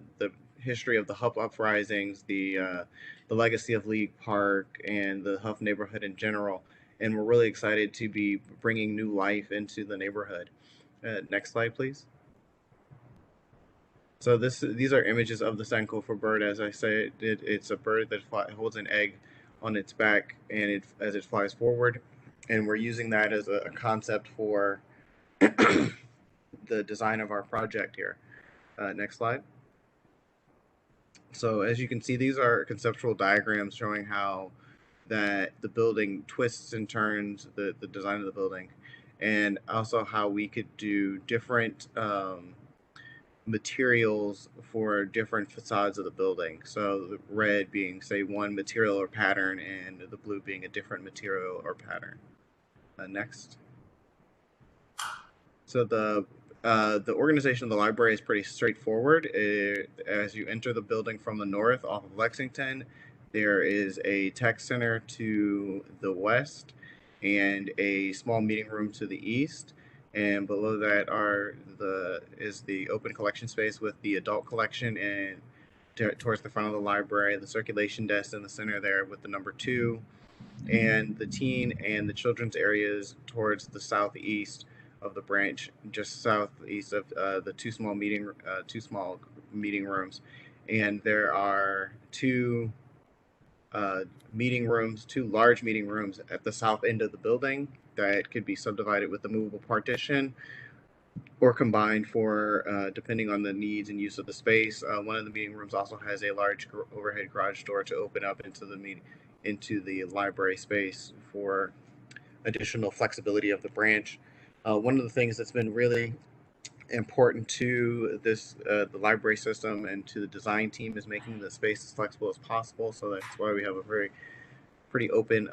history of the Huff uprisings, the legacy of League Park, and the Huff neighborhood in general. And we're really excited to be bringing new life into the neighborhood. Next slide, please. So these are images of the Sankofa bird. As I said, it's a bird that holds an egg on its back and as it flies forward. And we're using that as a concept for the design of our project here. Next slide. So as you can see, these are conceptual diagrams showing how that the building twists and turns, the design of the building, and also how we could do different materials for different facades of the building. So the red being, say, one material or pattern, and the blue being a different material or pattern. Next. So the organization of the library is pretty straightforward. As you enter the building from the north off of Lexington, there is a tech center to the west and a small meeting room to the east. And below that is the open collection space with the adult collection and towards the front of the library, the circulation desk in the center there with the number 2, and the teen and the children's areas towards the southeast of the branch, just southeast of the two small meeting rooms, and there are two two large meeting rooms at the south end of the building that could be subdivided with a movable partition or combined for depending on the needs and use of the space. One of the meeting rooms also has a large overhead garage door to open up into the library space for additional flexibility of the branch. One of the things that's been really important to this the library system and to the design team is making the space as flexible as possible. So that's why we have a pretty open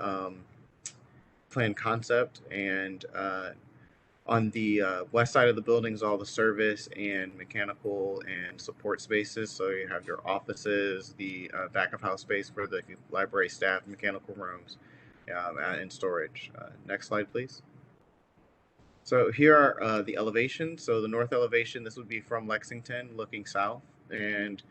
plan concept. And on the west side of the building is all the service and mechanical and support spaces. So you have your offices, the back of house space for the library staff, mechanical rooms, and storage. Next slide, please. So here are the elevations. So the north elevation, this would be from Lexington looking south. And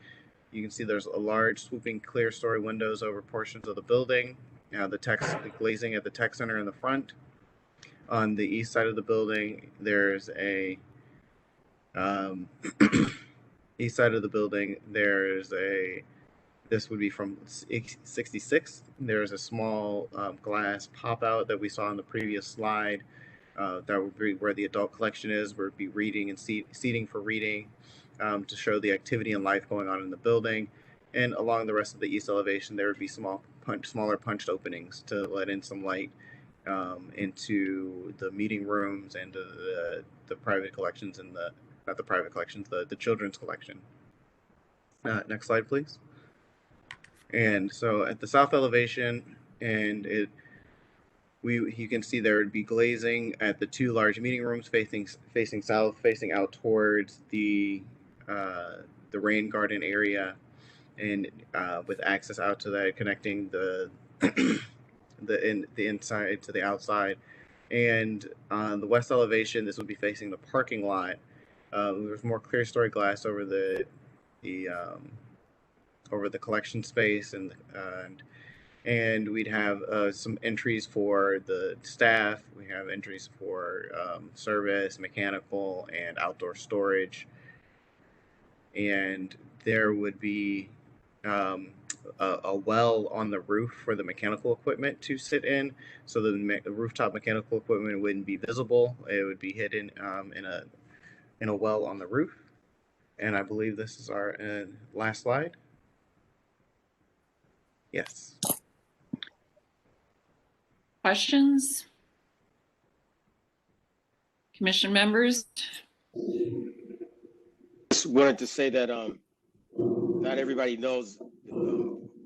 you can see there's a large swooping clear story windows over portions of the building. The glazing at the tech center in the front. On the east side of the building, there's a this would be from 66. There's a small glass pop out that we saw on the previous slide. That would be where the adult collection is. We'd be reading and seating for reading to show the activity and life going on in the building. And along the rest of the east elevation, there would be smaller punched openings to let in some light into the meeting rooms and the private collections and not the private collections, the children's collection. Next slide, please. And so at the south elevation, and you can see there would be glazing at the two large meeting rooms facing south, facing out towards the rain garden area, and with access out to that, connecting the inside to the outside. And on the west elevation, this would be facing the parking lot. There's more clear story glass over the collection space, and we'd have some entries for the staff. We have entries for service, mechanical, and outdoor storage. And there would be a well on the roof for the mechanical equipment to sit in, so the rooftop mechanical equipment wouldn't be visible. It would be hidden in a well on the roof. And I believe this is our last slide. Yes. Questions? Commission members? Just wanted to say that not everybody knows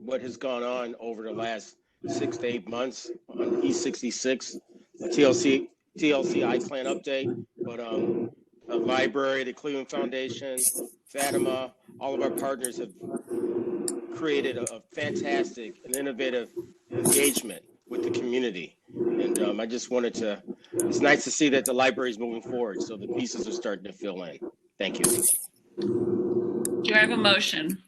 what has gone on over the last 6 to 8 months on East 66, the TLC plan update, but the library, the Cleveland Foundation, Fatima, all of our partners have created a fantastic and innovative engagement with the community. And I just wanted to, it's nice to see that the library is moving forward, so the pieces are starting to fill in. Thank you. Do I have a motion?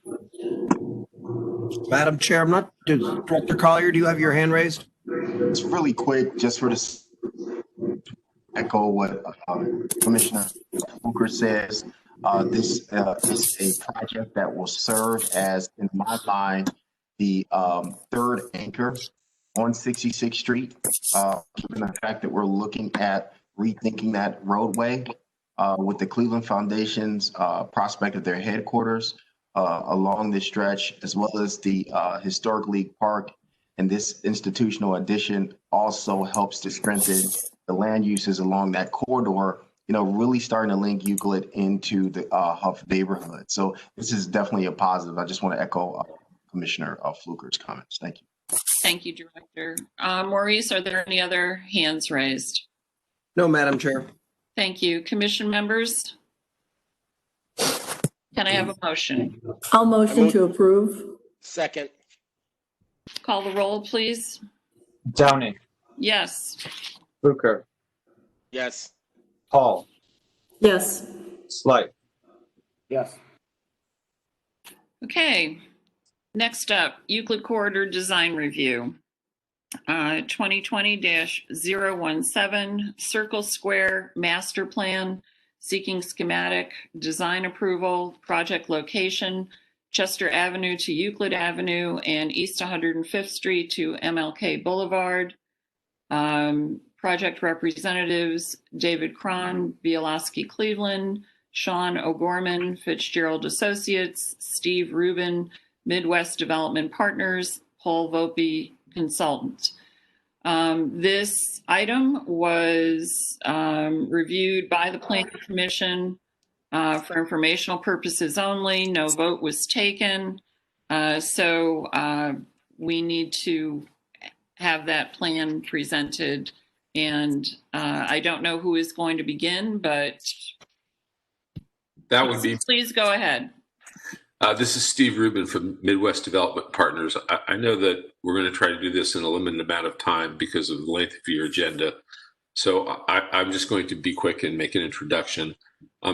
Madam Chair, Director Collier, do you have your hand raised? It's really quick, just for this, echo what Commissioner Booker says. This is a project that will serve as, in my mind, the third anchor on 66th Street, given the fact that we're looking at rethinking that roadway with the Cleveland Foundation's prospect of their headquarters along this stretch, as well as the Historic League Park. And this institutional addition also helps to strengthen the land uses along that corridor, really starting to link Euclid into the Huff neighborhood. So this is definitely a positive. I just want to echo Commissioner Fluker's comments. Thank you. Thank you, Director. Maurice, are there any other hands raised? No, Madam Chair. Thank you. Commission members? Can I have a motion? I'll motion to approve. Second. Call the roll, please. Downing, Yes. Booker, Yes. Paul, Yes. Slight. Yes. Okay. Next up, Euclid Corridor Design Review. 2020-017 Circle Square Master Plan, seeking schematic design approval, project location, Chester Avenue to Euclid Avenue and East 105th Street to MLK Boulevard. Project representatives, David Cron, Bielowski Cleveland, Sean O'Gorman, Fitzgerald Associates, Steve Rubin, Midwest Development Partners, Paul Volpe Consultant. This item was reviewed by the Planning Commission for informational purposes only. No vote was taken. So we need to have that plan presented. And I don't know who is going to begin, but that would be. Please go ahead. This is Steve Rubin from Midwest Development Partners. I know that we're going to try to do this in a limited amount of time because of the length of your agenda. So I'm just going to be quick and make an introduction.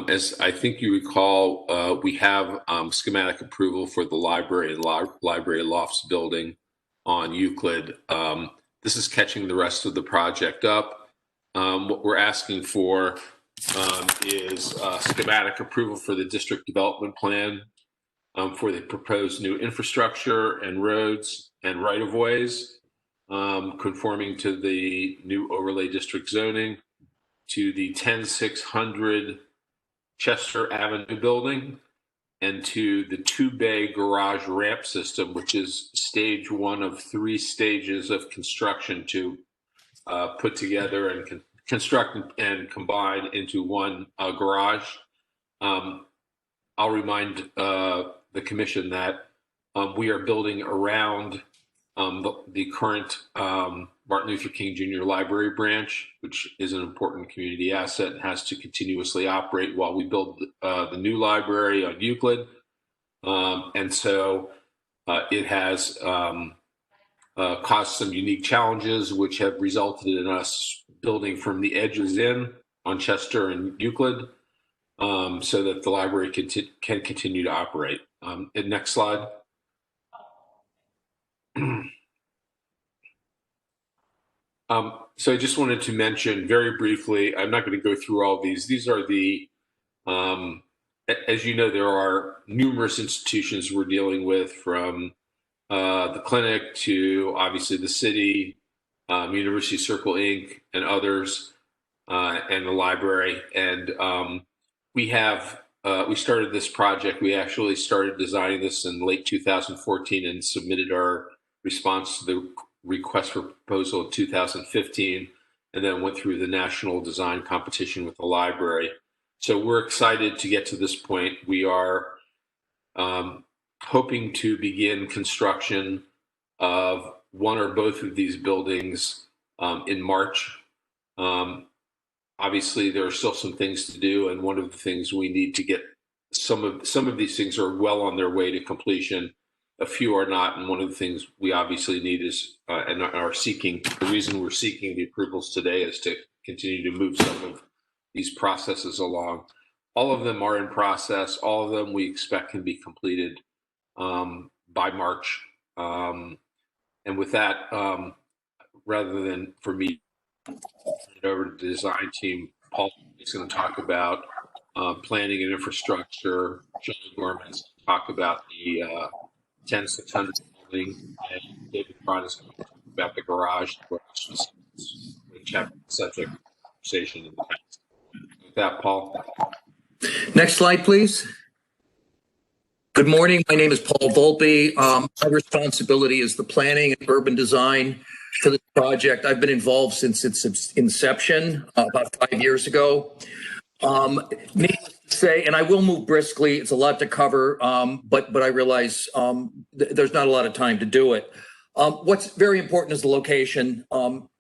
As I think you recall, we have schematic approval for the library and library lofts building on Euclid. This is catching the rest of the project up. What we're asking for is schematic approval for the district development plan for the proposed new infrastructure and roads and right-of-ways, conforming to the new overlay district zoning, to the 10600 Chester Avenue building, and to the 2-bay garage ramp system, which is stage 1 of 3 stages of construction to put together and construct and combine into one garage. I'll remind the commission that we are building around the current Martin Luther King Jr. Library branch, which is an important community asset and has to continuously operate while we build the new library on Euclid. And so it has caused some unique challenges, which have resulted in us building from the edges in on Chester and Euclid, so that the library can continue to operate. And next slide. So I just wanted to mention very briefly, I'm not going to go through all these. These are the, as you know, there are numerous institutions we're dealing with, from the clinic to obviously the city, University Circle Inc. and others, and the library. And we started this project. We actually started designing this in late 2014 and submitted our response to the request for proposal in 2015, and then went through the national design competition with the library. So we're excited to get to this point. We are hoping to begin construction of one or both of these buildings in March. Obviously, there are still some things to do, and one of the things we need to get, some of these things are well on their way to completion. A few are not, and one of the things we obviously need is, and are seeking, the reason we're seeking the approvals today is to continue to move some of these processes along. All of them are in process. All of them we expect can be completed by March. And with that, rather than for me to turn it over to the design team, Paul is going to talk about planning and infrastructure. John Gorman is going to talk about the 10600 building, and David Cron is going to talk about the garage, which have subject conversation in the past. With that, Paul. Next slide, please. Good morning. My name is Paul Volpe. My responsibility is the planning and urban design for this project. I've been involved since its inception about 5 years ago. Needless to say, and I will move briskly, it's a lot to cover, but I realize there's not a lot of time to do it. What's very important is the location.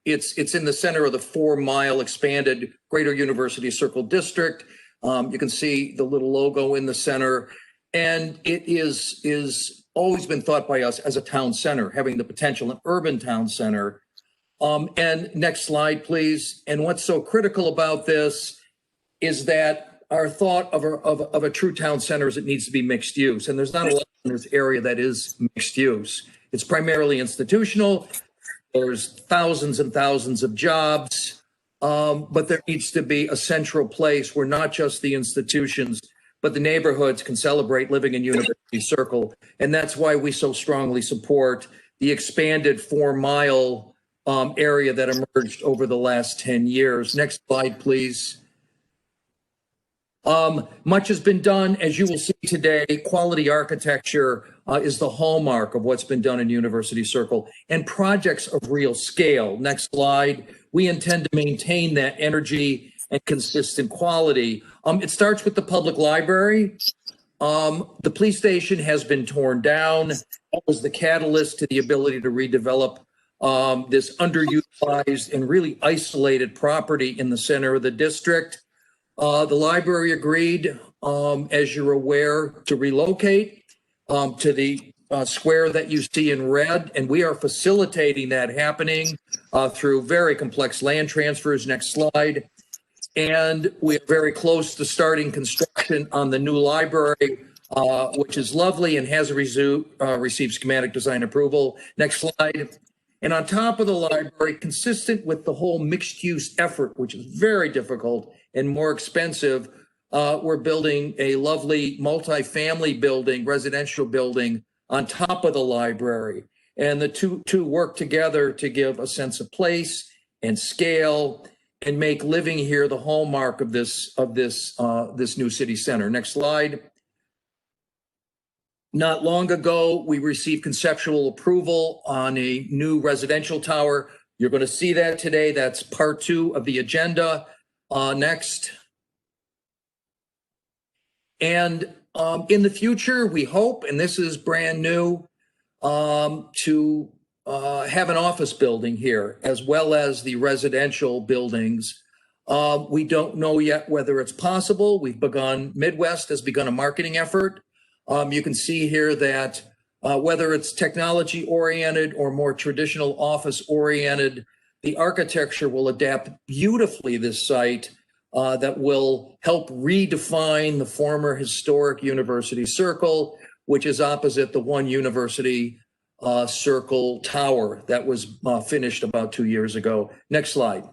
It's in the center of the 4-mile expanded Greater University Circle District. You can see the little logo in the center, and it is always been thought by us as a town center, having the potential an urban town center. And next slide, please. And what's so critical about this is that our thought of a true town center is it needs to be mixed use. And there's not a lot in this area that is mixed use. It's primarily institutional. There's thousands and thousands of jobs. but there needs to be a central place where not just the institutions, but the neighborhoods can celebrate living in University Circle. And that's why we so strongly support the expanded 4-mile area that emerged over the last 10 years. Next slide, please. Much has been done, as you will see today. Quality architecture is the hallmark of what's been done in University Circle, and projects of real scale. Next slide. We intend to maintain that energy and consistent quality. It starts with the public library. The police station has been torn down. That was the catalyst to the ability to redevelop this underutilized and really isolated property in the center of the district. The library agreed, as you're aware, to relocate to the square that you see in red, and we are facilitating that happening through very complex land transfers. Next slide. And we are very close to starting construction on the new library, which is lovely and has received schematic design approval. Next slide. And on top of the library, consistent with the whole mixed use effort, which is very difficult and more expensive, we're building a lovely multifamily building, residential building on top of the library. And the two work together to give a sense of place and scale and make living here the hallmark of this new city center. Next slide. Not long ago, we received conceptual approval on a new residential tower. You're going to see that today. That's part 2 of the agenda. Next. And in the future, we hope, and this is brand new, to have an office building here, as well as the residential buildings. We don't know yet whether it's possible. Midwest has begun a marketing effort. You can see here that whether it's technology oriented or more traditional office oriented, the architecture will adapt beautifully this site that will help redefine the former historic University Circle, which is opposite the One University Circle Tower that was finished about 2 years ago. Next slide.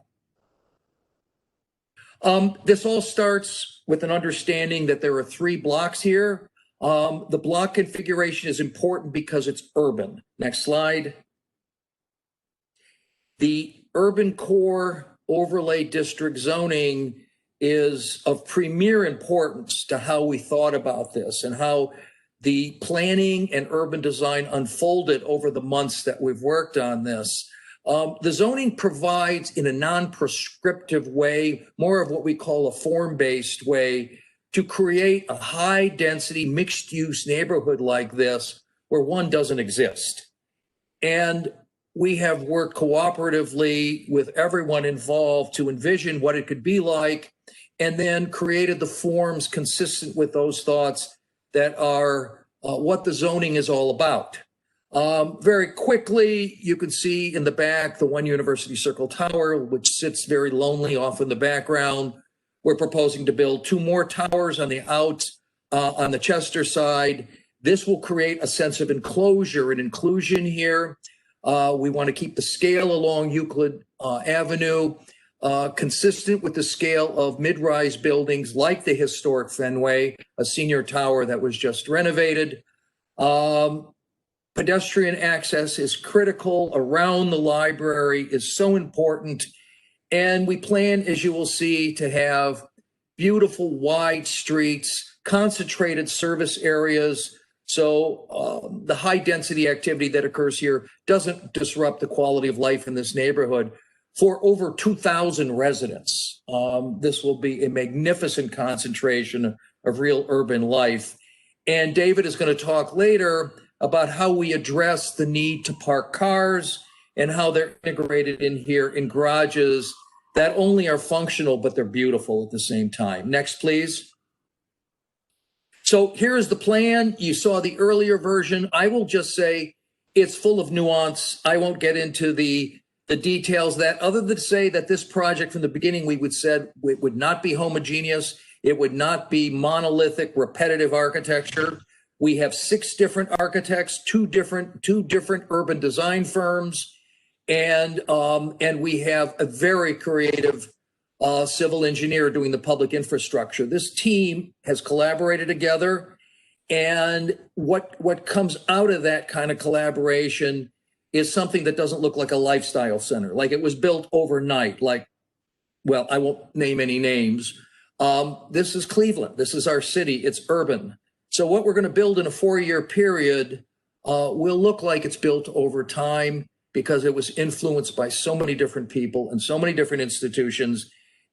This all starts with an understanding that there are 3 blocks here. The block configuration is important because it's urban. Next slide. The urban core overlay district zoning is of premier importance to how we thought about this and how the planning and urban design unfolded over the months that we've worked on this. The zoning provides, in a non-prescriptive way, more of what we call a form-based way, to create a high-density, mixed-use neighborhood like this where one doesn't exist. And we have worked cooperatively with everyone involved to envision what it could be like, and then created the forms consistent with those thoughts that are what the zoning is all about. Very quickly, you can see in the back the One University Circle Tower, which sits very lonely off in the background. We're proposing to build 2 more towers on the on the Chester side. This will create a sense of enclosure and inclusion here. We want to keep the scale along Euclid Avenue consistent with the scale of mid-rise buildings like the historic Fenway, a senior tower that was just renovated. Pedestrian access is critical around the library, is so important. And we plan, as you will see, to have beautiful wide streets, concentrated service areas. So the high density activity that occurs here doesn't disrupt the quality of life in this neighborhood for over 2,000 residents. This will be a magnificent concentration of real urban life. And David is going to talk later about how we address the need to park cars and how they're integrated in here in garages that only are functional, but they're beautiful at the same time. Next, please. So here is the plan. You saw the earlier version. I will just say it's full of nuance. I won't get into the details that, other than to say that this project from the beginning, we said it would not be homogeneous. It would not be monolithic, repetitive architecture. We have 6 different architects, two different urban design firms, and we have a very creative civil engineer doing the public infrastructure. This team has collaborated together, and what comes out of that kind of collaboration is something that doesn't look like a lifestyle center, like it was built overnight, like, well, I won't name any names. This is Cleveland. This is our city. It's urban. So what we're going to build in a 4-year period will look like it's built over time, because it was influenced by so many different people and so many different institutions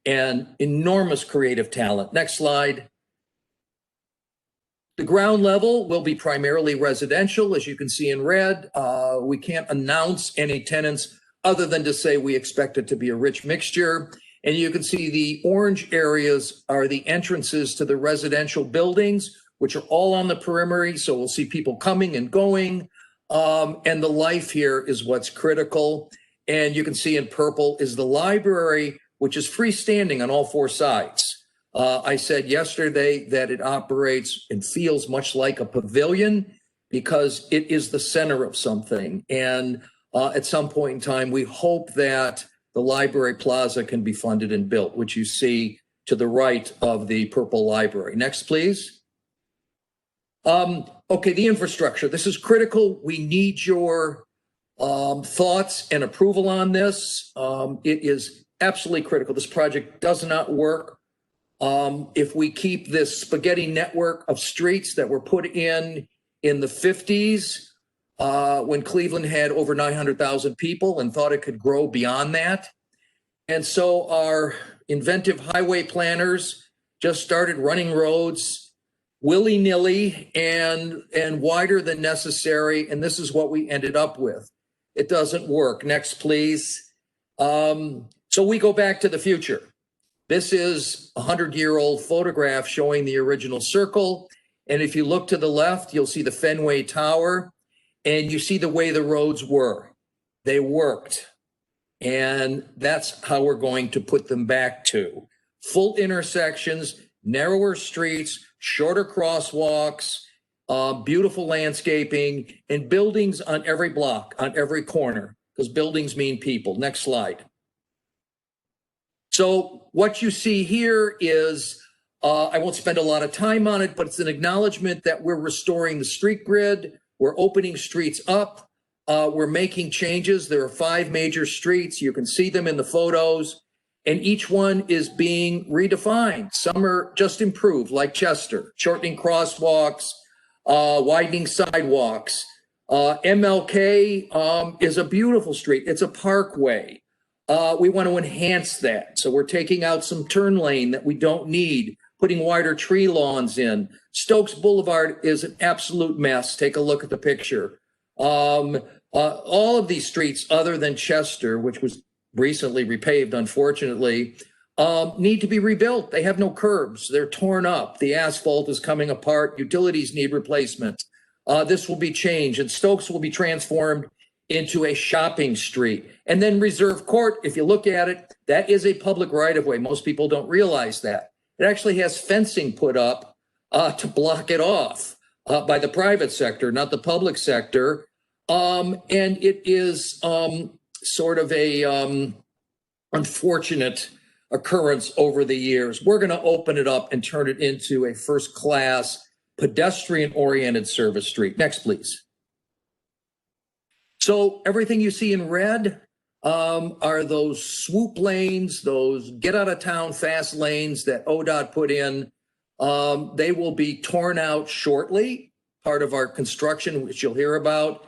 and enormous creative talent. Next slide. The ground level will be primarily residential, as you can see in red. We can't announce any tenants other than to say we expect it to be a rich mixture. And you can see the orange areas are the entrances to the residential buildings, which are all on the perimeter. So we'll see people coming and going. And the life here is what's critical. And you can see in purple is the library, which is freestanding on all 4 sides. I said yesterday that it operates and feels much like a pavilion because it is the center of something. And at some point in time, we hope that the library plaza can be funded and built, which you see to the right of the purple library. Next, please. Okay, the infrastructure. This is critical. We need your thoughts and approval on this. It is absolutely critical. This project does not work if we keep this spaghetti network of streets that were put in the 50s when Cleveland had over 900,000 people and thought it could grow beyond that. And so our inventive highway planners just started running roads willy-nilly and wider than necessary. And this is what we ended up with. It doesn't work. Next, please. So we go back to the future. This is a 100-year-old photograph showing the original circle. And if you look to the left, you'll see the Fenway Tower, and you see the way the roads were. They worked. And that's how we're going to put them back to. Full intersections, narrower streets, shorter crosswalks, beautiful landscaping, and buildings on every block, on every corner, because buildings mean people. Next slide. So what you see here is, I won't spend a lot of time on it, but it's an acknowledgement that we're restoring the street grid. We're opening streets up. We're making changes. There are 5 major streets. You can see them in the photos, and each one is being redefined. Some are just improved, like Chester, shortening crosswalks, widening sidewalks. MLK is a beautiful street. It's a parkway. We want to enhance that. So we're taking out some turn lane that we don't need, putting wider tree lawns in. Stokes Boulevard is an absolute mess. Take a look at the picture. All of these streets, other than Chester, which was recently repaved, unfortunately, need to be rebuilt. They have no curbs. They're torn up. The asphalt is coming apart. Utilities need replacement. This will be changed, and Stokes will be transformed into a shopping street. And then Reserve Court, if you look at it, that is a public right-of-way. Most people don't realize that. It actually has fencing put up to block it off by the private sector, not the public sector. And it is sort of a unfortunate occurrence over the years. We're going to open it up and turn it into a first-class pedestrian-oriented service street. Next, please. So everything you see in red are those swoop lanes, those get out of town fast lanes that ODOT put in. They will be torn out shortly, part of our construction, which you'll hear about.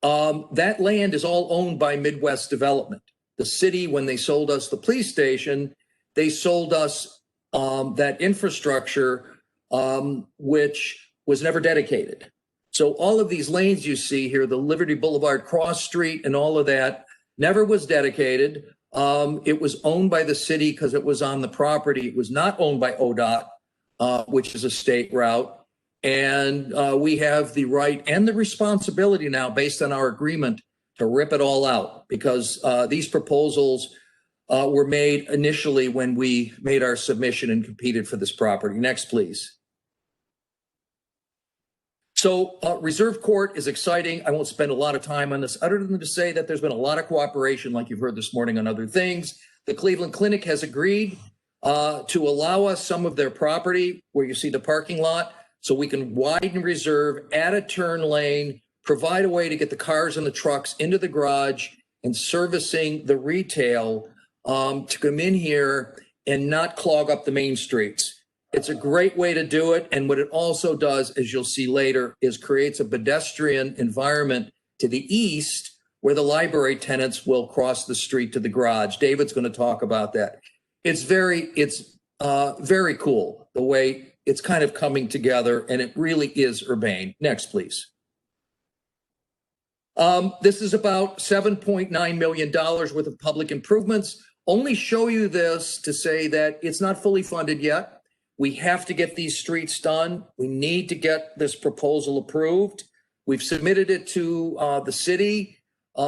That land is all owned by Midwest Development. The city, when they sold us the police station, they sold us that infrastructure, which was never dedicated. So all of these lanes you see here, the Liberty Boulevard Cross Street and all of that, never was dedicated. It was owned by the city because it was on the property. It was not owned by ODOT, which is a state route. And we have the right and the responsibility now, based on our agreement, to rip it all out, because these proposals were made initially when we made our submission and competed for this property. Next, please. So Reserve Court is exciting. I won't spend a lot of time on this other than to say that there's been a lot of cooperation, like you've heard this morning, on other things. the Cleveland Clinic has agreed to allow us some of their property where you see the parking lot so we can widen reserve, add a turn lane, provide a way to get the cars and the trucks into the garage and servicing the retail to come in here and not clog up the main streets. It's a great way to do it. And what it also does, as you'll see later, is creates a pedestrian environment to the east where the library tenants will cross the street to the garage. David's going to talk about that. It's very cool the way it's kind of coming together, and it really is urbane. Next, please. This is about $7.9 million worth of public improvements. Only show you this to say that it's not fully funded yet. We have to get these streets done. We need to get this proposal approved. We've submitted it to the city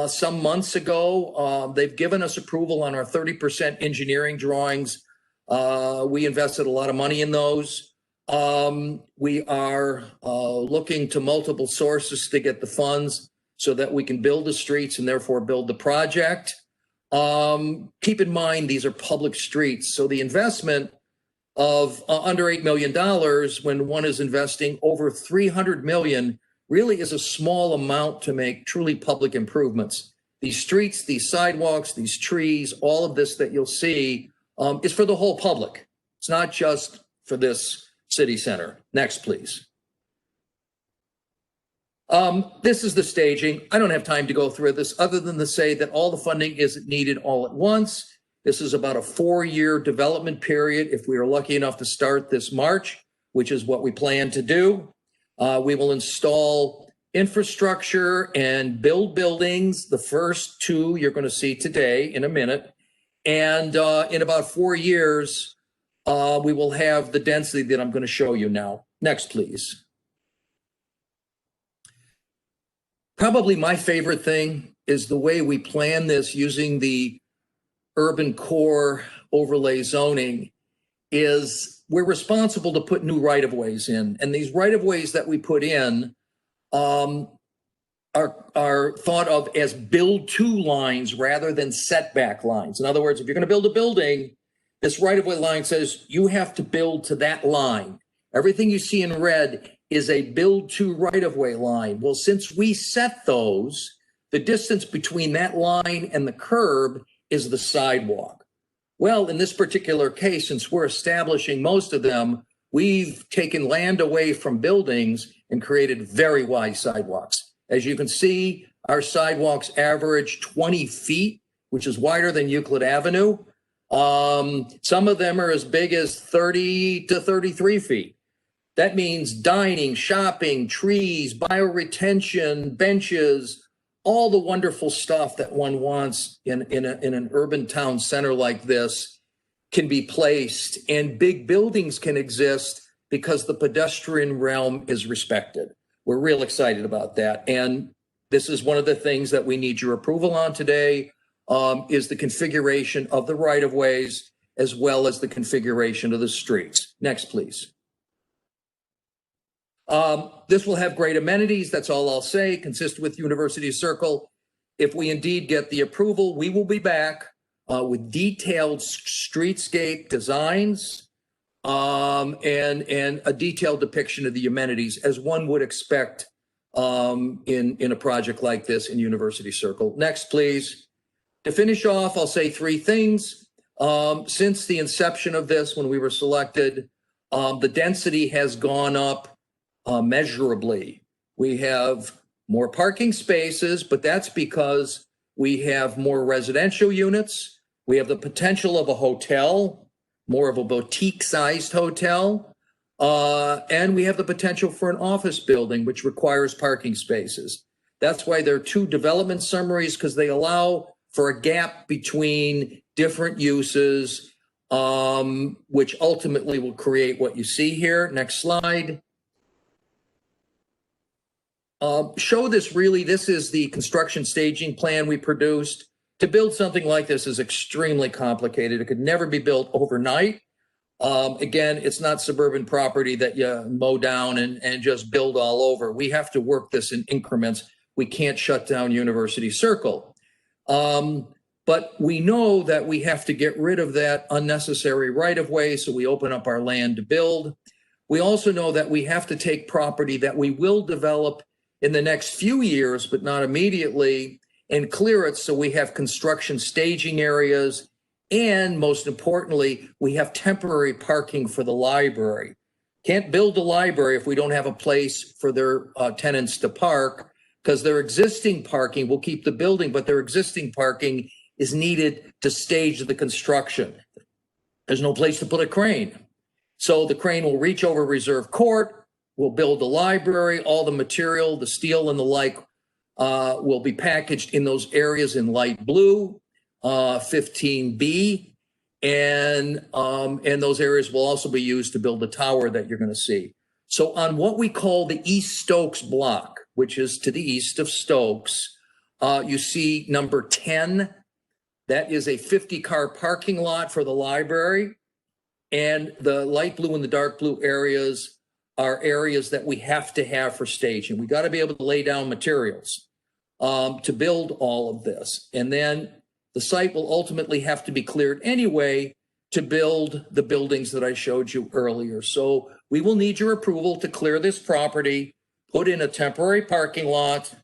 some months ago. They've given us approval on our 30% engineering drawings. We invested a lot of money in those. We are looking to multiple sources to get the funds so that we can build the streets and therefore build the project. Keep in mind, these are public streets. So the investment of under $8 million when one is investing over $300 million really is a small amount to make truly public improvements. These streets, these sidewalks, these trees, all of this that you'll see is for the whole public. It's not just for this city center. Next, please. This is the staging. I don't have time to go through this other than to say that all the funding isn't needed all at once. This is about a 4-year development period if we are lucky enough to start this March, which is what we plan to do. We will install infrastructure and build buildings. The first 2 you're going to see today in a minute. And in about 4 years, we will have the density that I'm going to show you now. Next, please. Probably my favorite thing is the way we plan this using the urban core overlay zoning is we're responsible to put new right-of-ways in. And these right-of-ways that we put in are thought of as build-to lines rather than setback lines. In other words, if you're going to build a building, this right-of-way line says you have to build to that line. Everything you see in red is a build-to right-of-way line. Well, since we set those, the distance between that line and the curb is the sidewalk. Well, in this particular case, since we're establishing most of them, we've taken land away from buildings and created very wide sidewalks. As you can see, our sidewalks average 20 feet, which is wider than Euclid Avenue. Some of them are as big as 30 to 33 feet. That means dining, shopping, trees, bioretention, benches, all the wonderful stuff that one wants in an urban town center like this can be placed, and big buildings can exist because the pedestrian realm is respected. We're real excited about that. And this is one of the things that we need your approval on today, is the configuration of the right-of-ways as well as the configuration of the streets. Next, please. This will have great amenities. That's all I'll say, consistent with University Circle. If we indeed get the approval, we will be back with detailed streetscape designs and a detailed depiction of the amenities as one would expect in a project like this in University Circle. Next, please. To finish off, I'll say 3 things. Since the inception of this, when we were selected, the density has gone up measurably. We have more parking spaces, but that's because we have more residential units. We have the potential of a hotel, more of a boutique-sized hotel, and we have the potential for an office building, which requires parking spaces. That's why there are 2 development summaries, because they allow for a gap between different uses, which ultimately will create what you see here. Next slide. Show this really, this is the construction staging plan we produced. To build something like this is extremely complicated. It could never be built overnight. Again, it's not suburban property that you mow down and just build all over. We have to work this in increments. We can't shut down University Circle. But we know that we have to get rid of that unnecessary right-of-way, so we open up our land to build. We also know that we have to take property that we will develop in the next few years, but not immediately, and clear it so we have construction staging areas. And most importantly, we have temporary parking for the library. Can't build a library if we don't have a place for their tenants to park, because their existing parking will keep the building, but their existing parking is needed to stage the construction. There's no place to put a crane. So the crane will reach over Reserve Court, we'll build the library, all the material, the steel and the like will be packaged in those areas in light blue, 15B, and those areas will also be used to build the tower that you're going to see. So on what we call the East Stokes block, which is to the east of Stokes, you see number 10. That is a 50-car parking lot for the library. And the light blue and the dark blue areas are areas that we have to have for staging. We got to be able to lay down materials to build all of this. And then the site will ultimately have to be cleared anyway to build the buildings that I showed you earlier. So we will need your approval to clear this property, put in a temporary parking lot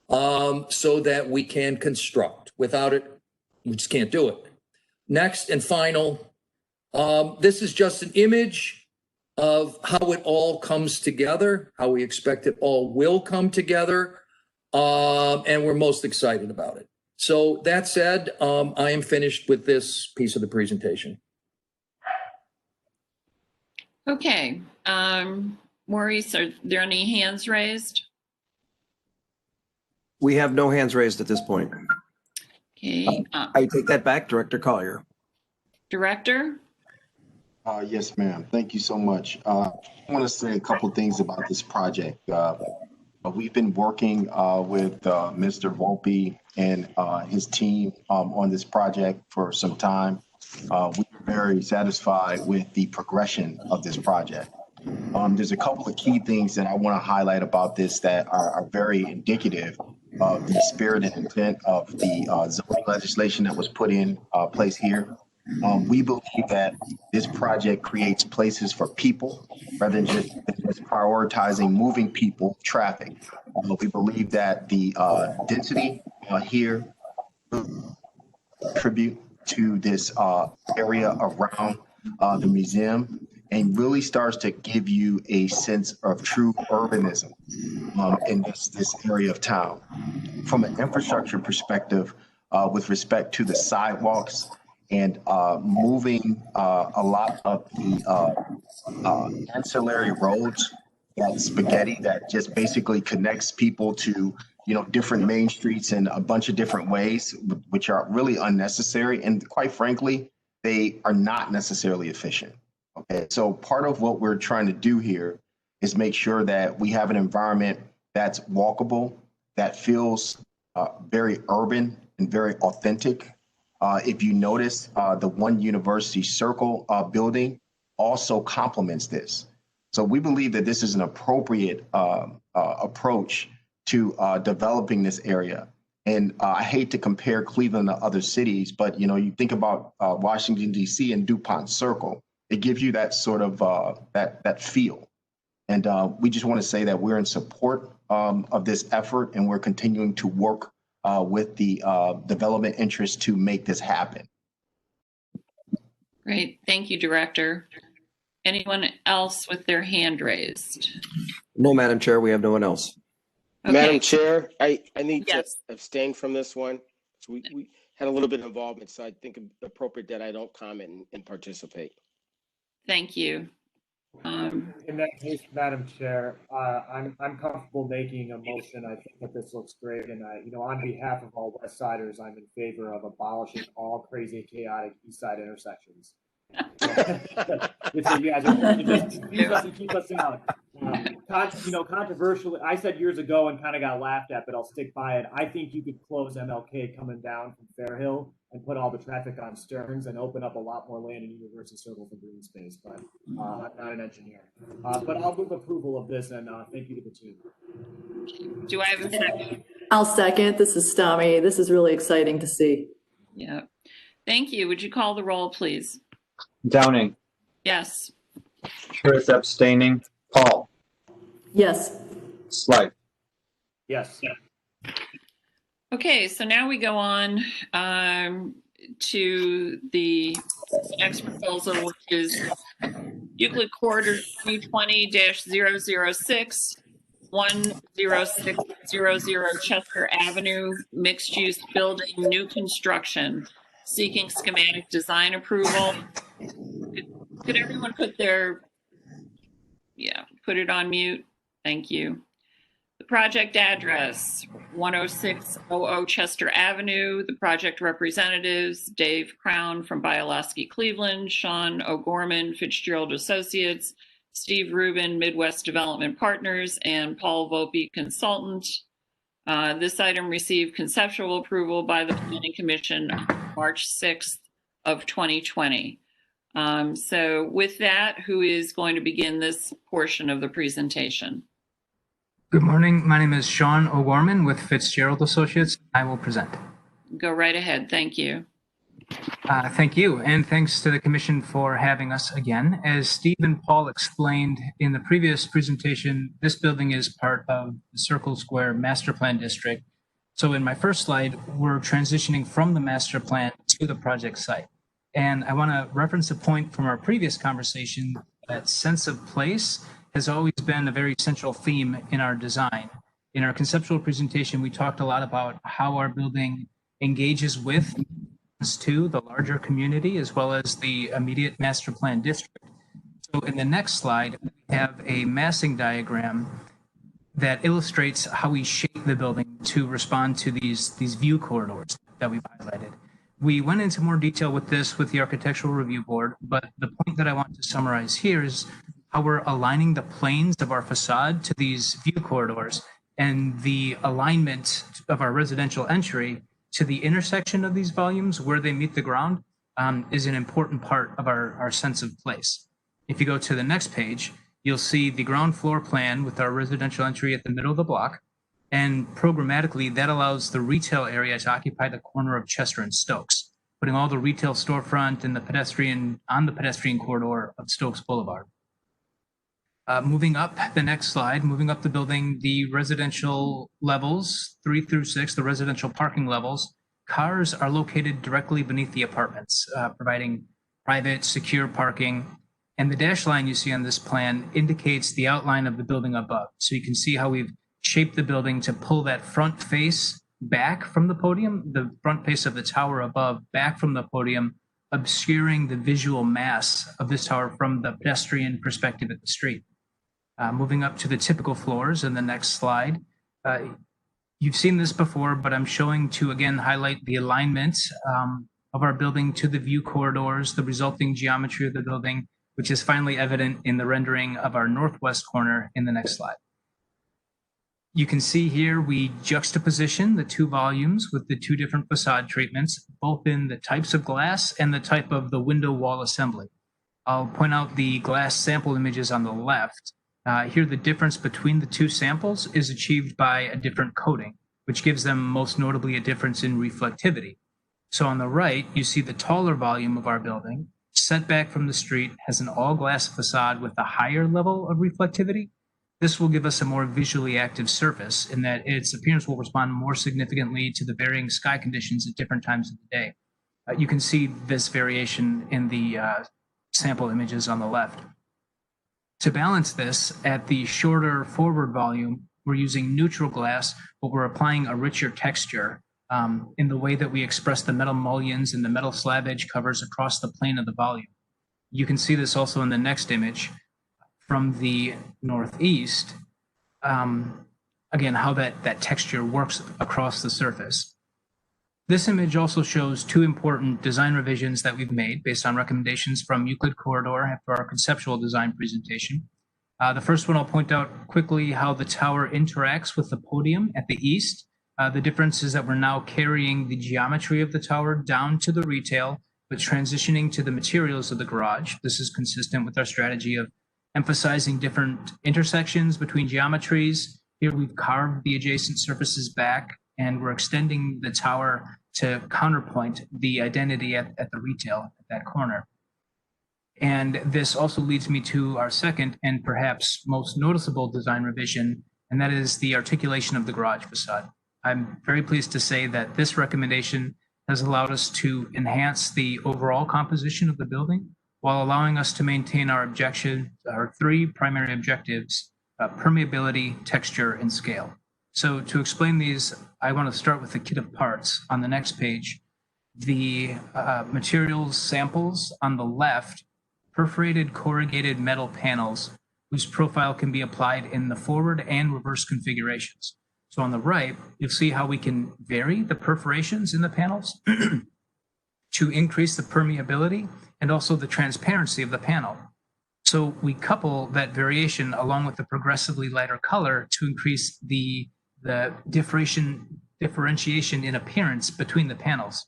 so that we can construct. Without it, we just can't do it. Next and final, this is just an image of how it all comes together, how we expect it all will come together, and we're most excited about it. So that said, I am finished with this piece of the presentation. Okay. Maurice, are there any hands raised? We have no hands raised at this point. Okay. I take that back, Director Collier. Director? Yes, ma'am. Thank you so much. I want to say a couple things about this project. We've been working with Mr. Volpe and his team on this project for some time. We're very satisfied with the progression of this project. There's a couple of key things that I want to highlight about this that are very indicative of the spirit and intent of the zoning legislation that was put in place here. We believe that this project creates places for people rather than just prioritizing moving people, traffic. We believe that the density here contribute to this area around the museum and really starts to give you a sense of true urbanism in this area of town. From an infrastructure perspective, with respect to the sidewalks and moving a lot of the ancillary roads, that spaghetti that just basically connects people to, different main streets in a bunch of different ways, which are really unnecessary. And quite frankly, they are not necessarily efficient. Okay, so part of what we're trying to do here is make sure that we have an environment that's walkable, that feels very urban and very authentic. If you notice, the One University Circle building also complements this. So we believe that this is an appropriate approach to developing this area. And I hate to compare Cleveland to other cities, but you think about Washington, D.C. and DuPont Circle. It gives you that sort of that feel. And we just want to say that we're in support of this effort, and we're continuing to work with the development interest to make this happen. Great. Thank you, Director. Anyone else with their hand raised? No, Madam Chair, we have no one else. Okay. Madam Chair, I need to abstain from this one. So we had a little bit of involvement, so I think it's appropriate that I don't comment and participate. Thank you. In that case, Madam Chair, I'm comfortable making a motion. I think that this looks great, and on behalf of all West Siders, I'm in favor of abolishing all crazy, chaotic East Side intersections. You guys are just keep us down. Controversially, I said years ago and kind of got laughed at, but I'll stick by it. I think you could close MLK coming down from Fairhill and put all the traffic on Stearns and open up a lot more land in University Circle for green space. But I'm not an engineer. But I'll move approval of this, and thank you to the team. Do I have a second? I'll second. This is Stami. This is really exciting to see. Yeah. Thank you. Would you call the roll, please? Downing, Yes. Chair is abstaining. Paul, Yes. Slight, Yes. Okay, so now we go on to the next proposal, which is Euclid Corridor 2020-006, 10600 Chester Avenue, mixed-use building, new construction, seeking schematic design approval. Could everyone put it on mute? Thank you. The project address, 10600 Chester Avenue. The project representatives, Dave Crown from Bioloski Cleveland, Sean O'Gorman, Fitzgerald Associates, Steve Rubin, Midwest Development Partners, and Paul Volpe, Consultant. This item received conceptual approval by the Planning Commission on March 6th of 2020. So with that, who is going to begin this portion of the presentation? Good morning. My name is Sean O'Gorman with Fitzgerald Associates. I will present. Go right ahead. Thank you. Thank you, and thanks to the Commission for having us again. As Steve and Paul explained in the previous presentation, this building is part of the Circle Square Master Plan District. So in my first slide, we're transitioning from the master plan to the project site. And I want to reference a point from our previous conversation that sense of place has always been a very central theme in our design. In our conceptual presentation, we talked a lot about how our building engages with to the larger community as well as the immediate master plan district. So in the next slide, we have a massing diagram that illustrates how we shape the building to respond to these view corridors that we've highlighted. We went into more detail with this with the Architectural Review Board, but the point that I want to summarize here is how we're aligning the planes of our facade to these view corridors and the alignment of our residential entry to the intersection of these volumes where they meet the ground is an important part of our sense of place. If you go to the next page, you'll see the ground floor plan with our residential entry at the middle of the block. And programmatically, that allows the retail area to occupy the corner of Chester and Stokes, putting all the retail storefront and the pedestrian on the pedestrian corridor of Stokes Boulevard. Moving up the next slide, moving up the building, the residential levels 3 through 6, the residential parking levels, cars are located directly beneath the apartments, providing private, secure parking. And the dash line you see on this plan indicates the outline of the building above. So you can see how we've shaped the building to pull that front face back from the podium, the front face of the tower above back from the podium, obscuring the visual mass of this tower from the pedestrian perspective at the street. Moving up to the typical floors in the next slide. You've seen this before, but I'm showing to again highlight the alignment of our building to the view corridors, the resulting geometry of the building, which is finally evident in the rendering of our northwest corner in the next slide. You can see here we juxtaposition the two volumes with the two different facade treatments, both in the types of glass and the type of the window wall assembly. I'll point out the glass sample images on the left. Here, the difference between the two samples is achieved by a different coating, which gives them most notably a difference in reflectivity. So on the right, you see the taller volume of our building, set back from the street, has an all-glass facade with a higher level of reflectivity. This will give us a more visually active surface in that its appearance will respond more significantly to the varying sky conditions at different times of the day. You can see this variation in the sample images on the left. To balance this, at the shorter forward volume, we're using neutral glass, but we're applying a richer texture in the way that we express the metal mullions and the metal slab edge covers across the plane of the volume. You can see this also in the next image from the northeast, again, how that texture works across the surface. This image also shows two important design revisions that we've made based on recommendations from Euclid Corridor after our conceptual design presentation. The first one, I'll point out quickly how the tower interacts with the podium at the east. The difference is that we're now carrying the geometry of the tower down to the retail, but transitioning to the materials of the garage. This is consistent with our strategy of emphasizing different intersections between geometries. Here we've carved the adjacent surfaces back, and we're extending the tower to counterpoint the identity at the retail at that corner. And this also leads me to our second and perhaps most noticeable design revision, and that is the articulation of the garage facade. I'm very pleased to say that this recommendation has allowed us to enhance the overall composition of the building while allowing us to maintain our three primary objectives: permeability, texture, and scale. So to explain these, I want to start with the kit of parts on the next page. The materials samples on the left, perforated corrugated metal panels whose profile can be applied in the forward and reverse configurations. So on the right, you'll see how we can vary the perforations in the panels to increase the permeability and also the transparency of the panel. So we couple that variation along with the progressively lighter color to increase the differentiation in appearance between the panels.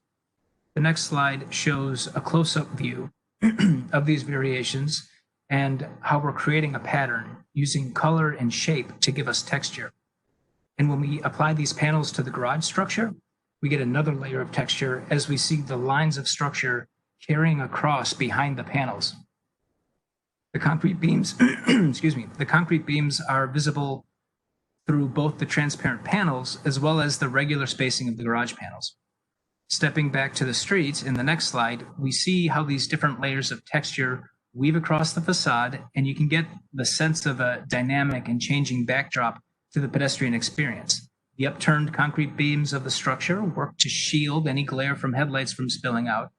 The next slide shows a close-up view of these variations and how we're creating a pattern using color and shape to give us texture. And when we apply these panels to the garage structure, we get another layer of texture as we see the lines of structure carrying across behind the panels. The concrete beams, the concrete beams are visible through both the transparent panels as well as the regular spacing of the garage panels. Stepping back to the streets in the next slide, we see how these different layers of texture weave across the facade, and you can get the sense of a dynamic and changing backdrop to the pedestrian experience. The upturned concrete beams of the structure work to shield any glare from headlights from spilling out,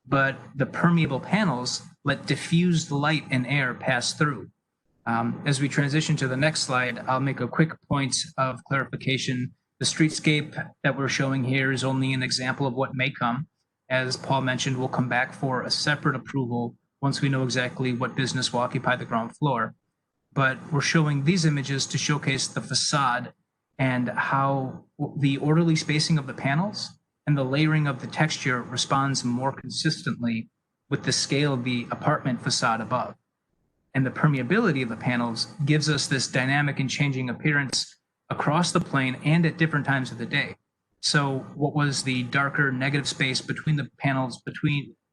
but the permeable panels let diffused light and air pass through. As we transition to the next slide, I'll make a quick point of clarification. The streetscape that we're showing here is only an example of what may come. As Paul mentioned, we'll come back for a separate approval once we know exactly what business will occupy the ground floor. But we're showing these images to showcase the facade and how the orderly spacing of the panels and the layering of the texture responds more consistently with the scale of the apartment facade above. And the permeability of the panels gives us this dynamic and changing appearance across the plane and at different times of the day. So what was the darker negative space between the panels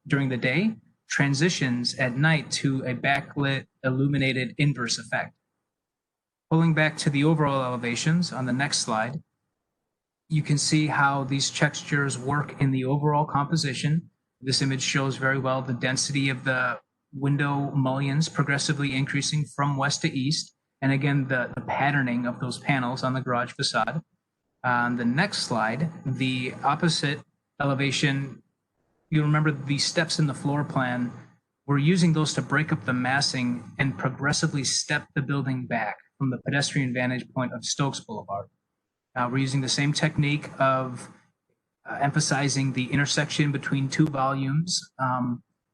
during the day transitions at night to a backlit illuminated inverse effect. Pulling back to the overall elevations on the next slide, you can see how these textures work in the overall composition. This image shows very well the density of the window mullions progressively increasing from west to east, and again, the patterning of those panels on the garage facade. On the next slide, the opposite elevation, you remember the steps in the floor plan, we're using those to break up the massing and progressively step the building back from the pedestrian vantage point of Stokes Boulevard. We're using the same technique of emphasizing the intersection between two volumes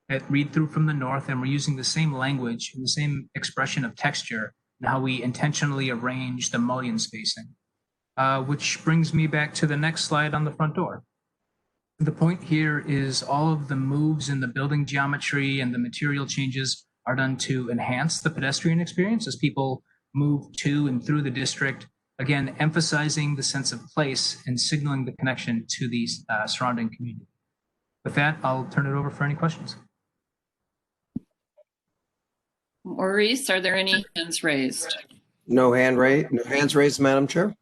that read through from the north, and we're using the same language and the same expression of texture and how we intentionally arrange the mullion spacing. Which brings me back to the next slide on the front door. The point here is all of the moves in the building geometry and the material changes are done to enhance the pedestrian experience as people move to and through the district, again, emphasizing the sense of place and signaling the connection to the surrounding community. With that, I'll turn it over for any questions. Maurice, are there any hands raised? No hands raised, Madam Chair.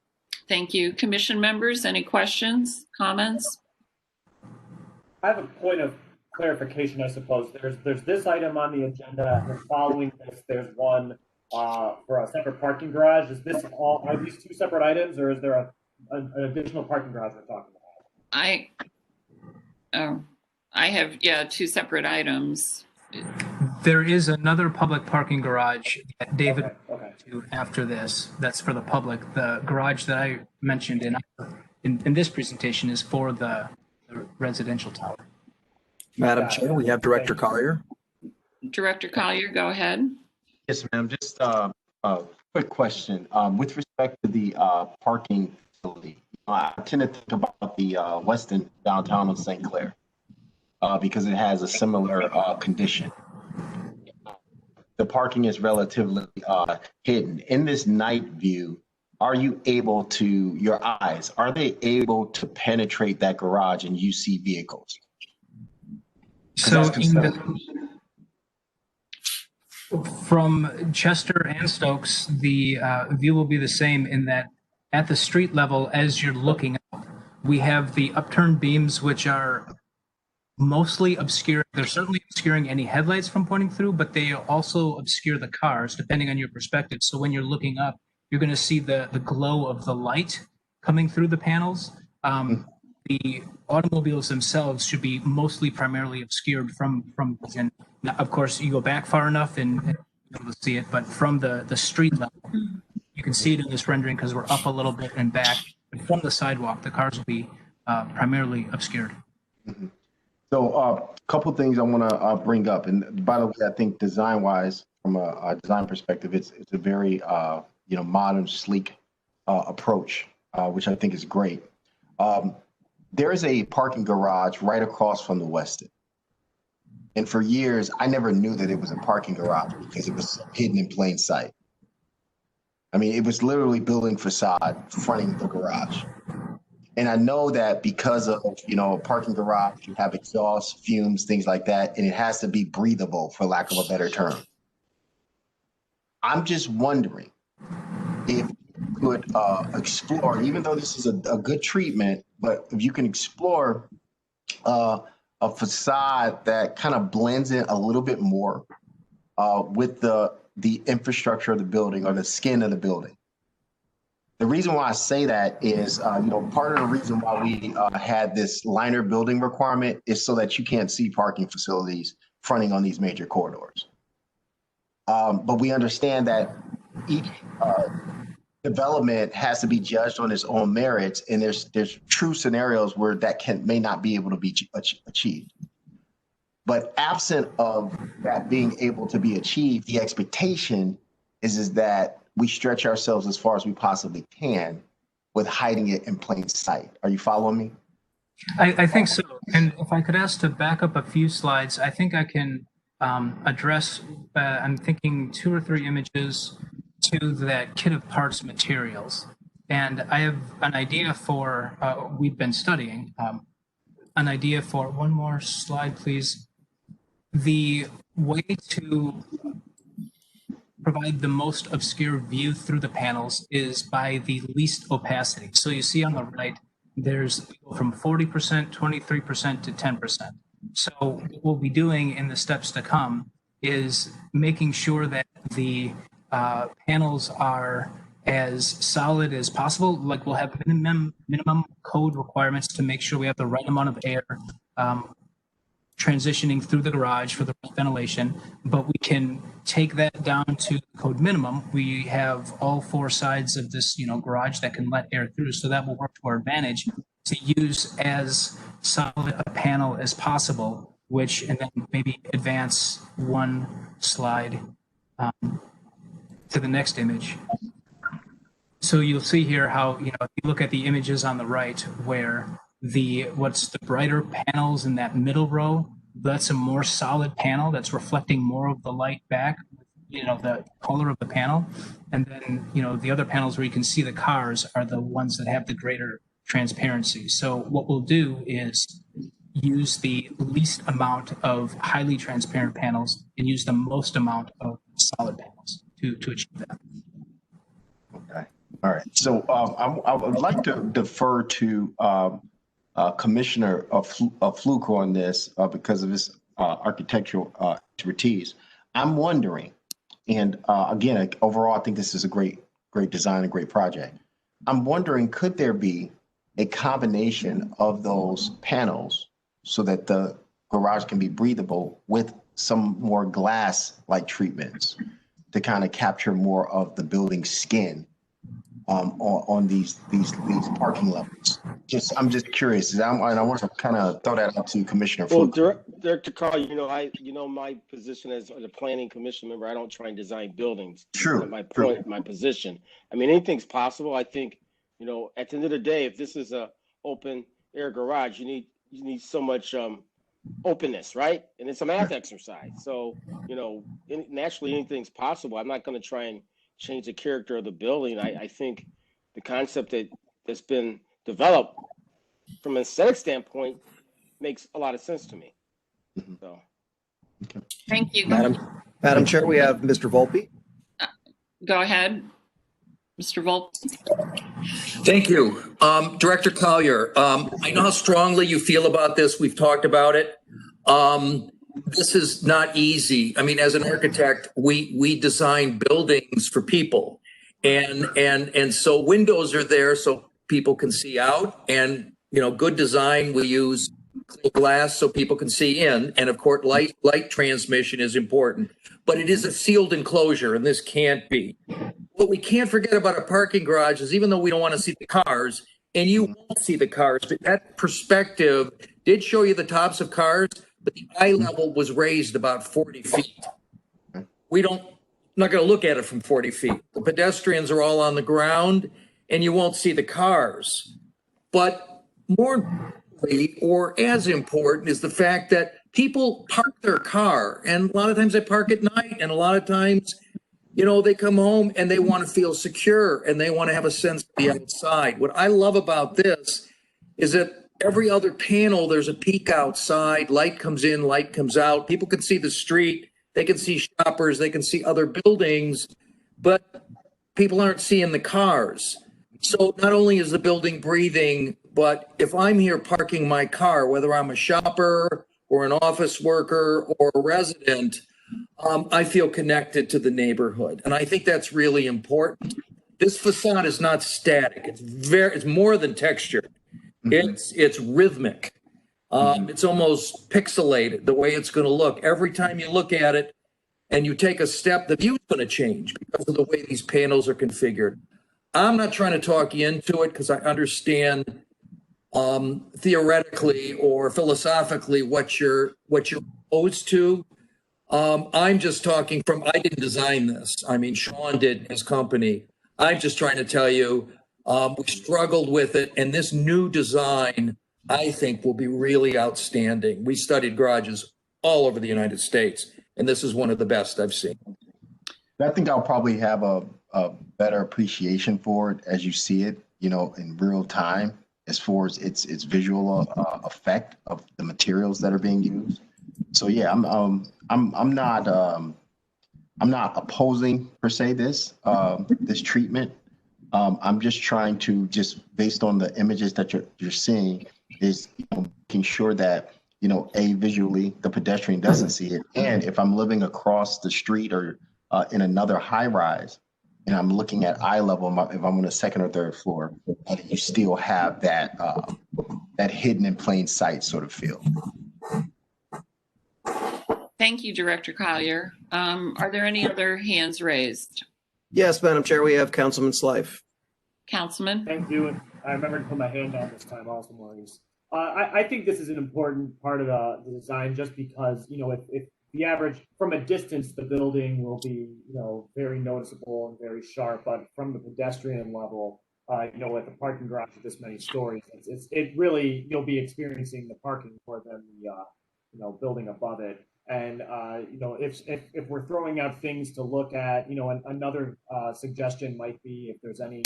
Thank you. Commission members, any questions, comments? I have a point of clarification, I suppose. There's this item on the agenda, and following this, there's one for a separate parking garage. Is this all? Are these two separate items, or is there an additional parking garage we're talking about? I have two separate items. There is another public parking garage that David to after this. That's for the public. The garage that I mentioned in this presentation is for the residential tower. Madam Chair, we have Director Collier. Director Collier, go ahead. Yes, ma'am. Just a quick question. With respect to the parking facility, I tend to think about the Westin downtown of St. Clair because it has a similar condition. The parking is relatively hidden. In this night view, are you able to, your eyes, are they able to penetrate that garage and you see vehicles? So from Chester and Stokes, the view will be the same in that at the street level, as you're looking up, we have the upturned beams, which are mostly obscure. They're certainly obscuring any headlights from pointing through, but they also obscure the cars, depending on your perspective. So when you're looking up, you're going to see the glow of the light coming through the panels. The automobiles themselves should be mostly primarily obscured from vision. Now, of course, you go back far enough and you'll be able to see it, but from the street level, you can see it in this rendering because we're up a little bit and back. But from the sidewalk, the cars will be primarily obscured. So a couple things I want to bring up. And by the way, I think design-wise, from a design perspective, it's a very modern, sleek approach, which I think is great. There is a parking garage right across from the Westin. And for years, I never knew that it was a parking garage because it was hidden in plain sight. I mean, it was literally building facade fronting the garage. And I know that because of, a parking garage, you have exhaust, fumes, things like that, and it has to be breathable, for lack of a better term. I'm just wondering if you could explore, even though this is a good treatment, but if you can explore a facade that kind of blends in a little bit more with the infrastructure of the building or the skin of the building. The reason why I say that is, part of the reason why we had this liner building requirement is so that you can't see parking facilities fronting on these major corridors. But we understand that each development has to be judged on its own merits, and there's true scenarios where that may not be able to be achieved. But absent of that being able to be achieved, the expectation is that we stretch ourselves as far as we possibly can with hiding it in plain sight. Are you following me? I think so. And if I could ask to back up a few slides, I think I can address, I'm thinking 2 or 3 images to that kit of parts materials. And I have an idea for, we've been studying, an idea for, one more slide, please. The way to provide the most obscure view through the panels is by the least opacity. So you see on the right, there's from 40%, 23% to 10%. So what we'll be doing in the steps to come is making sure that the panels are as solid as possible. Like we'll have minimum code requirements to make sure we have the right amount of air transitioning through the garage for the ventilation, but we can take that down to code minimum. We have all 4 sides of this, garage that can let air through, so that will work to our advantage to use as solid a panel as possible, and then maybe advance 1 slide to the next image. So you'll see here how, if you look at the images on the right where what's the brighter panels in that middle row, that's a more solid panel that's reflecting more of the light back, the color of the panel. And then, the other panels where you can see the cars are the ones that have the greater transparency. So what we'll do is use the least amount of highly transparent panels and use the most amount of solid panels to achieve that. Okay. All right. So I would like to defer to Commissioner Fluke on this because of his architectural expertise. I'm wondering, and again, overall, I think this is a great design, a great project. I'm wondering, could there be a combination of those panels so that the garage can be breathable with some more glass-like treatments to kind of capture more of the building skin on these parking levels? I'm just curious, and I want to kind of throw that out to Commissioner Fluke. Well, Director Carl, my position as a planning commission member, I don't try and design buildings. True. My point, my position. I mean, anything's possible. I think, at the end of the day, if this is a open air garage, you need so much openness, right? And it's a math exercise. So, naturally anything's possible. I'm not going to try and change the character of the building. I think, the concept that's been developed from an aesthetic standpoint makes a lot of sense to me. So, Thank you. Madam Chair, we have Mr. Volpe. Go ahead, Mr. Volpe. Thank you. Director Collier, I know how strongly you feel about this. We've talked about it. This is not easy. I mean, as an architect, we design buildings for people. And so windows are there so people can see out. And, you know, good design, we use clear glass so people can see in. And of course, light transmission is important. But it is a sealed enclosure, and this can't be. What we can't forget about a parking garage is even though we don't want to see the cars, and you won't see the cars, but that perspective did show you the tops of cars, but the eye level was raised about 40 feet. Not going to look at it from 40 feet. The pedestrians are all on the ground, and you won't see the cars. But more importantly, or as important, is the fact that people park their car, and a lot of times they park at night, and a lot of times, you know, they come home and they want to feel secure and they want to have a sense of the outside. What I love about this is that every other panel, there's a peek outside, light comes in, light comes out. People can see the street, they can see shoppers, they can see other buildings, but people aren't seeing the cars. So not only is the building breathing, but if I'm here parking my car, whether I'm a shopper or an office worker or a resident, I feel connected to the neighborhood. And I think that's really important. This facade is not static. It's more than textured. It's rhythmic. It's almost pixelated the way it's going to look. Every time you look at it and you take a step, the view is going to change because of the way these panels are configured. I'm not trying to talk you into it because I understand theoretically or philosophically what you're opposed to. I'm just talking from, I didn't design this. I mean, Sean did in his company. I'm just trying to tell you, we struggled with it. And this new design, I think, will be really outstanding. We studied garages all over the United States, and this is one of the best I've seen. I think I'll probably have a better appreciation for it as you see it, you know, in real time, as far as its visual effect of the materials that are being used. So yeah, I'm not opposing per se this treatment. I'm just trying to based on the images that you're seeing is making sure that visually the pedestrian doesn't see it, and if I'm living across the street or in another high rise and I'm looking at eye level, if I'm on a second or third floor, you still have that hidden in plain sight sort of feel. Thank you, Director Collier. Are there any other hands raised? Yes, Madam Chair, we have Councilman Slife. Councilman? Thank you. And I remember to put my hand down this time also, Maurice. I think this is an important part of the design just because, if the average, from a distance, the building will be, very noticeable and very sharp, but from the pedestrian level, at the parking garage with this many stories, it really, you'll be experiencing the parking more than the, building above it. And, if we're throwing out things to look at, another suggestion might be if there's any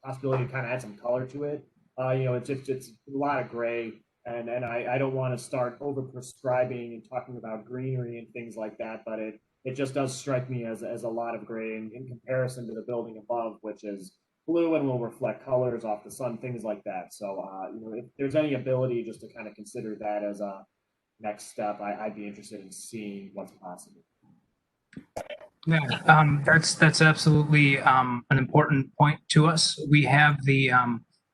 possibility to kind of add some color to it. It's a lot of gray, and I don't want to start over prescribing and talking about greenery and things like that, but it just does strike me as a lot of gray in comparison to the building above, which is blue and will reflect colors off the sun, things like that. So, if there's any ability just to kind of consider that as a next step, I'd be interested in seeing what's possible. Yeah, that's absolutely an important point to us. We have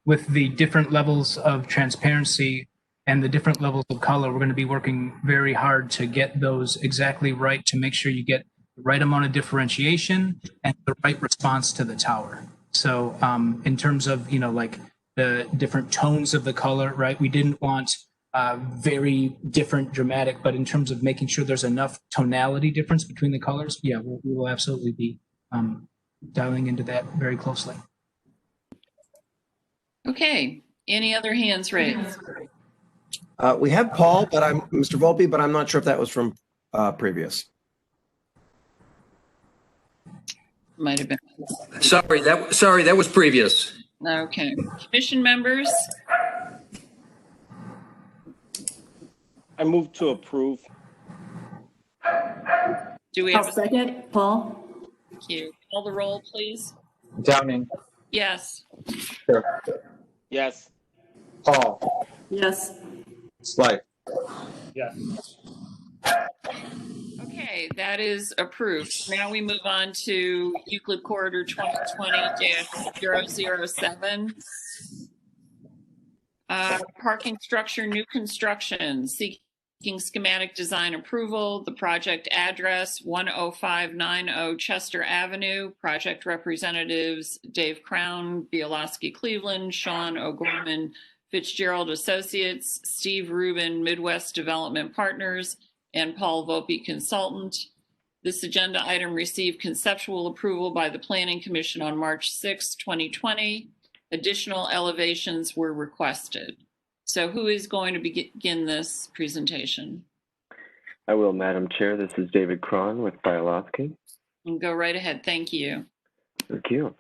with the different levels of transparency and the different levels of color, we're going to be working very hard to get those exactly right to make sure you get the right amount of differentiation and the right response to the tower. So in terms of, like the different tones of the color, right? We didn't want very different, dramatic, but in terms of making sure there's enough tonality difference between the colors, yeah, we will absolutely be dialing into that very closely. Okay, any other hands raised? We have Paul, Mr. Volpe, but I'm not sure if that was from previous. Might have been. Sorry, that was previous. Okay. Commission members? I move to approve. Do we have I'll a second, Paul. Thank you. Call the roll, please. Downing. Yes. Sure. Yes. Paul. Yes. Slight. Yes. Okay, that is approved. Now we move on to Euclid Corridor 2020-007. Parking structure, new construction, seeking schematic design approval. The project address 10590 Chester Avenue. Project representatives Dave Crown, Bielowski Cleveland, Sean O'Gorman, Fitzgerald Associates, Steve Rubin, Midwest Development Partners, and Paul Volpe Consultant. This agenda item received conceptual approval by the Planning Commission on March 6, 2020. Additional elevations were requested. So who is going to begin this presentation? I will, Madam Chair. This is David Cron with Bielowski. Go right ahead. Thank you. Thank you.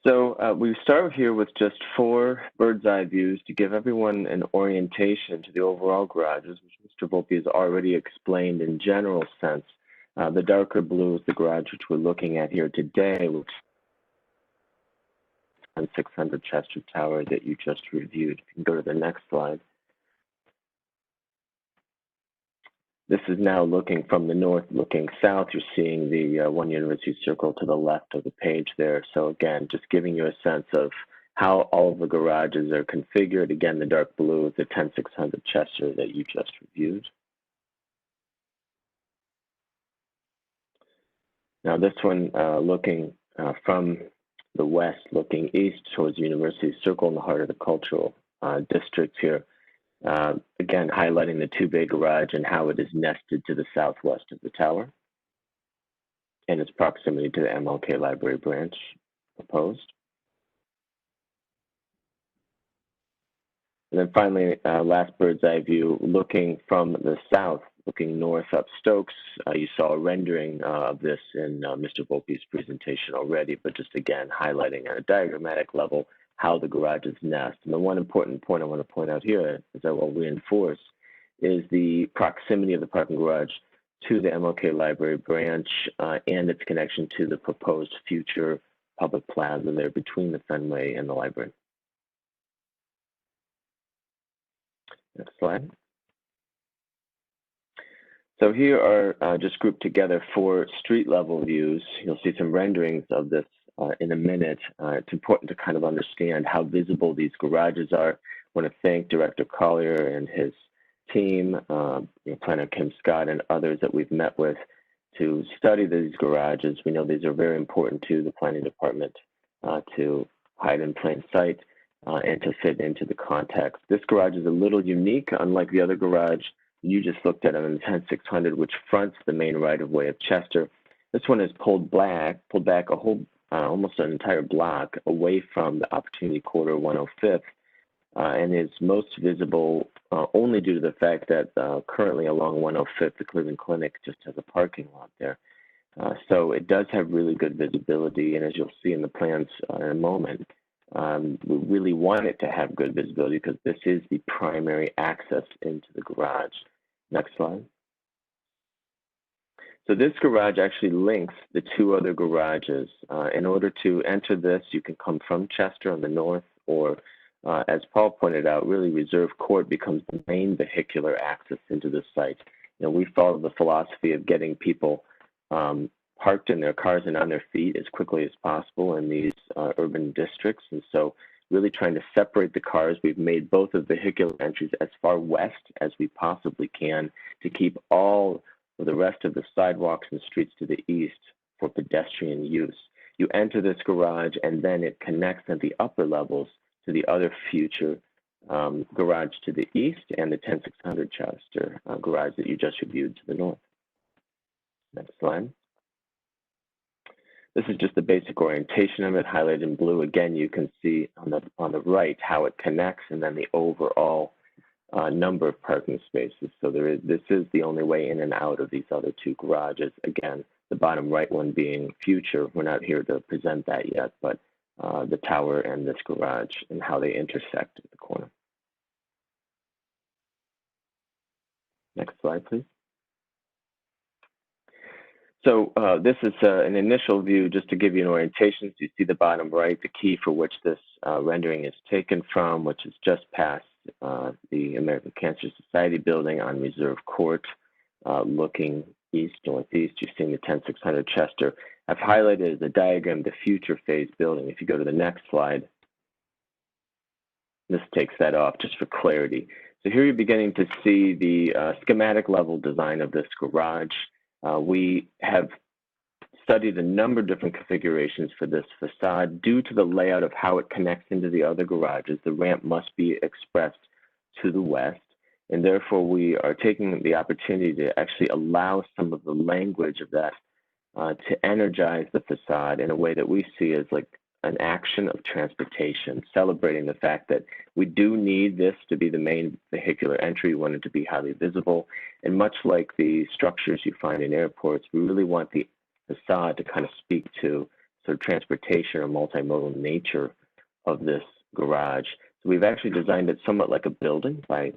So we start here with just 4 bird's eye views to give everyone an orientation to the overall garages, which Mr. Volpe has already explained in general sense. The darker blue is the garage which we're looking at here today, which is 600 Chester Tower that you just reviewed. If you can go to the next slide. This is now looking from the north, looking south. You're seeing the One University Circle to the left of the page there. So again, just giving you a sense of how all of the garages are configured. Again, the dark blue is the 10600 Chester that you just reviewed. Now this one looking from the west, looking east towards University Circle in the heart of the cultural district here. Again, highlighting the 2-bay garage and how it is nested to the southwest of the tower and its proximity to the MLK Library branch proposed. And then finally, last bird's eye view, looking from the south, looking north up Stokes. You saw a rendering of this in Mr. Volpe's presentation already, but just again, highlighting at a diagrammatic level how the garages nest. And the one important point I want to point out here, as I will reinforce, is the proximity of the parking garage to the MLK Library branch and its connection to the proposed future public plaza there between the Fenway and the library. Next slide. So here are just grouped together 4 street level views. You'll see some renderings of this in a minute. It's important to kind of understand how visible these garages are. I want to thank Director Collier and his team, Planner Kim Scott and others that we've met with to study these garages. We know these are very important to the planning department to hide in plain sight and to fit into the context. This garage is a little unique, unlike the other garage you just looked at on the 10600, which fronts the main right-of-way of Chester. This one is pulled back a whole, almost an entire block away from the Opportunity Corridor 105th, and is most visible only due to the fact that currently along 105th, the Cleveland Clinic just has a parking lot there. So it does have really good visibility, and as you'll see in the plans in a moment, we really want it to have good visibility because this is the primary access into the garage. Next slide. So this garage actually links the 2 other garages. In order to enter this, you can come from Chester on the north, or as Paul pointed out, really Reserve Court becomes the main vehicular access into the site. You know, we follow the philosophy of getting people parked in their cars and on their feet as quickly as possible in these urban districts. And so really trying to separate the cars. We've made both of the vehicular entries as far west as we possibly can to keep all of the rest of the sidewalks and streets to the east for pedestrian use. You enter this garage and then it connects at the upper levels to the other future garage to the east and the 10600 Chester garage that you just reviewed to the north. Next slide. This is just the basic orientation of it, highlighted in blue. Again, you can see on the right how it connects and then the overall number of parking spaces. So this is the only way in and out of these other 2 garages. Again, the bottom right one being future. We're not here to present that yet, but the tower and this garage and how they intersect at the corner. Next slide, please. So this is an initial view just to give you an orientation. So you see the bottom right, the key for which this rendering is taken from, which is just past the American Cancer Society building on Reserve Court, looking east, northeast. You're seeing the 10600 Chester. I've highlighted as a diagram the future phase building. If you go to the next slide, this takes that off just for clarity. So here you're beginning to see the schematic level design of this garage. We have studied a number of different configurations for this facade due to the layout of how it connects into the other garages. The ramp must be expressed to the west, and therefore we are taking the opportunity to actually allow some of the language of that to energize the facade in a way that we see as like an action of transportation, celebrating the fact that we do need this to be the main vehicular entry. We want it to be highly visible. And much like the structures you find in airports, we really want the facade to kind of speak to sort of transportation or multimodal nature of this garage. So we've actually designed it somewhat like a building by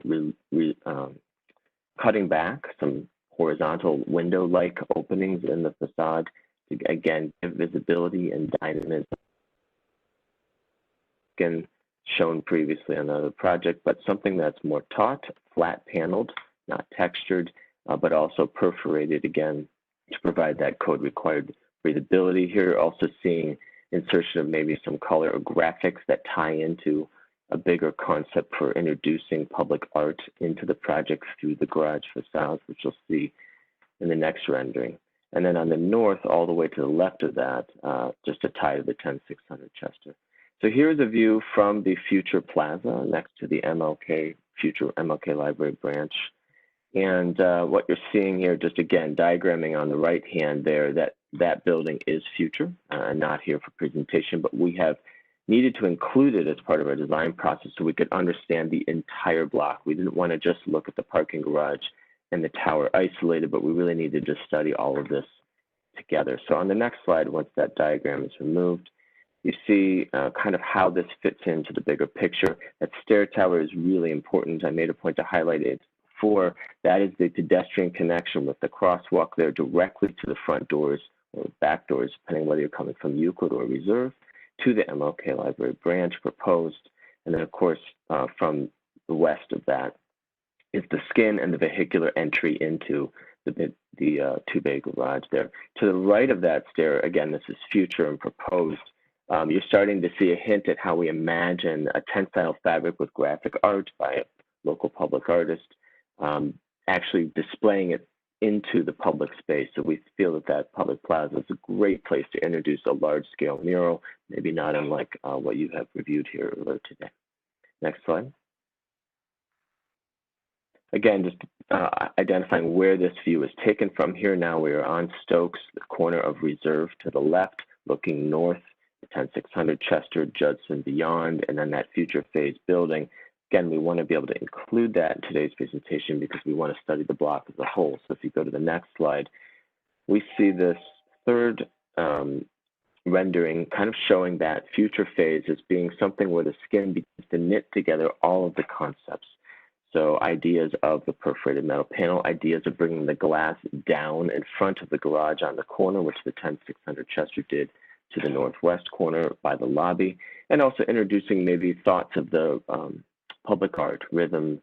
cutting back some horizontal window-like openings in the facade to, again, give visibility and dynamism. Again, shown previously on another project, but something that's more taut, flat paneled, not textured, but also perforated again to provide that code required breathability. Here, also seeing insertion of maybe some color or graphics that tie into a bigger concept for introducing public art into the project through the garage facades, which you'll see in the next rendering. And then on the north, all the way to the left of that, just to tie to the 10600 Chester. So here's a view from the future plaza next to the future MLK Library branch. And what you're seeing here, just again, diagramming on the right hand there, that building is future, not here for presentation, but we have needed to include it as part of our design process so we could understand the entire block. We didn't want to just look at the parking garage and the tower isolated, but we really needed to study all of this together. So on the next slide, once that diagram is removed, you see kind of how this fits into the bigger picture. That stair tower is really important. I made a point to highlight it before. That is the pedestrian connection with the crosswalk there directly to the front doors or back doors, depending whether you're coming from Euclid or Reserve, to the MLK Library branch proposed. And then, of course, from the west of that is the skin and the vehicular entry into the two-bay garage there. To the right of that stair, again, this is future and proposed. You're starting to see a hint at how we imagine a tensile fabric with graphic art by a local public artist, actually displaying it into the public space. So we feel that that public plaza is a great place to introduce a large-scale mural, maybe not unlike what you have reviewed here earlier today. Next slide. Again, just identifying where this view is taken from. Here now we are on Stokes, the corner of Reserve to the left, looking north, 10600 Chester, Judson beyond, and then that future phase building. Again, we want to be able to include that in today's presentation because we want to study the block as a whole. So if you go to the next slide, we see this third rendering kind of showing that future phase as being something where the skin begins to knit together all of the concepts. So ideas of the perforated metal panel, ideas of bringing the glass down in front of the garage on the corner, which the 10600 Chester did to the northwest corner by the lobby, and also introducing maybe thoughts of the public art, rhythm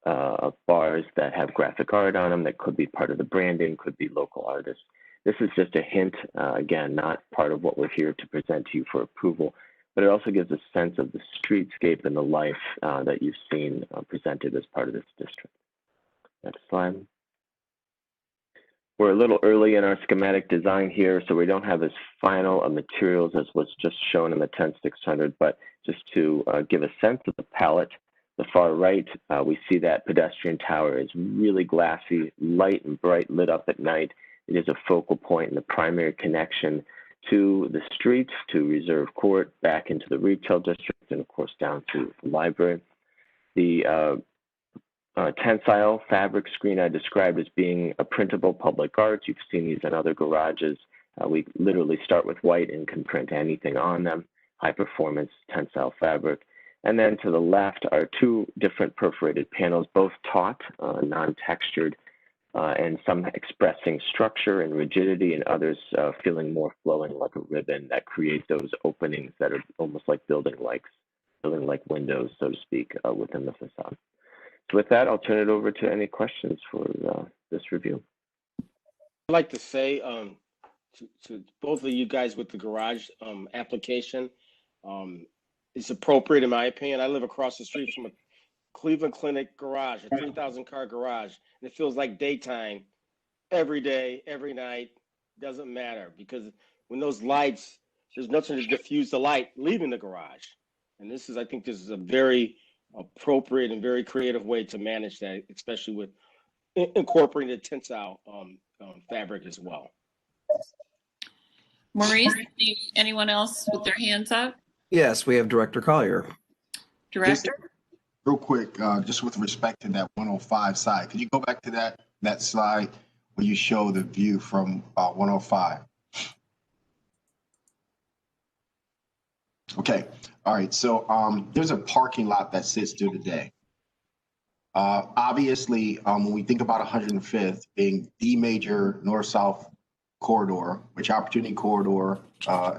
of bars that have graphic art on them that could be part of the branding, could be local artists. This is just a hint, again, not part of what we're here to present to you for approval, but it also gives a sense of the streetscape and the life that you've seen presented as part of this district. Next slide. We're a little early in our schematic design here, so we don't have as final a materials as was just shown in the 10600, but just to give a sense of the palette, the far right, we see that pedestrian tower is really glassy, light and bright, lit up at night. It is a focal point in the primary connection to the street, to Reserve Court, back into the retail district, and of course down to the library. The tensile fabric screen I described as being a printable public art. You've seen these in other garages. We literally start with white and can print anything on them. high performance tensile fabric. And then to the left are two different perforated panels, both taut, non-textured, and some expressing structure and rigidity, and others feeling more flowing like a ribbon that create those openings that are almost like building like windows, so to speak, within the facade. So with that, I'll turn it over to any questions for this review. I'd like to say to both of you guys with the garage application, it's appropriate in my opinion. I live across the street from a Cleveland Clinic garage, a 3,000 car garage, and it feels like daytime every day, every night. Doesn't matter, because when those lights, there's nothing to diffuse the light leaving the garage. And I think this is a very appropriate and very creative way to manage that, especially with incorporating the tensile fabric as well. Maurice, anyone else with their hands up? Yes, we have Director Collier. Director? Real quick, just with respect to that 105 side, could you go back to that slide where you show the view from 105? Okay, all right, so there's a parking lot that sits there today. Obviously, when we think about 105th being the major north-south corridor, which Opportunity Corridor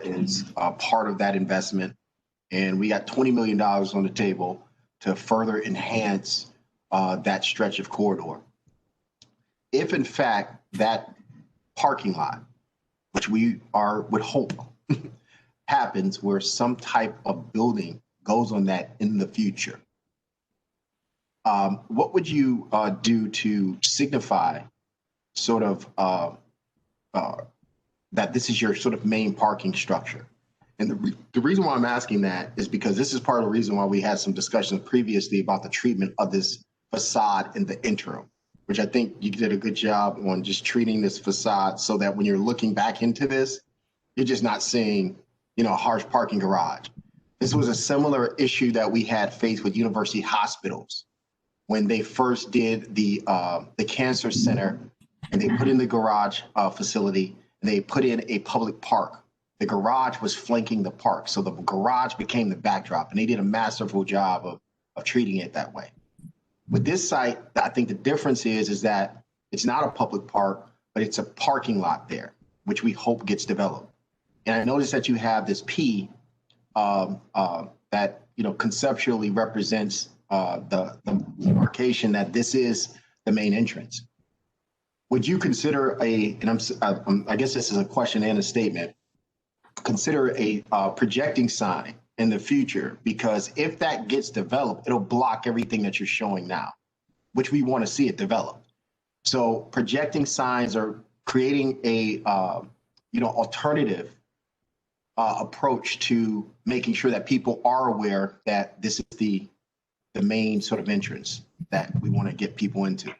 is part of that investment, and we got $20 million on the table to further enhance that stretch of corridor. If in fact that parking lot, which we would hope happens, where some type of building goes on that in the future, what would you do to signify sort of that this is your sort of main parking structure? And the reason why I'm asking that is because this is part of the reason why we had some discussions previously about the treatment of this facade in the interim, which I think you did a good job on just treating this facade so that when you're looking back into this, you're just not seeing, a harsh parking garage. This was a similar issue that we had faced with university hospitals when they first did the cancer center, and they put in the garage facility, and they put in a public park. The garage was flanking the park, so the garage became the backdrop, and they did a masterful job of treating it that way. With this site, I think the difference is that it's not a public park, but it's a parking lot there, which we hope gets developed. And I noticed that you have this P that conceptually represents the demarcation that this is the main entrance. Would you consider I guess this is a question and a statement, consider a projecting sign in the future? Because if that gets developed, it'll block everything that you're showing now, which we want to see it develop. So projecting signs are creating a alternative approach to making sure that people are aware that this is the main sort of entrance that we want to get people into.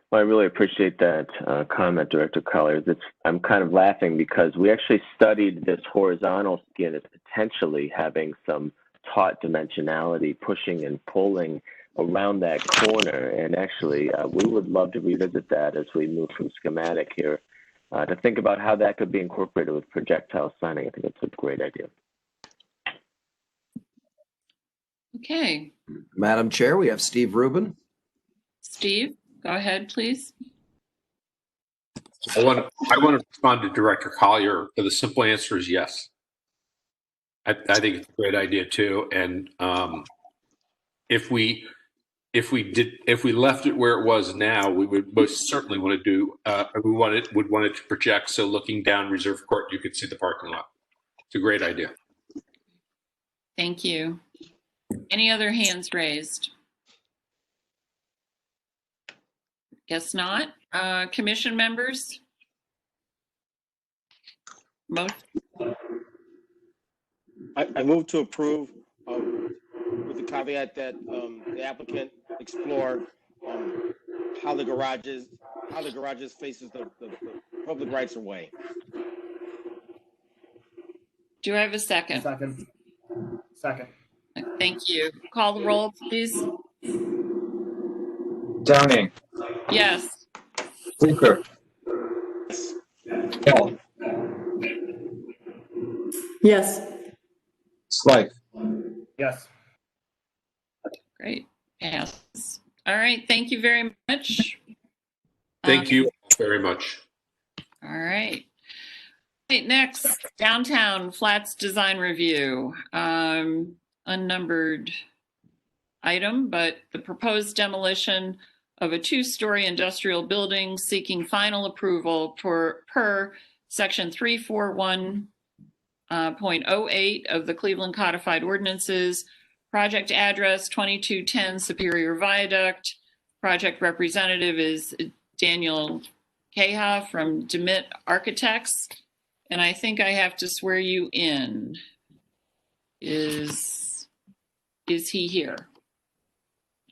Well, I really appreciate that comment, Director Collier. I'm kind of laughing because we actually studied this horizontal skin as potentially having some taut dimensionality, pushing and pulling around that corner. And actually, we would love to revisit that as we move from schematic here to think about how that could be incorporated with projectile signing. I think it's a great idea. Okay. Madam Chair, we have Steve Rubin. Steve, go ahead, please. I want to respond to Director Collier. The simple answer is yes. I think it's a great idea too. And if we left it where it was now, we would most certainly want to do. Would want it to project. So looking down Reserve Court, you could see the parking lot. It's a great idea. Thank you. Any other hands raised? Guess not. Commission members? I move to approve with the caveat that the applicant explore how the garages faces the public rights of way. Do I have a second? Second. Thank you. Call the roll, please. Downing. Yes. Bleeker. Hill. Yes. Slife. Yes. Great. Passes. All right. Thank you very much. Thank you very much. All right. Right, next, downtown flats design review. Unnumbered item, but the proposed demolition of a two-story industrial building seeking final approval per section 341.08 of the Cleveland Codified Ordinances. Project address 2210 Superior Viaduct. Project representative is Daniel Caha from DeMitt Architects. And I think I have to swear you in. Is he here?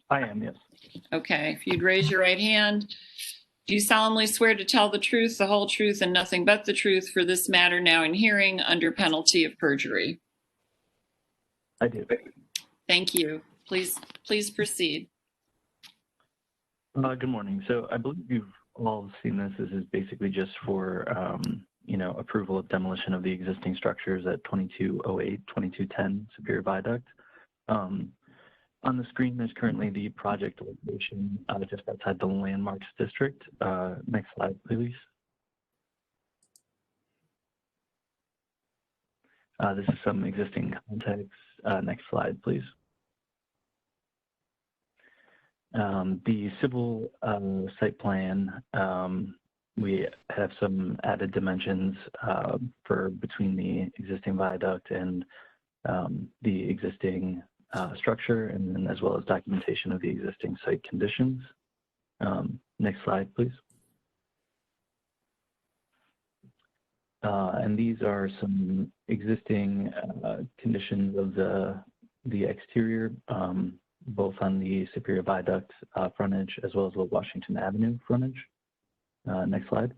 I am, yes. Okay, if you'd raise your right hand. Do you solemnly swear to tell the truth, the whole truth, and nothing but the truth for this matter now in hearing under penalty of perjury? I do. Thank you. Please proceed. Good morning. So I believe you've all seen this. This is basically just for, approval of demolition of the existing structures at 2208, 2210 Superior Viaduct. On the screen, there's currently the project location just outside the Landmarks District. Next slide, please. This is some existing context. Next slide, please. The civil site plan, we have some added dimensions for between the existing viaduct and the existing structure, and then as well as documentation of the existing site conditions. Next slide, please. And these are some existing conditions of the exterior, both on the Superior Viaduct frontage as well as the Washington Avenue frontage. Next slide.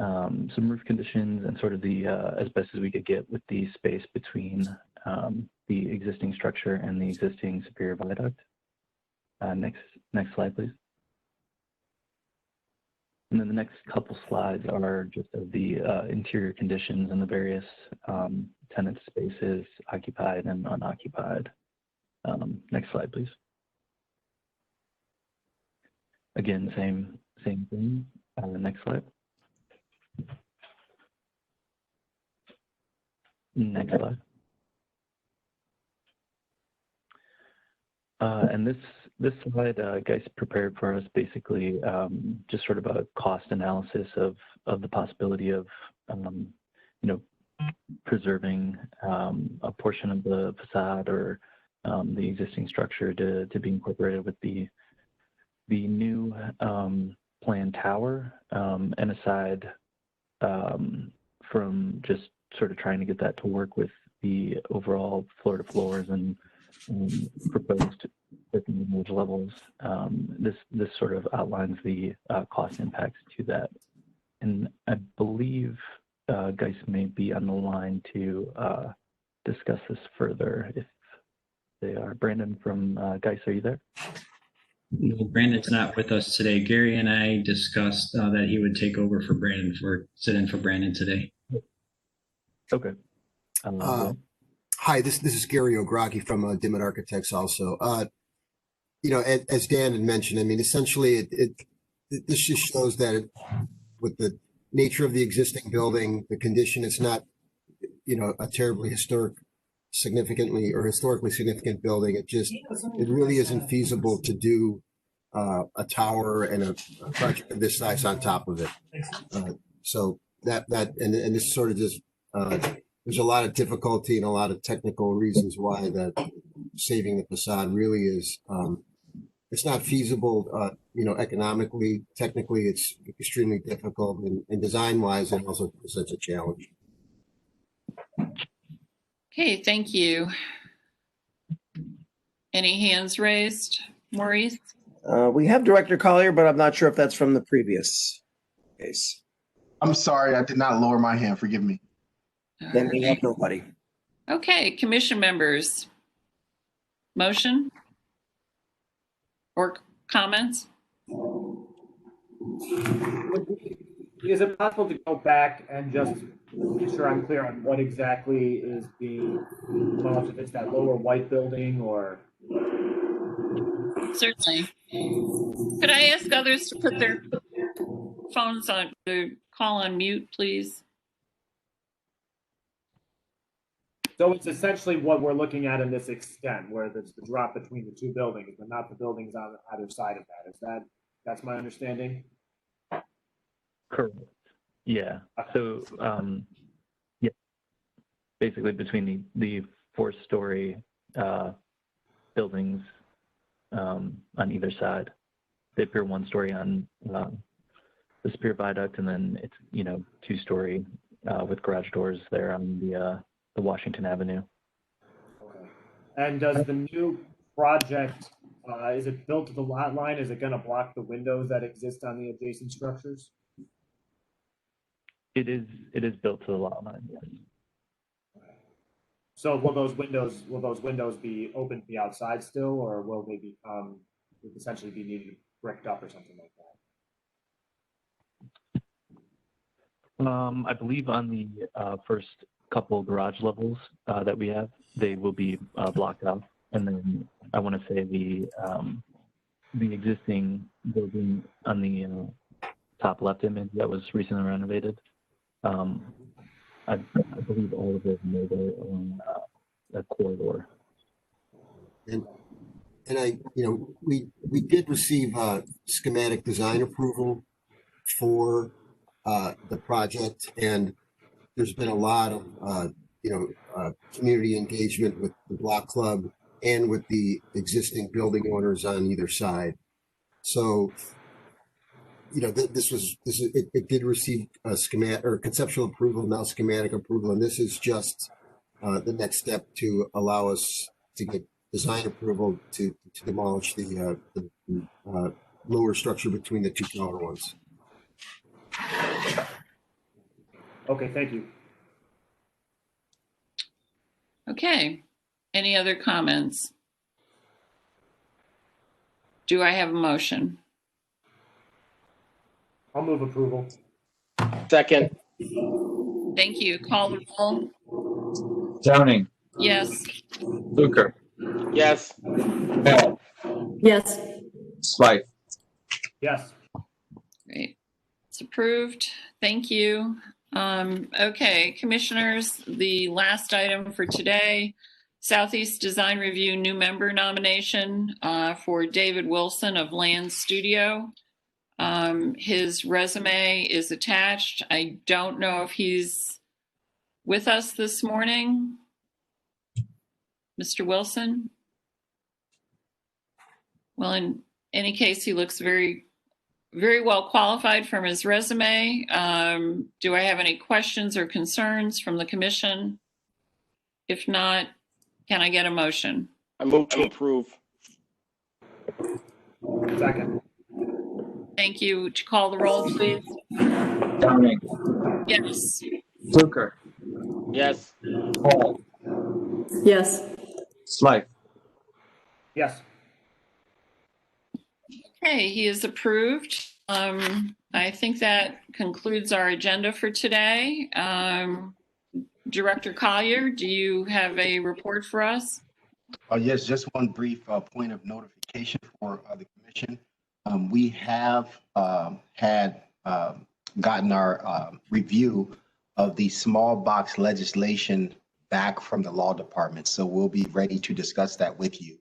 Some roof conditions and sort of the as best as we could get with the space between the existing structure and the existing Superior Viaduct. Next slide, please. And then the next couple slides are just of the interior conditions and the various tenant spaces occupied and unoccupied. Next slide, please. Again, same thing. Next slide. Next slide. And this slide, guys prepared for us basically just sort of a cost analysis of the possibility of, preserving a portion of the facade or the existing structure to be incorporated with the new planned tower, and aside from just sort of trying to get that to work with the overall floor to floors and proposed image levels. This sort of outlines the cost impacts to that. And I believe Geis may be on the line to discuss this further if they are. Brandon from Geis, are you there? No, Brandon's not with us today. Gary and I discussed that he would take over for Brandon sit in for Brandon today. Okay. Hi, this is Gary Ogrocki from DeMitt Architects also. As Dan had mentioned, I mean, essentially this just shows that with the nature of the existing building, the condition, it's not, a terribly historically significant building. It really isn't feasible to do a tower and a project of this size on top of it. So that and this sort of just there's a lot of difficulty and a lot of technical reasons why that saving the facade really is it's not feasible, economically, technically it's extremely difficult, and design wise it also presents a challenge. Okay, thank you. Any hands raised, Maurice? We have Director Collier, but I'm not sure if that's from the previous case. I'm sorry, I did not lower my hand. Forgive me. Then we have nobody. Okay, commission members. Motion? Or comments? Is it possible to go back and just make sure I'm clear on what exactly is being demolished? If it's that lower white building or? Certainly. Could I ask others to put their phones on, the call on mute, please? So it's essentially what we're looking at in this extent, where there's the drop between the two buildings, but not the buildings on either side of that. That's my understanding? Correct. Yeah. So, yeah, basically between the 4-story buildings on either side, they appear 1-story on the Spear Viaduct, and then it's 2-story with garage doors there on the Washington Avenue. Okay. And does the new project, is it built to the lot line? Is it going to block the windows that exist on the adjacent structures? It is built to the lot line, yes. Okay. So will those windows be open to the outside still, or will they essentially be needed bricked up or something like that? I believe on the first couple garage levels that we have, they will be blocked off, and then I want to say the existing building on the top left image that was recently renovated. I believe all of it made along a corridor. And we did receive schematic design approval for the project, and there's been a lot of community engagement with the block club and with the existing building owners on either side. So it did receive a schematic or conceptual approval, now schematic approval, and this is just the next step to allow us to get design approval to demolish the lower structure between the two taller ones. Okay, thank you. Okay. Any other comments? Do I have a motion? I'll move approval. Second. Thank you. Call the roll. Downing. Yes. Luker. Yes. Bell. Yes. Slife. Yes. Great. It's approved. Thank you. Okay, commissioners, the last item for today, Southeast Design Review new member nomination for David Wilson of Land Studio. His resume is attached. I don't know if he's with us this morning. Mr. Wilson? Well, in any case, he looks very well qualified from his resume. Do I have any questions or concerns from the commission? If not, can I get a motion? I move to approve. Second. Thank you. Would you call the roll, please? Downing. Yes. Luker. Yes. Paul. Yes. Slife. Yes. Okay, he is approved. I think that concludes our agenda for today. Director Collier, do you have a report for us? Yes, just one brief point of notification for the commission. We have had gotten our review of the small box legislation back from the law department. So we'll be ready to discuss that with you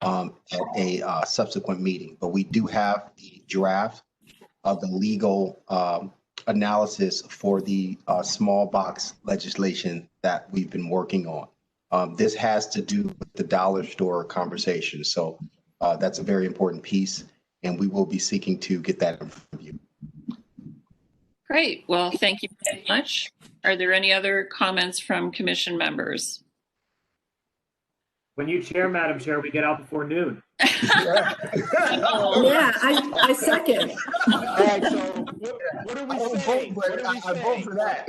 at a subsequent meeting. But we do have the draft of the legal analysis for the small box legislation that we've been working on. This has to do with the dollar store conversation. So that's a very important piece, and we will be seeking to get that in front of you. Great. Well, thank you very much. Are there any other comments from commission members? When you chair, Madam Chair, we get out before noon. Yeah, I second. All right, so what are we saying? I vote for that.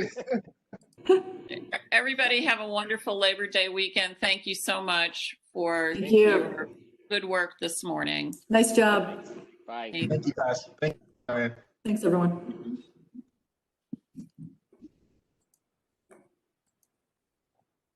Everybody have a wonderful Labor Day weekend. Thank you so much for your good work this morning. Nice job. Bye. Thank you, guys. Thank you. Thanks, everyone.